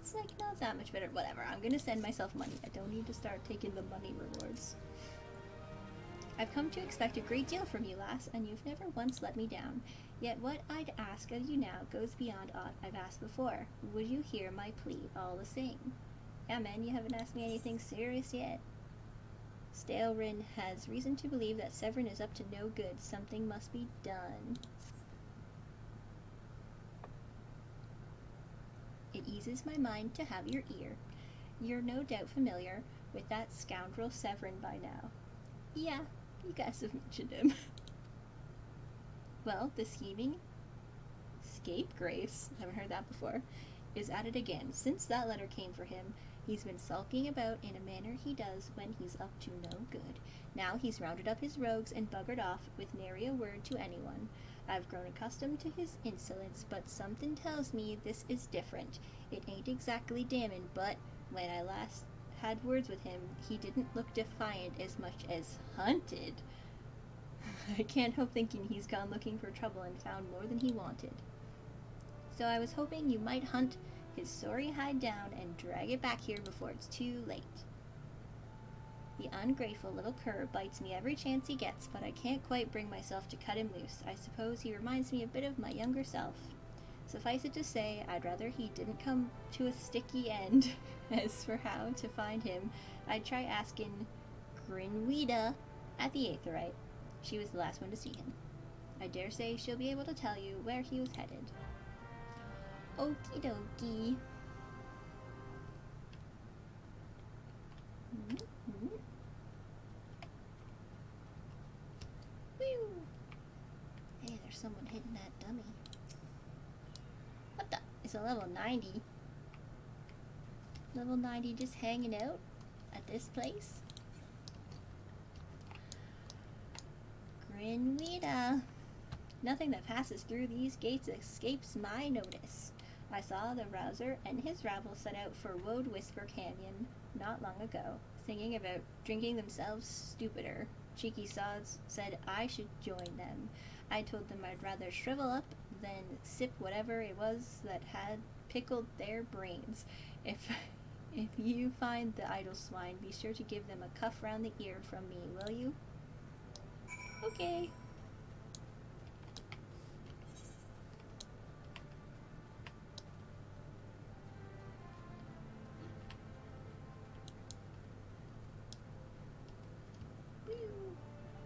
It's like not that much better. Whatever, I'm gonna send myself money. I don't need to start taking the money rewards. I've come to expect a great deal from you, lass, and you've never once let me down. Yet what I'd ask of you now goes beyond aught I've asked before. Would you hear my plea all the same? Yeah, man, you haven't asked me anything serious yet. Stalrin has reason to believe that Severin is up to no good. Something must be done. It eases my mind to have your ear. You're no doubt familiar with that scoundrel Severin by now. Yeah, you guys have mentioned him. Well, the scheming scapegrace, haven't heard that before, is at it again. Since that letter came for him, he's been sulking about in a manner he does when he's up to no good. Now he's rounded up his rogues and buggered off with nary a word to anyone. I've grown accustomed to his insolence, but something tells me this is different. It ain't exactly damning, but when I last had words with him, he didn't look defiant as much as hunted. I can't help thinking he's gone looking for trouble and found more than he wanted. So I was hoping you might hunt his sorry hide down and drag it back here before it's too late. The ungrateful little cur bites me every chance he gets, but I can't quite bring myself to cut him loose. I suppose he reminds me a bit of my younger self. Suffice it to say, I'd rather he didn't come to a sticky end. As for how to find him, I'd try asking Grinweeda at the Aetherite. She was the last one to see him. I dare say she'll be able to tell you where he was headed. Okie dokie. Mm-hmm. Whew. Hey, there's someone hitting that dummy. What the? It's a level 90. Level 90 just hanging out at this place? Grinweeda. Nothing that passes through these gates escapes my notice. I saw the Rouser and his rabble set out for Woad Whisper Canyon not long ago, singing about drinking themselves stupider. Cheeky sods said I should join them. I told them I'd rather shrivel up than sip whatever it was that had pickled their brains. If you find the idle swine, be sure to give them a cuff round the ear from me, will you? Okay.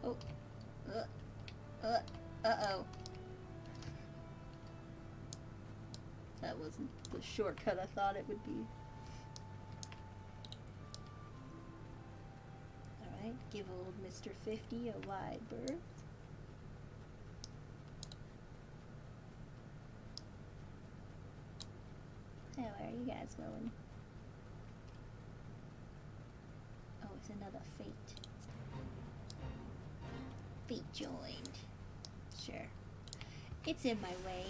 Oh. Uh-oh. That wasn't the shortcut I thought it would be. Alright, give old Mr. 50 a wide berth. How are you guys going? Oh, it's another fate. Fate joined. Sure. It's in my way.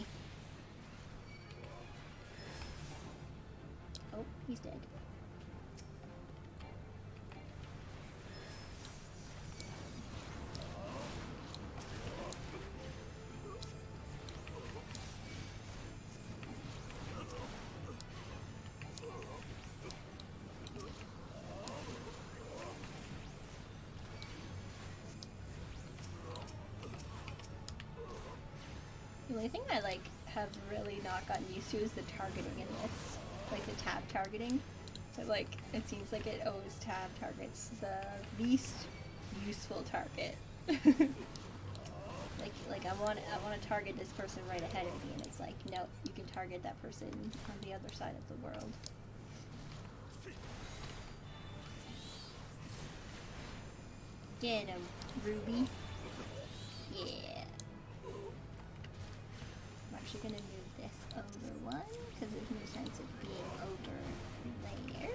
Oh, he's dead. only thing I like have really not gotten used to is the targeting in this, like the tab targeting. But like it seems like it always tab targets the least useful target. like I want to target this person right ahead of me, and it's like no, you can target that person on the other side of the world. Get him, Ruby. Yeah. I'm actually gonna move this over one because there's no sense of being over there.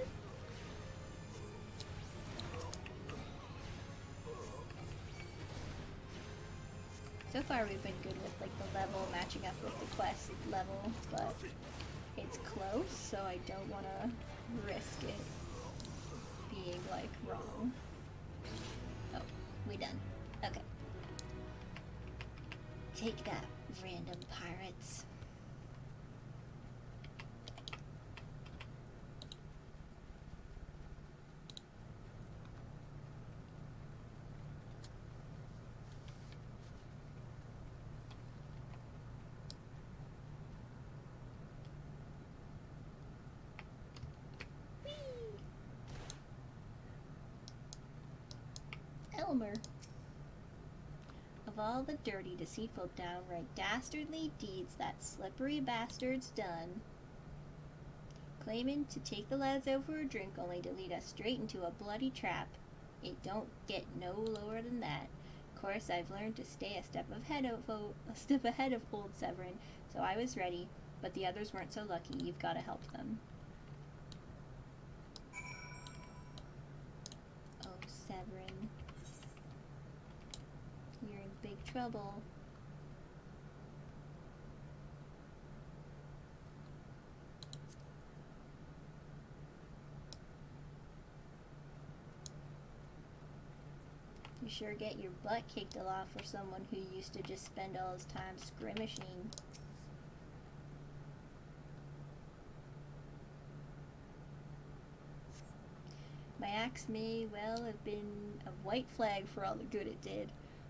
So far we've been good with like the level matching up with the quest level, but it's close, so I don't want to risk it being like wrong. Oh, we done. Okay. Take that, random pirates. Elmer. Of all the dirty, deceitful, downright dastardly deeds that slippery bastard's done, claiming to take the lads out for a drink only to lead us straight into a bloody trap, it don't get no lower than that. Of course, I've learned to stay a step ahead of old Severin, so I was ready, but the others weren't so lucky. You've got to help them. Oh, Severin. You're in big trouble. You sure get your butt kicked a lot for someone who used to just spend all his time skirmishing. My axe may well have been a white flag for all the good it did.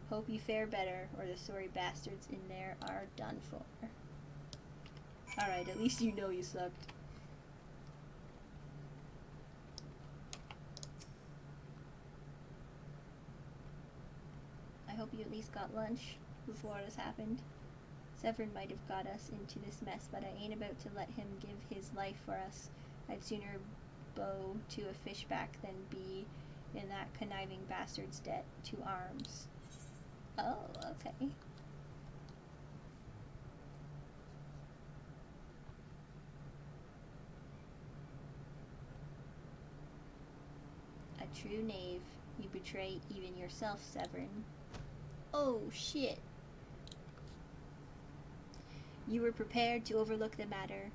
Hope you fare better, or the sorry bastards in there are done for. Alright, at least you know you sucked. I hope you at least got lunch before this happened. Severin might have got us into this mess, but I ain't about to let him give his life for us. I'd sooner bow to a fishback than be in that conniving bastard's debt to arms. Oh, okay. A true knave. You betray even yourself, Severin. Oh, shit. You were prepared to overlook the matter,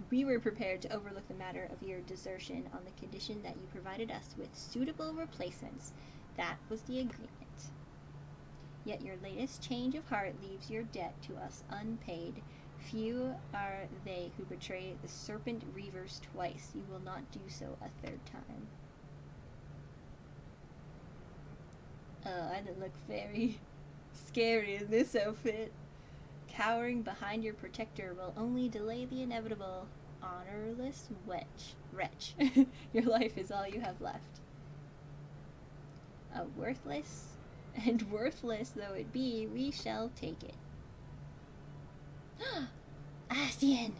we were prepared to overlook the matter of your desertion on the condition that you provided us with suitable replacements. That was the agreement. Yet your latest change of heart leaves your debt to us unpaid. Few are they who betray the serpent reavers twice. You will not do so a third time. I didn't look very scary in this outfit. Cowering behind your protector will only delay the inevitable. Honorless wretch. Your life is all you have left. A worthless though it be, we shall take it. Asien!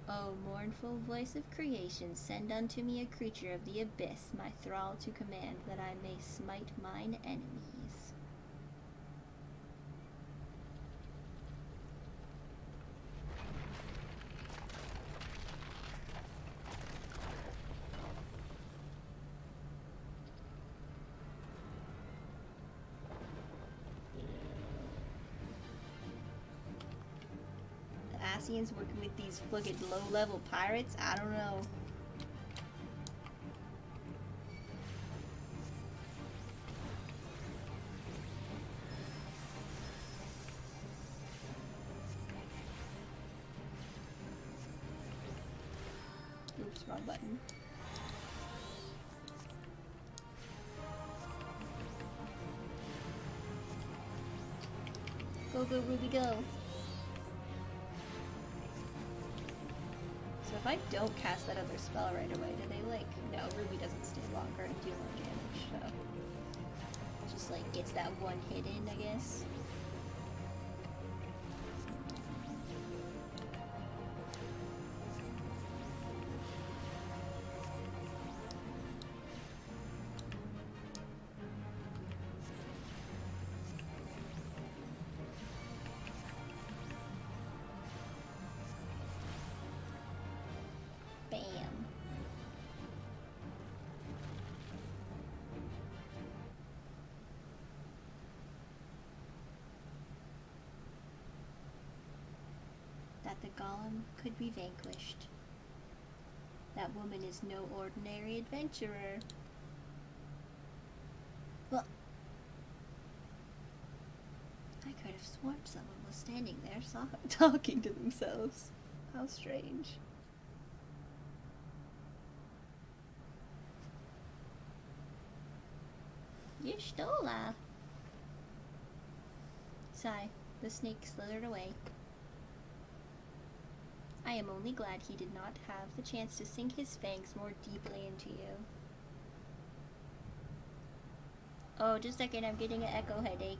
O mournful voice of creation, send unto me a creature of the abyss, my thrall to command, that I may smite mine enemies. Asian's working with these fucking low-level pirates? I don't know. Oops, wrong button. Go, go, Ruby, go. So if I don't cast that other spell right away, do they like... No, Ruby doesn't stay longer and do more damage, so... Just like gets that one hit in, I guess. Bam. That the golem could be vanquished. That woman is no ordinary adventurer. Well, I could have sworn someone was standing there talking to themselves. How strange. You stole her. Sigh. The snake slithered away. I am only glad he did not have the chance to sink his fangs more deeply into you. Oh, just a second, I'm getting an echo headache.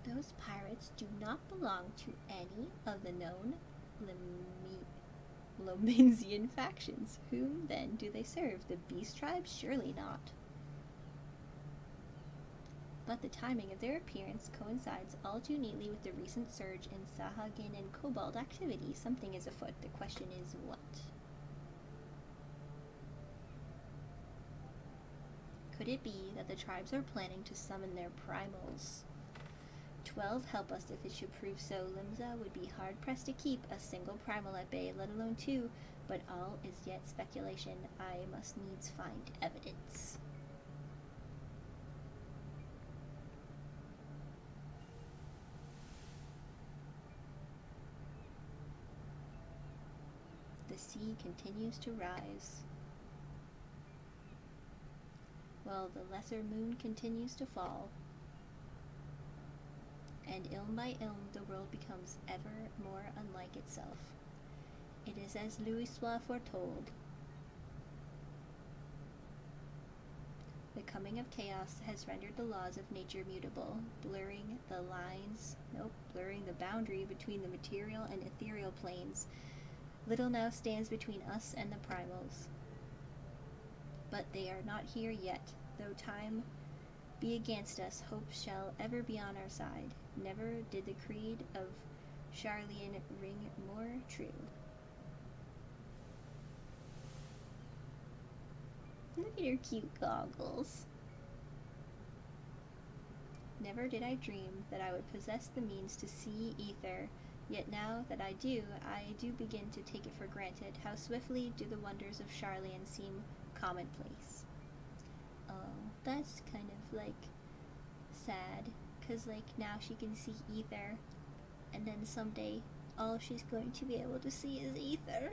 Those pirates do not belong to any of the known Lominsian factions. Whom, then, do they serve? The Beast Tribe? Surely not. But the timing of their appearance coincides all too neatly with the recent surge in Sahagin and Kobold activity. Something is afoot. The question is, what? Could it be that the tribes are planning to summon their primals? 12 help us if it should prove so. Limsa would be hard-pressed to keep a single primal at bay, let alone 2, but all is yet speculation. I must needs find evidence. The sea continues to rise, while the lesser moon continues to fall. And ilm by ilm, the world becomes ever more unlike itself. It is as Louisoix foretold. The coming of chaos has rendered the laws of nature mutable, blurring the boundary between the material and ethereal planes. Little now stands between us and the primals. But they are not here yet, though time be against us, hope shall ever be on our side. Never did the creed of Charlian ring more true. Look at your cute goggles. Never did I dream that I would possess the means to see ether, yet now that I do begin to take it for granted. How swiftly do the wonders of Charlian seem commonplace. Oh, that's kind of like sad, because like now she can see ether, and then someday all she's going to be able to see is ether.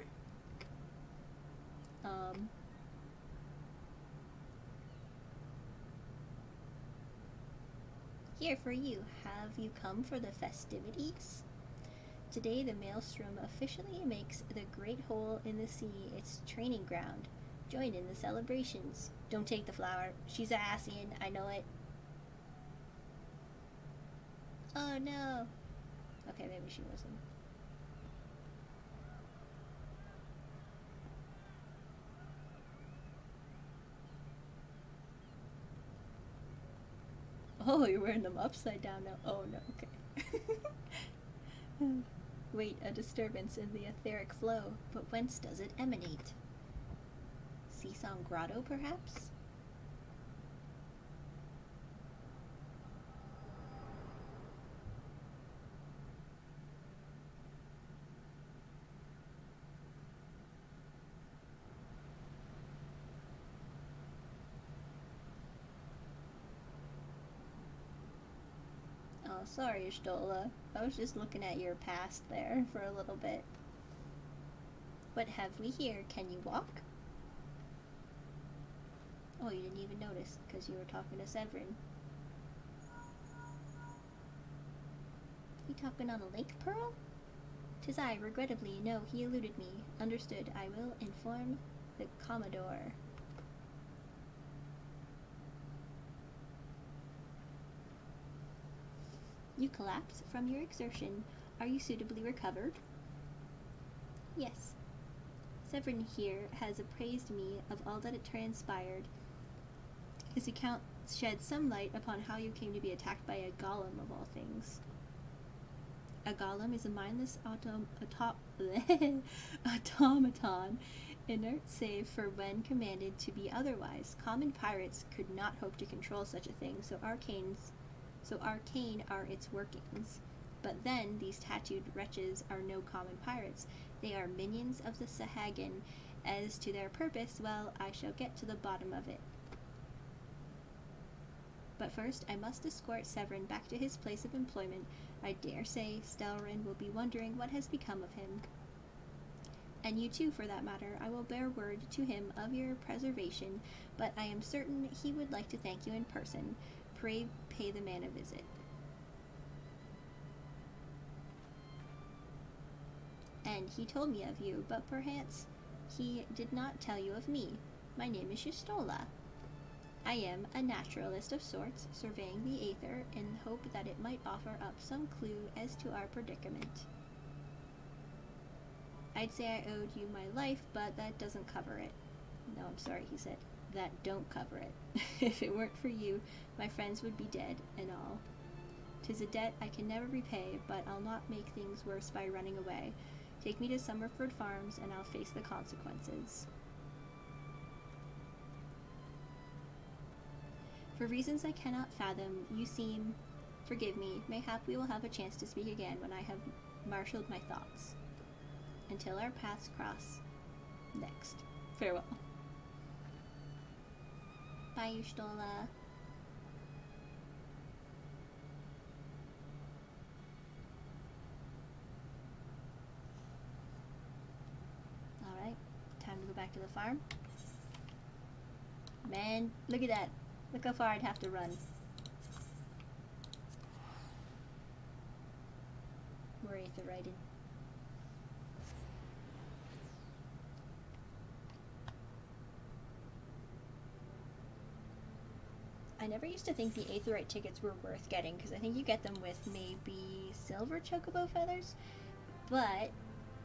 Here for you. Have you come for the festivities? Today the Maelstrom officially makes the Great Hole in the Sea its training ground. Join in the celebrations. Don't take the flower. She's a Hassian, I know it. Oh no. Okay, maybe she wasn't. Oh, you're wearing them upside down now. Oh no, okay. Wait, a disturbance in the etheric flow, but whence does it emanate? Seasong Grotto, perhaps? sorry, Stola. I was just looking at your past there for a little bit. What have we here? Can you walk? Oh, you didn't even notice because you were talking to Severin. He talking on a lake, Pearl? 'Tis I, regrettably. No, he eluded me. Understood. I will inform the Commodore. You collapse from your exertion. Are you suitably recovered? Yes. Severin here has appraised me of all that it transpired. His account sheds some light upon how you came to be attacked by a golem of all things. A golem is a mindless automaton, inert save for when commanded to be otherwise. Common pirates could not hope to control such a thing, so arcane are its workings. But then, these tattooed wretches are no common pirates. They are minions of the Sahagin. As to their purpose, well, I shall get to the bottom of it. But first, I must escort Severin back to his place of employment. I dare say Stelrin will be wondering what has become of him. And you too, for that matter. I will bear word to him of your preservation, but I am certain he would like to thank you in person. Pray pay the man a visit. And he told me of you, but perhaps he did not tell you of me. My name is Shistola. I am a naturalist of sorts, surveying the aether in hope that it might offer up some clue as to our predicament. I'd say I owed you my life, but that doesn't cover it. No, I'm sorry, he said. That don't cover it. If it weren't for you, my friends would be dead and all. 'Tis a debt I can never repay, but I'll not make things worse by running away. Take me to Summerford Farms, and I'll face the consequences. For reasons I cannot fathom, you seem... Forgive me. Mayhap we will have a chance to speak again when I have marshaled my thoughts. Until our paths cross next. Farewell. Bye, Ustola. Alright, time to go back to the farm. Man, look at that. Look how far I'd have to run. We're aetherided. I never used to think the aetherite tickets were worth getting, because I think you get them with maybe silver chocobo feathers, but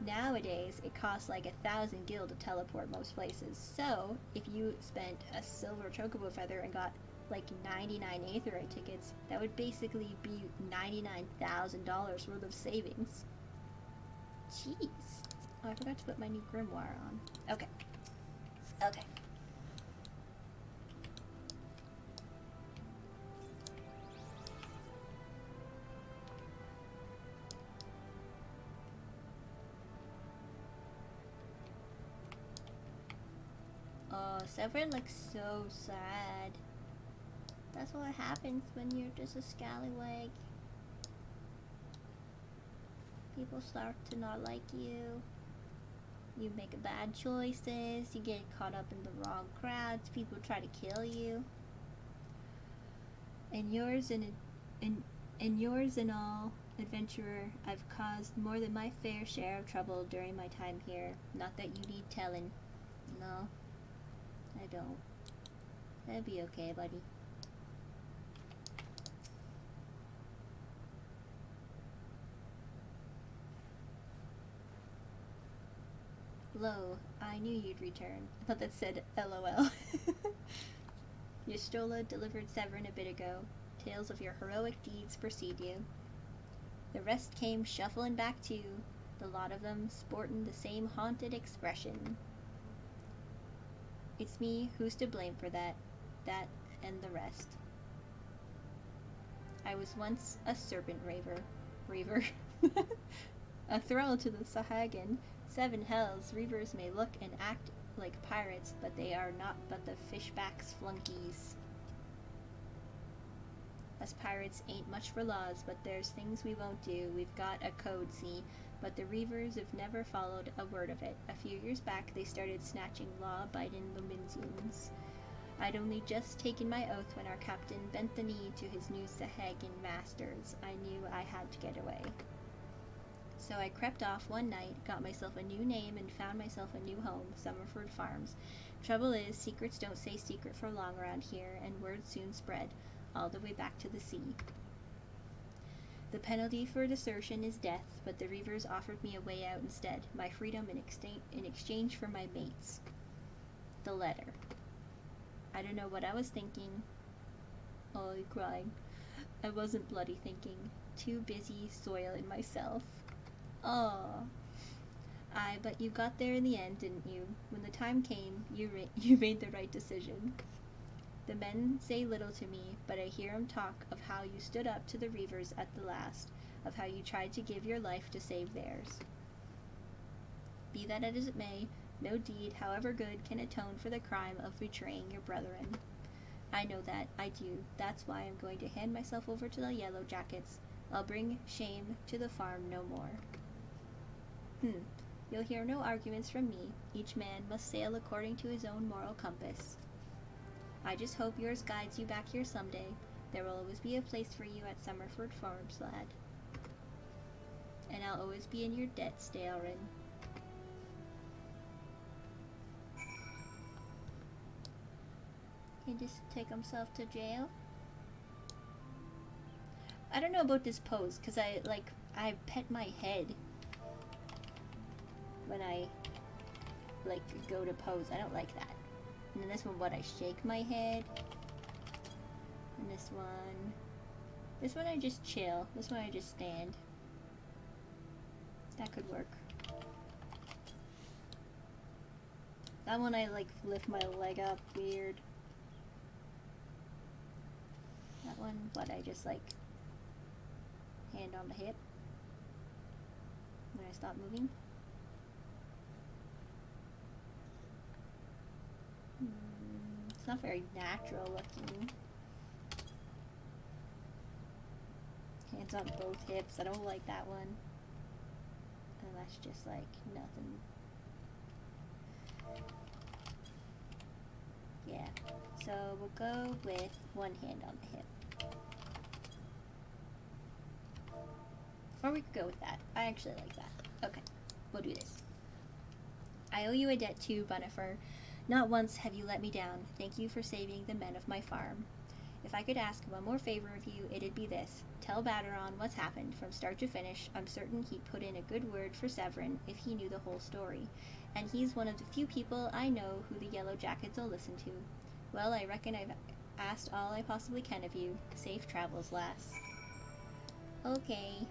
nowadays it costs like 1,000 gil to teleport most places. So if you spent a silver chocobo feather and got like 99 aetherite tickets, that would basically be $99,000 worth of savings. Jeez. Oh, I forgot to put my new grimoire on. Okay. Okay. Oh, Severin looks so sad. That's what happens when you're just a scallywag. People start to not like you. You make bad choices. You get caught up in the wrong crowds. People try to kill you. And yours and all, adventurer, I've caused more than my fair share of trouble during my time here. Not that you need telling. No, I don't. That'll be okay, buddy. Lo, I knew you'd return. I thought that said LOL. Yestola delivered Severin a bit ago. Tales of your heroic deeds precede you. The rest came shuffling back too, the lot of them sportin' the same haunted expression. It's me who's to blame for that and the rest. I was once a serpent raver. A thrall to the Sahagin. 7 hells, reavers may look and act like pirates, but they are not but the fishbacks flunkies. Us pirates ain't much for laws, but there's things we won't do. We've got a code, see? But the Reavers have never followed a word of it. A few years back, they started snatching law-abiding Luminsians. I'd only just taken my oath when our captain bent the knee to his new Sahagan masters. I knew I had to get away. So I crept off one night, got myself a new name, and found myself a new home, Summerford Farms. Trouble is, secrets don't stay secret for long around here, and word soon spread, all the way back to the sea. The penalty for desertion is death, but the Reavers offered me a way out instead, my freedom in exchange for my mates. The letter. I don't know what I was thinking. Oh, I'm crying. I wasn't bloody thinking. Too busy soiling myself. Oh. Aye, but you got there in the end, didn't you? When the time came, you made the right decision. The men say little to me, but I hear 'em talk of how you stood up to the Reavers at the last, of how you tried to give your life to save theirs. Be that as it may, no deed, however good, can atone for the crime of betraying your brethren. I know that, I do. That's why I'm going to hand myself over to the Yellow Jackets. I'll bring shame to the farm no more. You'll hear no arguments from me. Each man must sail according to his own moral compass. I just hope yours guides you back here someday. There will always be a place for you at Summerford Farms, lad. And I'll always be in your debt, Staelrin. He just take himself to jail? I don't know about this pose, because I pet my head when I, go to pose. I don't like that. And then this one, I shake my head. And this one I just chill. This one I just stand. That could work. That one I, lift my leg up weird. That one, I just, hand on the hip when I stop moving. It's not very natural looking. Hands on both hips. I don't like that one. And that's just nothing. Yeah. So we'll go with one hand on the hip. Or we could go with that. I actually like that. Okay. We'll do this. I owe you a debt too, Bunifer. Not once have you let me down. Thank you for saving the men of my farm. If I could ask one more favor of you, it'd be this. Tell Baderon what's happened from start to finish. I'm certain he'd put in a good word for Severin if he knew the whole story. And he's one of the few people I know who the Yellow Jackets will listen to. Well, I reckon I've asked all I possibly can of you. Safe travels, lass. Okay.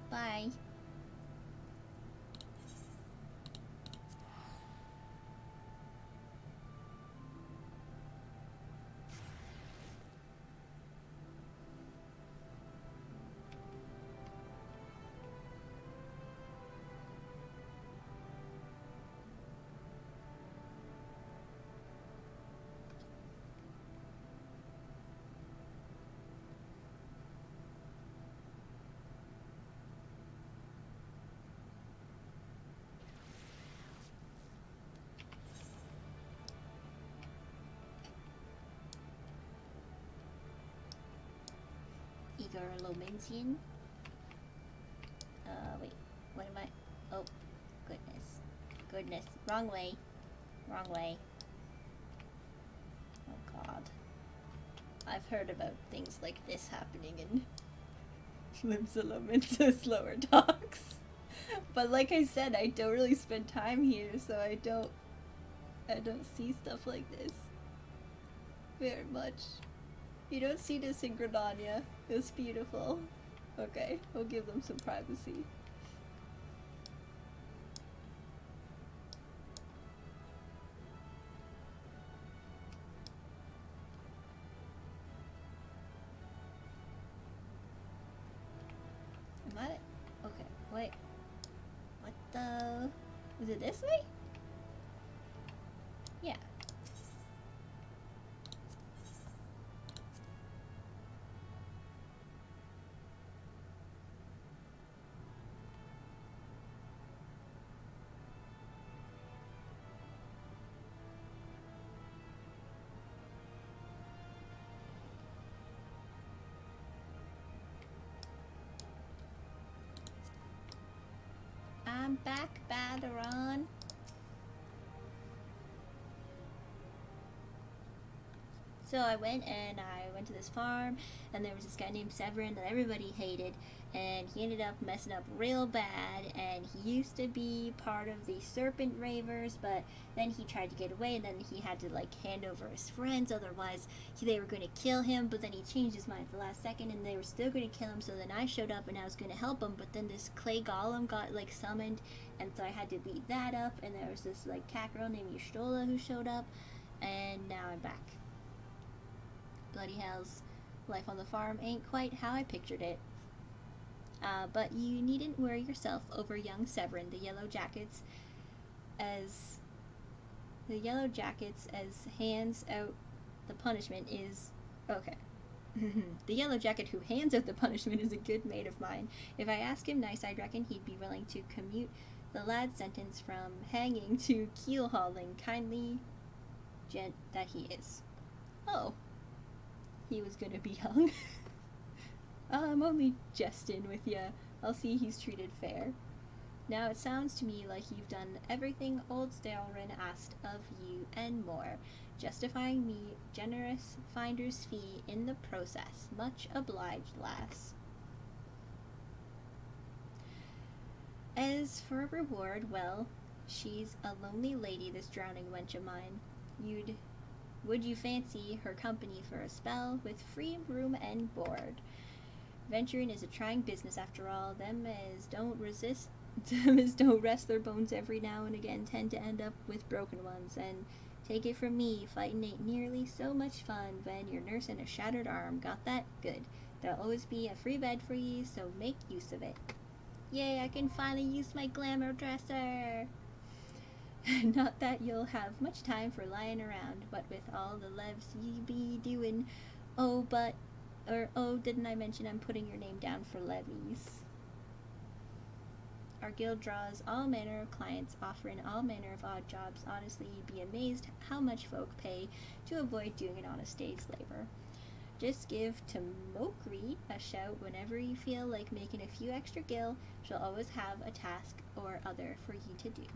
Bye. Igor Lominsian. Wait. What am I? Oh, goodness. Goodness. Wrong way. Wrong way. Oh, God. I've heard about things like this happening in Limsa slower dogs. But like I said, I don't really spend time here, so I don't see stuff like this very much. You don't see this in Grenania. It's beautiful. Okay, we'll give them some privacy. Am I? Okay, wait. What the? Is it this way? Yeah. I'm back, Baderon. So I went to this farm, and there was this guy named Severin that everybody hated, and he ended up messing up real bad, and he used to be part of the Serpent Ravers, but then he tried to get away, and then he had to like hand over his friends, otherwise they were going to kill him, but then he changed his mind at the last second, and they were still going to kill him, so then I showed up, and I was going to help him, but then this clay golem got like summoned, and so I had to beat that up, and there was this like cat girl named Yushtola who showed up, and now I'm back. Bloody hells, life on the farm ain't quite how I pictured it. But you needn't worry yourself over young Severin. The Yellow Jackets as hands out the punishment is okay. The Yellow Jacket who hands out the punishment is a good mate of mine. If I ask him nice, I'd reckon he'd be willing to commute the lad's sentence from hanging to keel hauling. Kindly gent that he is. Oh. He was gonna be hung. I'm only jesting with ya. I'll see he's treated fair. Now it sounds to me like you've done everything old Stalrin asked of you and more, justifying me generous finder's fee in the process. Much obliged, lass. As for a reward, well, she's a lonely lady, this drowning wench of mine. Would you fancy her company for a spell, with free room and board? Venturing is a trying business after all. Them as don't rest their bones every now and again tend to end up with broken ones, and take it from me, fighting ain't nearly so much fun when you're nursing a shattered arm. Got that? Good. There'll always be a free bed for ye, so make use of it. Yay, I can finally use my glamour dresser! Not that you'll have much time for lying around, what with all the levs ye be doing. Didn't I mention I'm putting your name down for levies? Our guild draws all manner of clients, offering all manner of odd jobs. Honestly, you'd be amazed how much folk pay to avoid doing an honest day's labor. Just give to Mokri a shout whenever you feel like making a few extra gil. She'll always have a task or other for you to do.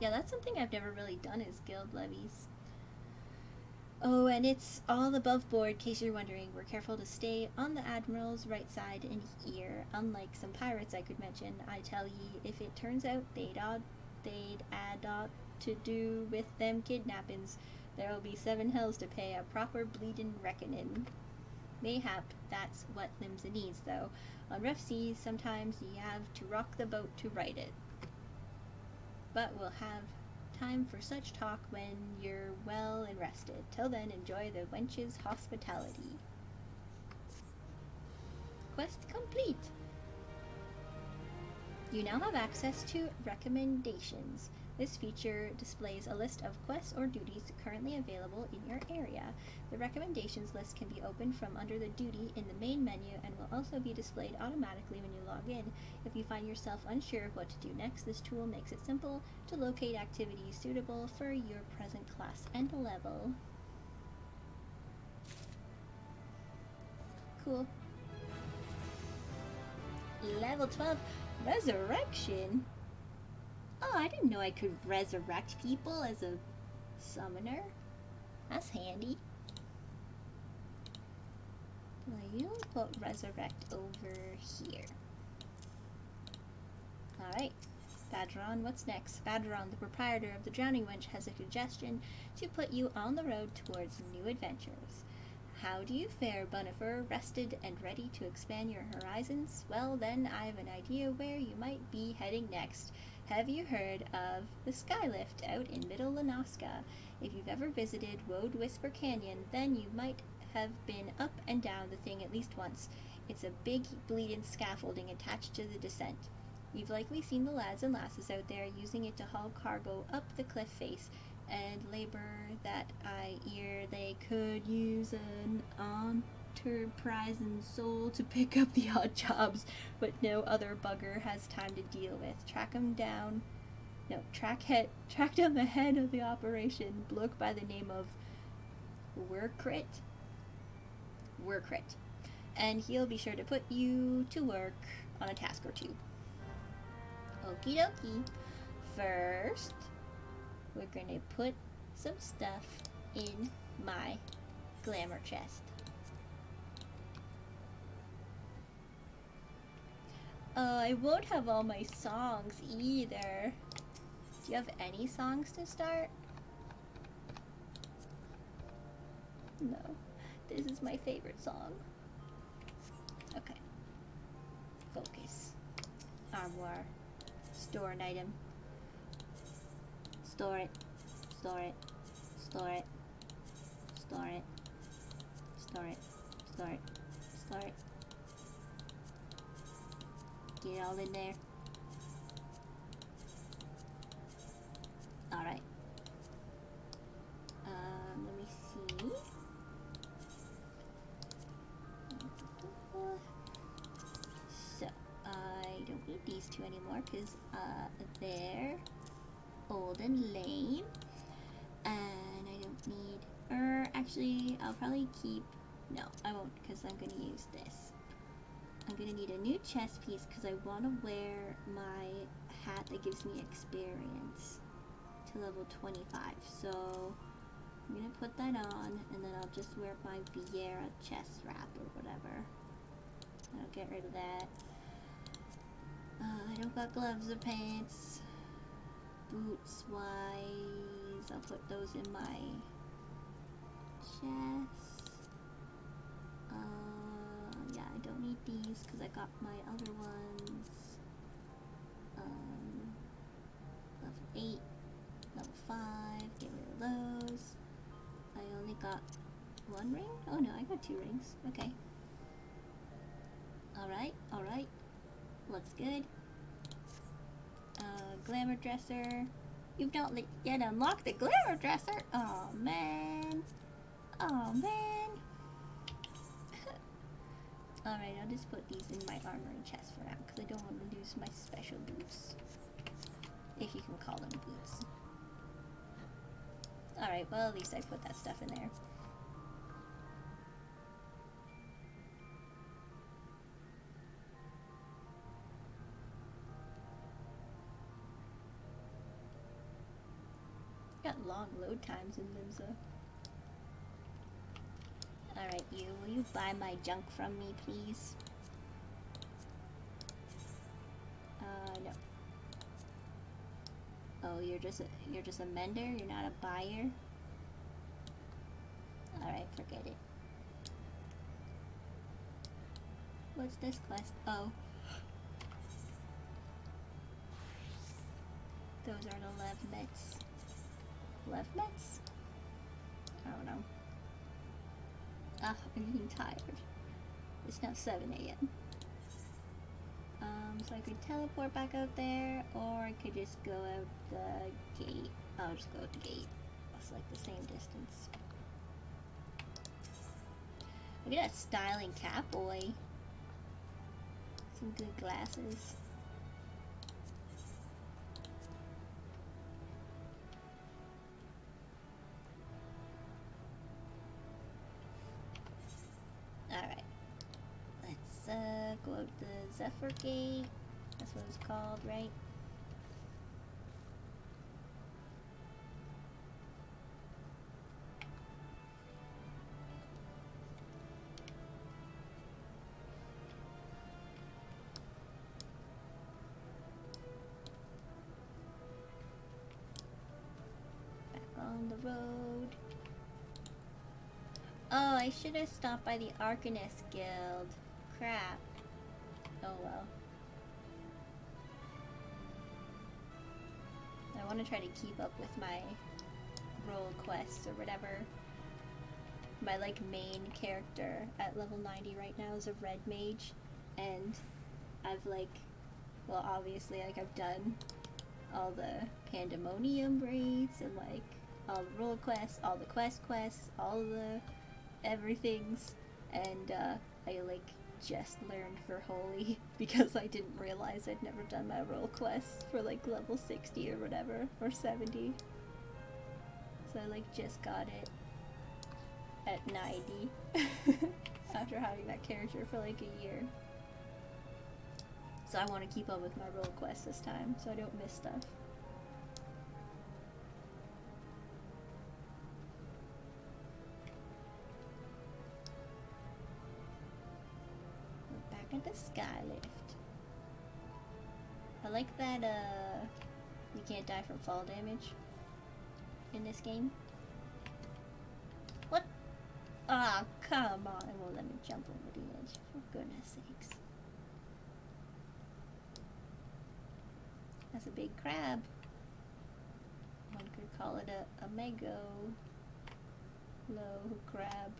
Yeah, that's something I've never really done is guild levies. Oh, and it's all above board, in case you're wondering. We're careful to stay on the Admiral's right side and ear. Unlike some pirates I could mention, I tell ye, if it turns out they'd add aught to do with them kidnappings, there'll be 7 hells to pay a proper bleedin' reckoning. Mayhap that's what Limsa needs, though. On rough seas, sometimes ye have to rock the boat to right it. But we'll have time for such talk when you're well and rested. Till then, enjoy the wench's hospitality. Quest complete. You now have access to recommendations. This feature displays a list of quests or duties currently available in your area. The recommendations list can be opened from under the duty in the main menu and will also be displayed automatically when you log in. If you find yourself unsure of what to do next, this tool makes it simple to locate activities suitable for your present class and level. Cool. Level 12, Resurrection? Oh, I didn't know I could resurrect people as a summoner. That's handy. Well, you put resurrect over here. Alright. Badron, what's next? Badron, the proprietor of the Drowning Wench, has a suggestion to put you on the road towards new adventures. How do you fare, Bunifer? Rested and ready to expand your horizons? Well, then, I have an idea where you might be heading next. Have you heard of the Skylift out in Middle Lanaska? If you've ever visited Woad Whisper Canyon, then you might have been up and down the thing at least once. It's a big bleeding scaffolding attached to the descent. You've likely seen the lads and lasses out there using it to haul cargo up the cliff face, and labor that I hear they could use an enterprising soul to pick up the odd jobs, but no other bugger has time to deal with. Track down the head of the operation, bloke by the name of Workrit, and he'll be sure to put you to work on a task or two. Okie dokie. First, we're gonna put some stuff in my glamour chest. I won't have all my songs either. Do you have any songs to start? No. This is my favorite song. Okay. Focus. Armoire. Store an item. Store it. Store it. Store it. Store it. Store it. Store it. Store it. Get it all in there. Alright. Let me see. So, I don't need these two anymore because they're old and lame. And I don't need, actually, I'll probably keep, no, I won't because I'm going to use this. I'm going to need a new chest piece because I want to wear my hat that gives me experience to level 25. So I'm going to put that on and then I'll just wear my Vieira chest wrap or whatever. I'll get rid of that. I don't got gloves or pants. Boots wise, I'll put those in my chest. Yeah, I don't need these because I got my other ones. Level 8, level 5, get rid of those. I only got one ring? Oh no, I got 2 rings. Okay. Alright, alright. Looks good. Glamour dresser. You've not yet unlocked the glamour dresser? Oh man. Oh man. Alright, I'll just put these in my armory chest for now because I don't want to lose my special boots. If you can call them boots. Alright, well at least I put that stuff in there. Got long load times in Limsa. Alright, will you buy my junk from me, please? No. Oh, you're just a mender? You're not a buyer? Alright, forget it. What's this quest? Oh. Those are the Levmets. Levmets? I don't know. Ah, I'm getting tired. It's now 7 a.m. So I could teleport back out there, or I could just go out the gate. I'll just go out the gate. It's like the same distance. Look at that styling cap, boy. Some good glasses. Alright. Let's go out the Zephyr Gate. That's what it's called, right? Back on the road. Oh, I should have stopped by the Arcanist Guild. Crap. Oh well. I want to try to keep up with my role quests or whatever. My like main character at level 90 right now is a red mage, and I've like, well obviously like I've done all the pandemonium raids and like all the role quests, all the quests, all the everything's, and I like just learned for Holy because I didn't realize I'd never done my role quest for like level 60 or whatever, or 70. So I like just got it at 90 after having that character for like a year. So I want to keep up with my role quest this time, so I don't miss stuff. We're back at the Skylift. I like that you can't die from fall damage in this game. What? Ah, oh, come on. It won't let me jump over the edge. For goodness sakes. That's a big crab. One could call it a mego low crab.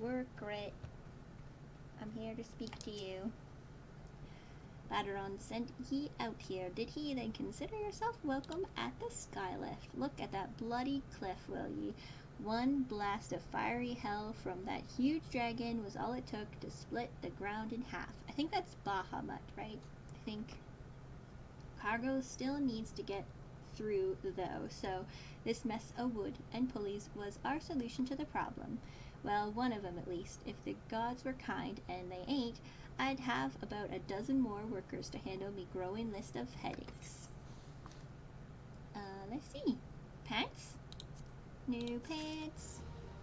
Work it. I'm here to speak to you. Ladderon sent ye out here, did he? Then consider yourself welcome at the Skylift. Look at that bloody cliff, will ye? One blast of fiery hell from that huge dragon was all it took to split the ground in half. I think that's Bahamut, right? I think cargo still needs to get through, though, so this mess of wood and pulleys was our solution to the problem. Well, one of them at least. If the gods were kind, and they ain't, I'd have about a dozen more workers to handle me growing list of headaches. Let's see. Pants? New pants.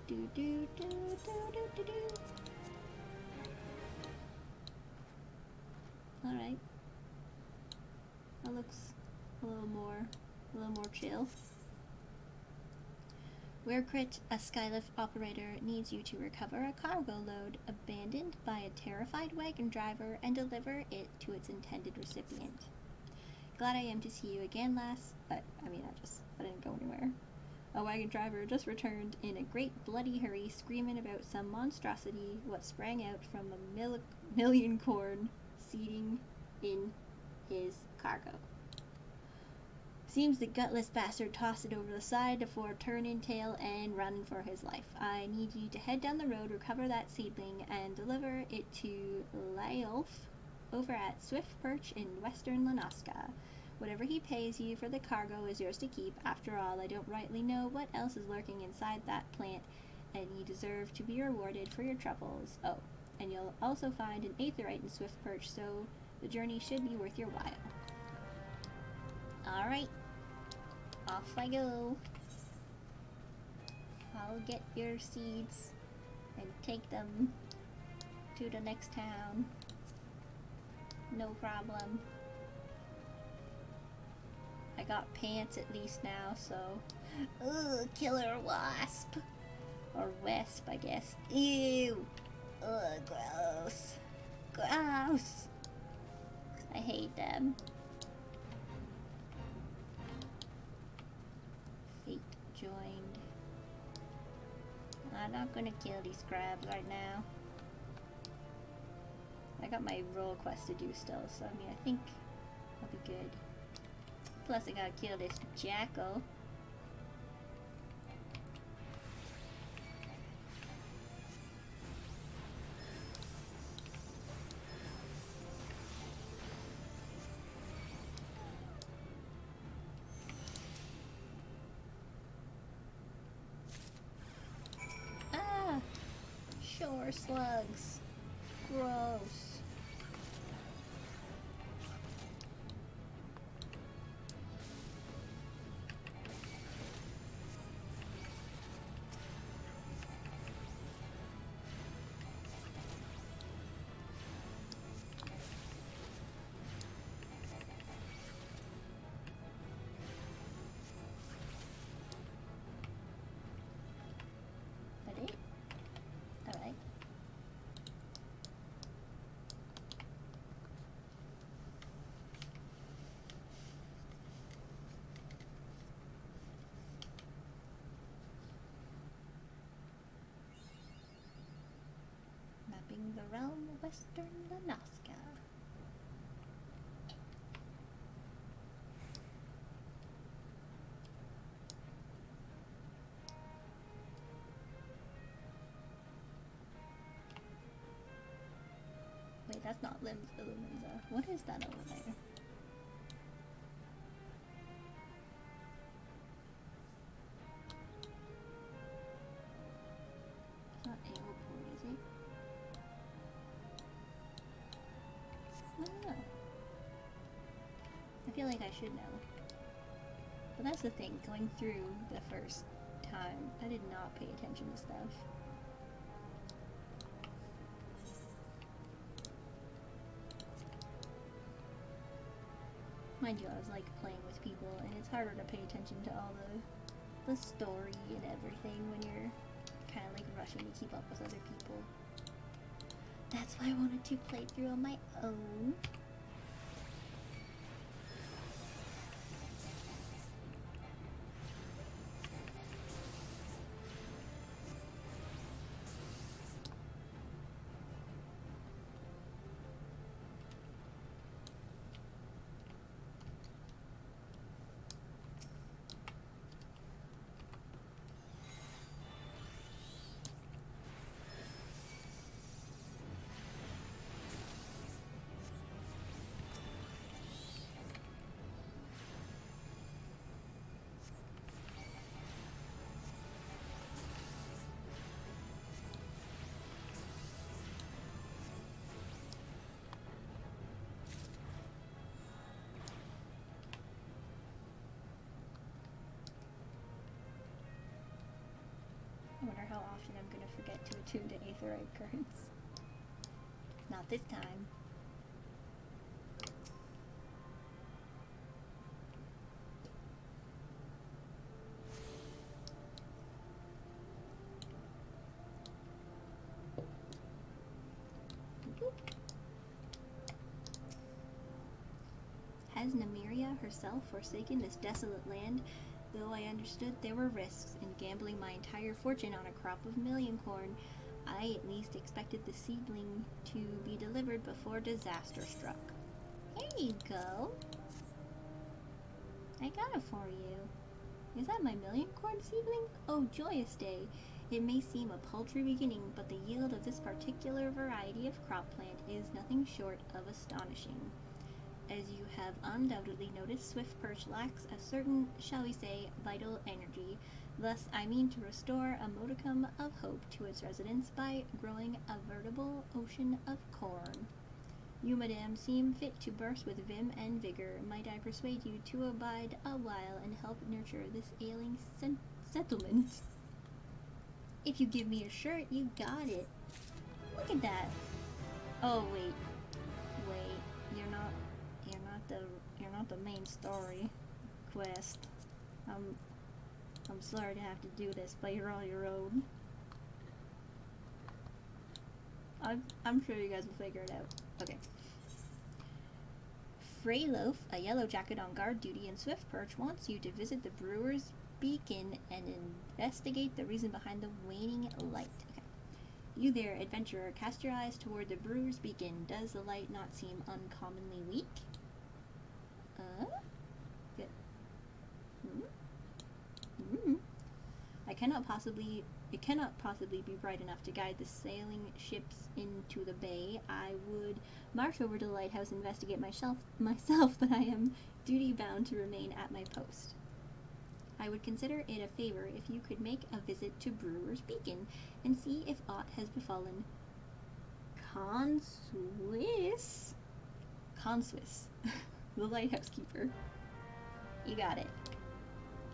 Do do do do do do do. Alright. That looks a little more chill. Weircrit, a Skylift operator, needs you to recover a cargo load abandoned by a terrified wagon driver and deliver it to its intended recipient. Glad I am to see you again, lass, but, I didn't go anywhere. A wagon driver just returned in a great bloody hurry, screaming about some monstrosity what sprang out from a million corn seeding in his cargo. Seems the gutless bastard tossed it over the side before turning tail and running for his life. I need you to head down the road, recover that seedling, and deliver it to Lyolf over at Swift Perch in western Lanoska. Whatever he pays you for the cargo is yours to keep. After all, I don't rightly know what else is lurking inside that plant, and you deserve to be rewarded for your troubles. Oh, and you'll also find an aetherite in Swift Perch, so the journey should be worth your while. Alright, off I go. I'll get your seeds and take them to the next town. No problem. I got pants at least now, so... Ugh, killer wasp. Or wasp, I guess. Ew! Ugh, gross. Gross! I hate them. Fate joined. I'm not gonna kill these crabs right now. I got my role quest to do still, so I think I'll be good. Plus I gotta kill this jackal. Ah! Shore slugs. Gross. That it? Alright. Mapping the realm of western Lanoska. Wait, that's not Illuminza. What is that over there? It's not Aeroport, is it? feel like I should know. But that's the thing, going through the first time, I did not pay attention to stuff. Mind you, I was like playing with people, and it's harder to pay attention to all the story and everything when you're kind of like rushing to keep up with other people. That's why I wanted to play through on my own. I wonder how often I'm gonna forget to attune to aetheryte currents. Not this time. Has Nymeria herself forsaken this desolate land? Though I understood there were risks in gambling my entire fortune on a crop of million corn, I at least expected the seedling to be delivered before disaster struck. Here you go. I got it for you. Is that my million corn seedling? Oh, joyous day. It may seem a paltry beginning, but the yield of this particular variety of crop plant is nothing short of astonishing. As you have undoubtedly noticed, Swift Perch lacks a certain, shall we say, vital energy. Thus, I mean to restore a modicum of hope to its residents by growing a veritable ocean of corn. You, madame, seem fit to burst with vim and vigor. Might I persuade you to abide a while and help nurture this ailing settlement? If you give me your shirt, you got it. Look at that. Oh, wait. You're not the main story quest. I'm sorry to have to do this, but you're on your own. I'm sure you guys will figure it out. Okay. Freyloaf, a yellow jacket on guard duty in Swift Perch, wants you to visit the Brewer's Beacon and investigate the reason behind the waning light. Okay. You there, adventurer, cast your eyes toward the Brewer's Beacon. Does the light not seem uncommonly weak? Good. It cannot possibly be bright enough to guide the sailing ships into the bay. I would march over to the lighthouse and investigate myself, but I am duty bound to remain at my post. I would consider it a favor if you could make a visit to Brewer's Beacon and see if aught has befallen Conswiss, the lighthouse keeper. You got it.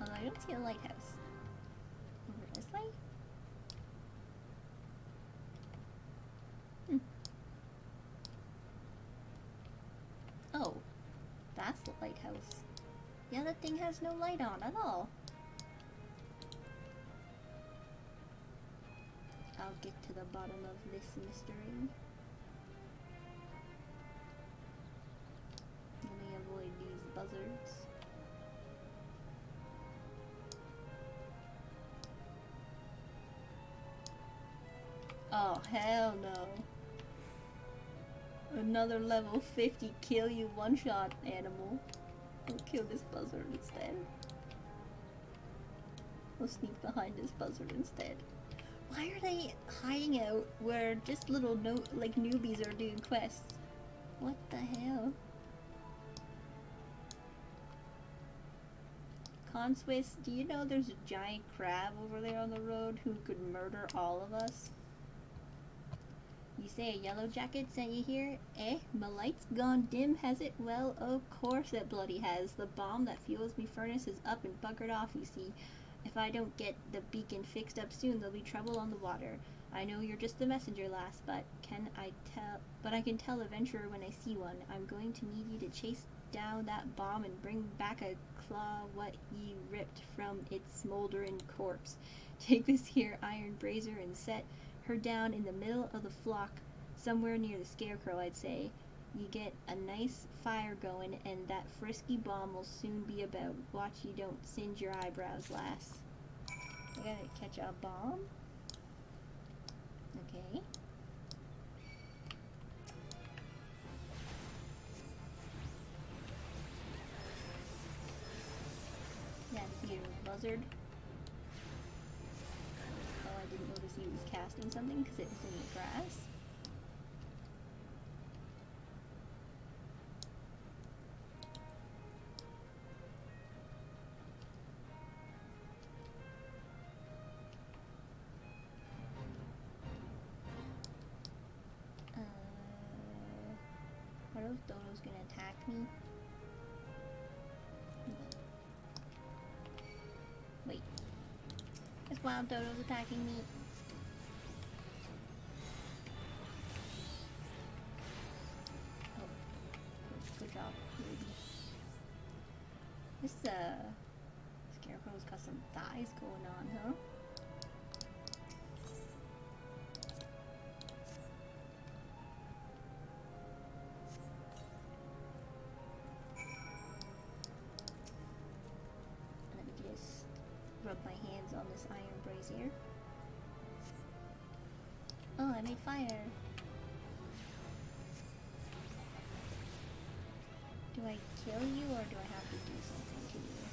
I don't see a lighthouse. Over this way? Oh, that's the lighthouse. Yeah, that thing has no light on at all. I'll get to the bottom of this mystery. Let me avoid these buzzards. Oh, hell no. Another level 50 kill you one-shot animal. I'll kill this buzzard instead. I'll sneak behind this buzzard instead. Why are they hiding out where just little newbies are doing quests? What the hell? Conswiss, do you know there's a giant crab over there on the road who could murder all of us? You say a yellow jacket sent you here? Eh? My light's gone dim, has it? Well, of course it bloody has. The bomb that fuels me furnace is up and buggered off, you see. If I don't get the beacon fixed up soon, there'll be trouble on the water. I know you're just the messenger, lass, but I can tell adventurer when I see one. I'm going to need you to chase down that bomb and bring back a claw what ye ripped from its smouldering corpse. Take this here iron brazier and set her down in the middle of the flock, somewhere near the scarecrow, I'd say. You get a nice fire going, and that frisky bomb will soon be about. Watch you don't singe your eyebrows, lass. I gotta catch a bomb. Okay. That's your buzzard. Oh, I didn't notice he was casting something because it was in the grass. Are those dodos gonna attack me? No. Wait. This wild dodo's attacking me. Oh. Good job, baby. This, scarecrow's got some thighs going on, huh? Rub my hands on this iron brazier. Oh, I made fire. Do I kill you or do I have to do something to you?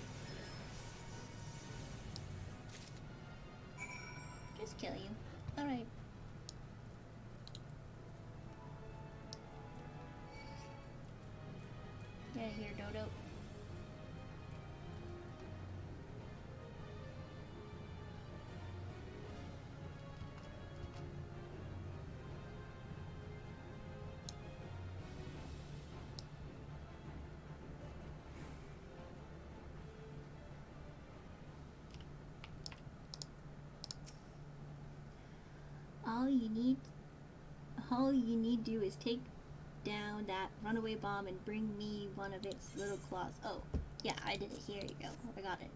Just kill you. Alright. Get out of here, Dodo. All you need do is take down that runaway bomb and bring me one of its little claws. Oh, yeah, I did it. Here you go. I got it.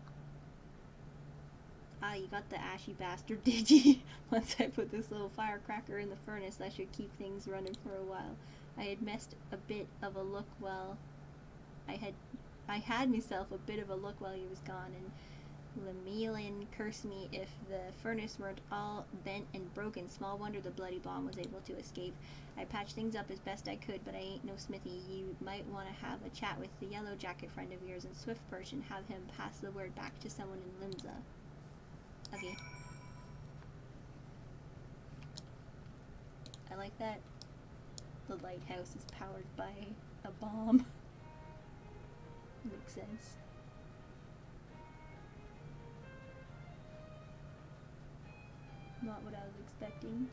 Ah, you got the ashy bastard, did you? Once I put this little firecracker in the furnace, that should keep things running for a while. I had messed a bit of a look while I had myself a bit of a look while he was gone, and Lemelian cursed me if the furnace weren't all bent and broken. Small wonder the bloody bomb was able to escape. I patched things up as best I could, but I ain't no smithy. You might want to have a chat with the yellow jacket friend of yours in Swiftperch and have him pass the word back to someone in Limsa. Okay. I like that the lighthouse is powered by a bomb. Makes sense. Not what I was expecting.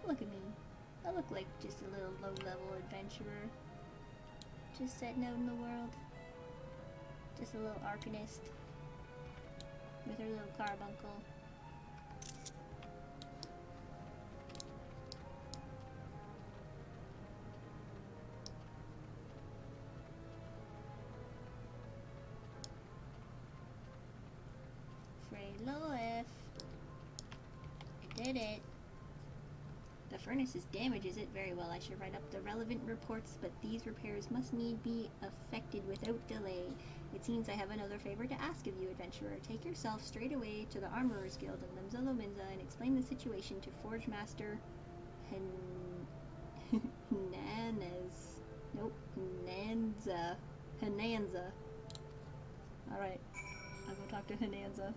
Look at me. I look like just a little low-level adventurer. Just setting out in the world. Just a little arcanist. With her little carbuncle. Freyloef. I did it. The furnace's damage is it? Very well, I should write up the relevant reports, but these repairs must need be effected without delay. It seems I have another favor to ask of you, adventurer. Take yourself straight away to the Armorers Guild in Limsa Lominsa and explain the situation to Forge Master Hernandez. Nope, Hernanza. Alright, I'll go talk to Hernanza.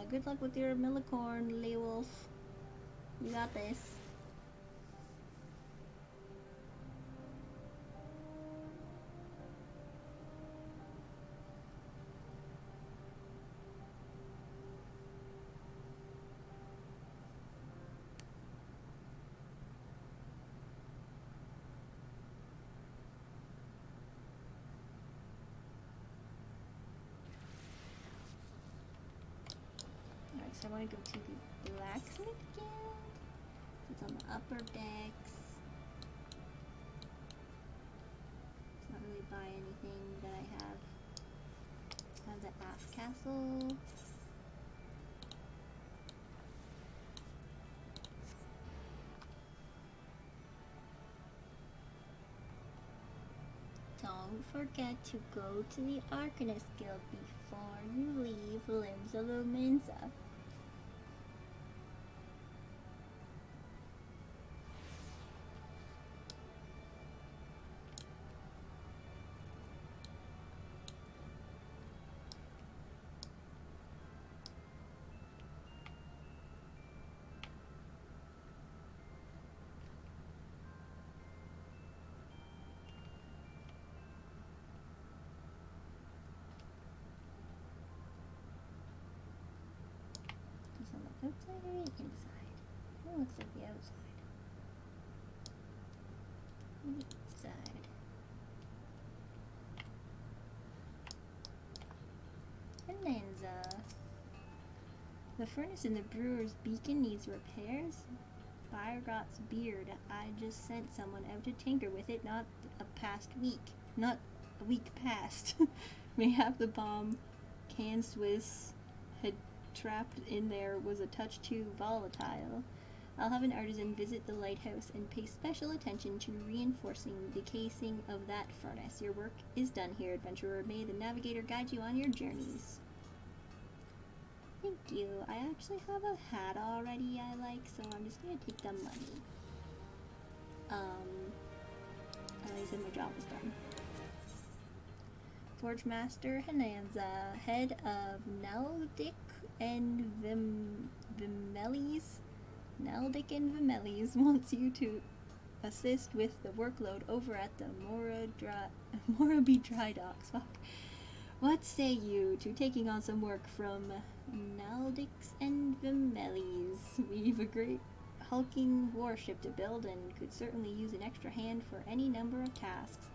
Good luck with your millicorn, Leewolf. You got this. So I want to go to the Blacksmith Guild. It's on the upper decks. Let's not really buy anything that I have. I have the aft castle. Don't forget to go to the Arcanist Guild before you leave Limsa. Outside or inside? It looks like the outside. Inside. Bonanza. The furnace in the brewer's beacon needs repairs. Firegot's beard. I just sent someone out to tinker with it, not a past week. Not a week past. Mayhap the bomb can Swiss had trapped in there was a touch too volatile. I'll have an artisan visit the lighthouse and pay special attention to reinforcing the casing of that furnace. Your work is done here, adventurer. May the navigator guide you on your journeys. Thank you. I actually have a hat already I like, so I'm just gonna take the money. I said my job was done. Forge Master Hananza, head of Naldic and Vimelis. Naldic and Vimelis wants you to assist with the workload over at the Moraby Dry Docks. Fuck. What say you to taking on some work from Naldics and Vimelis? We've a great hulking warship to build and could certainly use an extra hand for any number of tasks.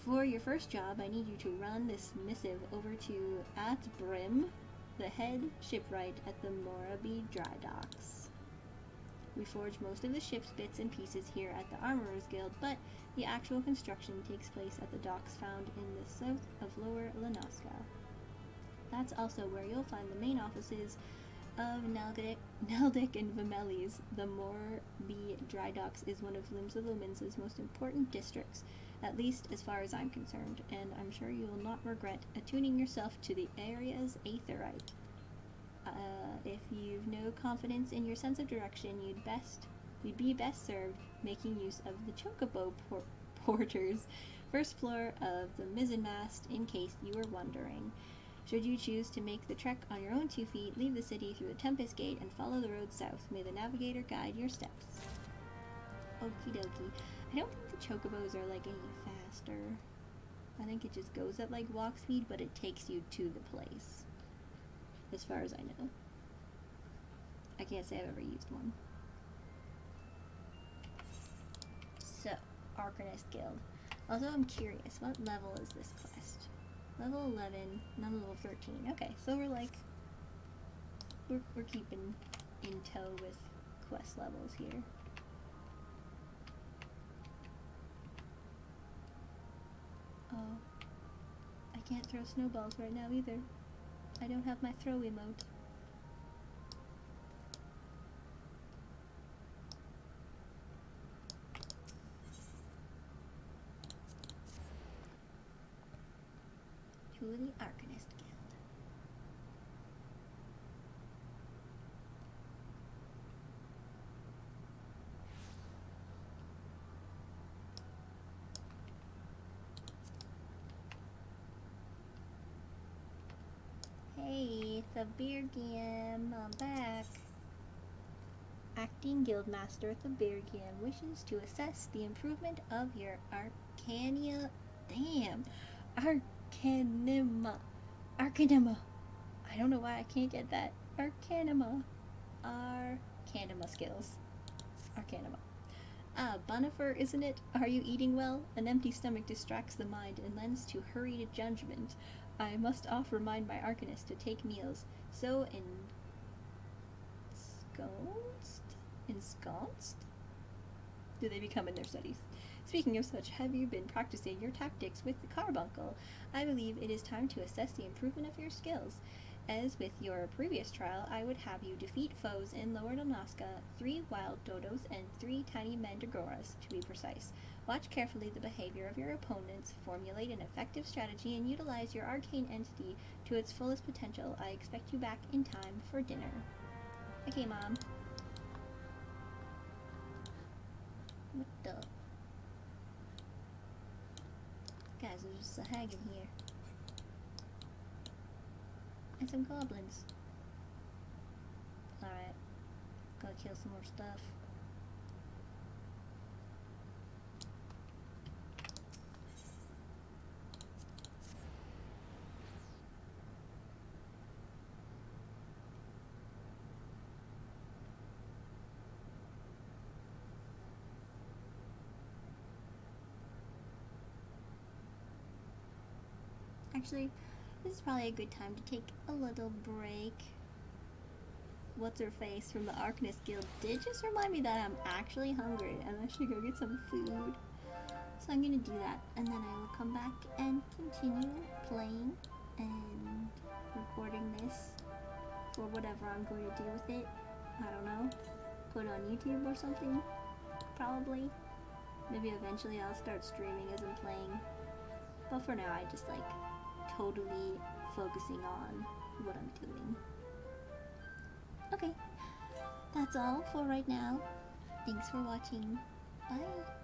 For your first job, I need you to run this missive over to Atbrim, the head shipwright at the Moraby Dry Docks. We forge most of the ship's bits and pieces here at the Armorers Guild, but the actual construction takes place at the docks found in the south of Lower Lanoska. That's also where you'll find the main offices of Naldic and Vimelis. The Moraby Dry Docks is one of Limsa's most important districts, at least as far as I'm concerned, and I'm sure you will not regret attuning yourself to the area's aetherite. If you've no confidence in your sense of direction, you'd be best served making use of the Chocobo porters, first floor of the mizzenmast, in case you were wondering. Should you choose to make the trek on your own 2 feet, leave the city through the Tempest Gate and follow the road south. May the navigator guide your steps. Okie dokie. I don't think the Chocobos are like any faster. I think it just goes at like walk speed, but it takes you to the place. As far as I know. I can't say I've ever used one. So, Arcanist Guild. Also, I'm curious, what level is this quest? Level 11, not level 13. Okay, so we're like, we're keeping in tow with quest levels here. Oh, I can't throw snowballs right now either. I don't have my throw emote. To the Arcanist Guild. Hey, it's a beer game. I'm back. Acting Guildmaster at the Beer Game wishes to assess the improvement of your Arcanima. Damn! Arcanima. I don't know why I can't get that. Arcanima skills. Arcanima. Ah, Bonifer, isn't it? Are you eating well? An empty stomach distracts the mind and lends to hurried judgment. I must oft remind my Arcanist to take meals. So ensconced? Do they become in their studies? Speaking of such, have you been practicing your tactics with the carbuncle? I believe it is time to assess the improvement of your skills. As with your previous trial, I would have you defeat foes in Lower Donaska, 3 wild dodos and 3 tiny mandragoras, to be precise. Watch carefully the behavior of your opponents, formulate an effective strategy, and utilize your arcane entity to its fullest potential. I expect you back in time for dinner. Okay, Mom. What the? Guys, there's just a hag in here. And some goblins. Alright. Gotta kill some more stuff. Actually, this is probably a good time to take a little break. What's her face from the Arcanist Guild did just remind me that I'm actually hungry and I should go get some food. So I'm gonna do that, and then I will come back and continue playing and recording this for whatever I'm going to do with it. I don't know. Put it on YouTube or something, probably. Maybe eventually I'll start streaming as I'm playing. But for now, I just like totally focusing on what I'm doing. Okay, that's all for right now. Thanks for watching. Bye.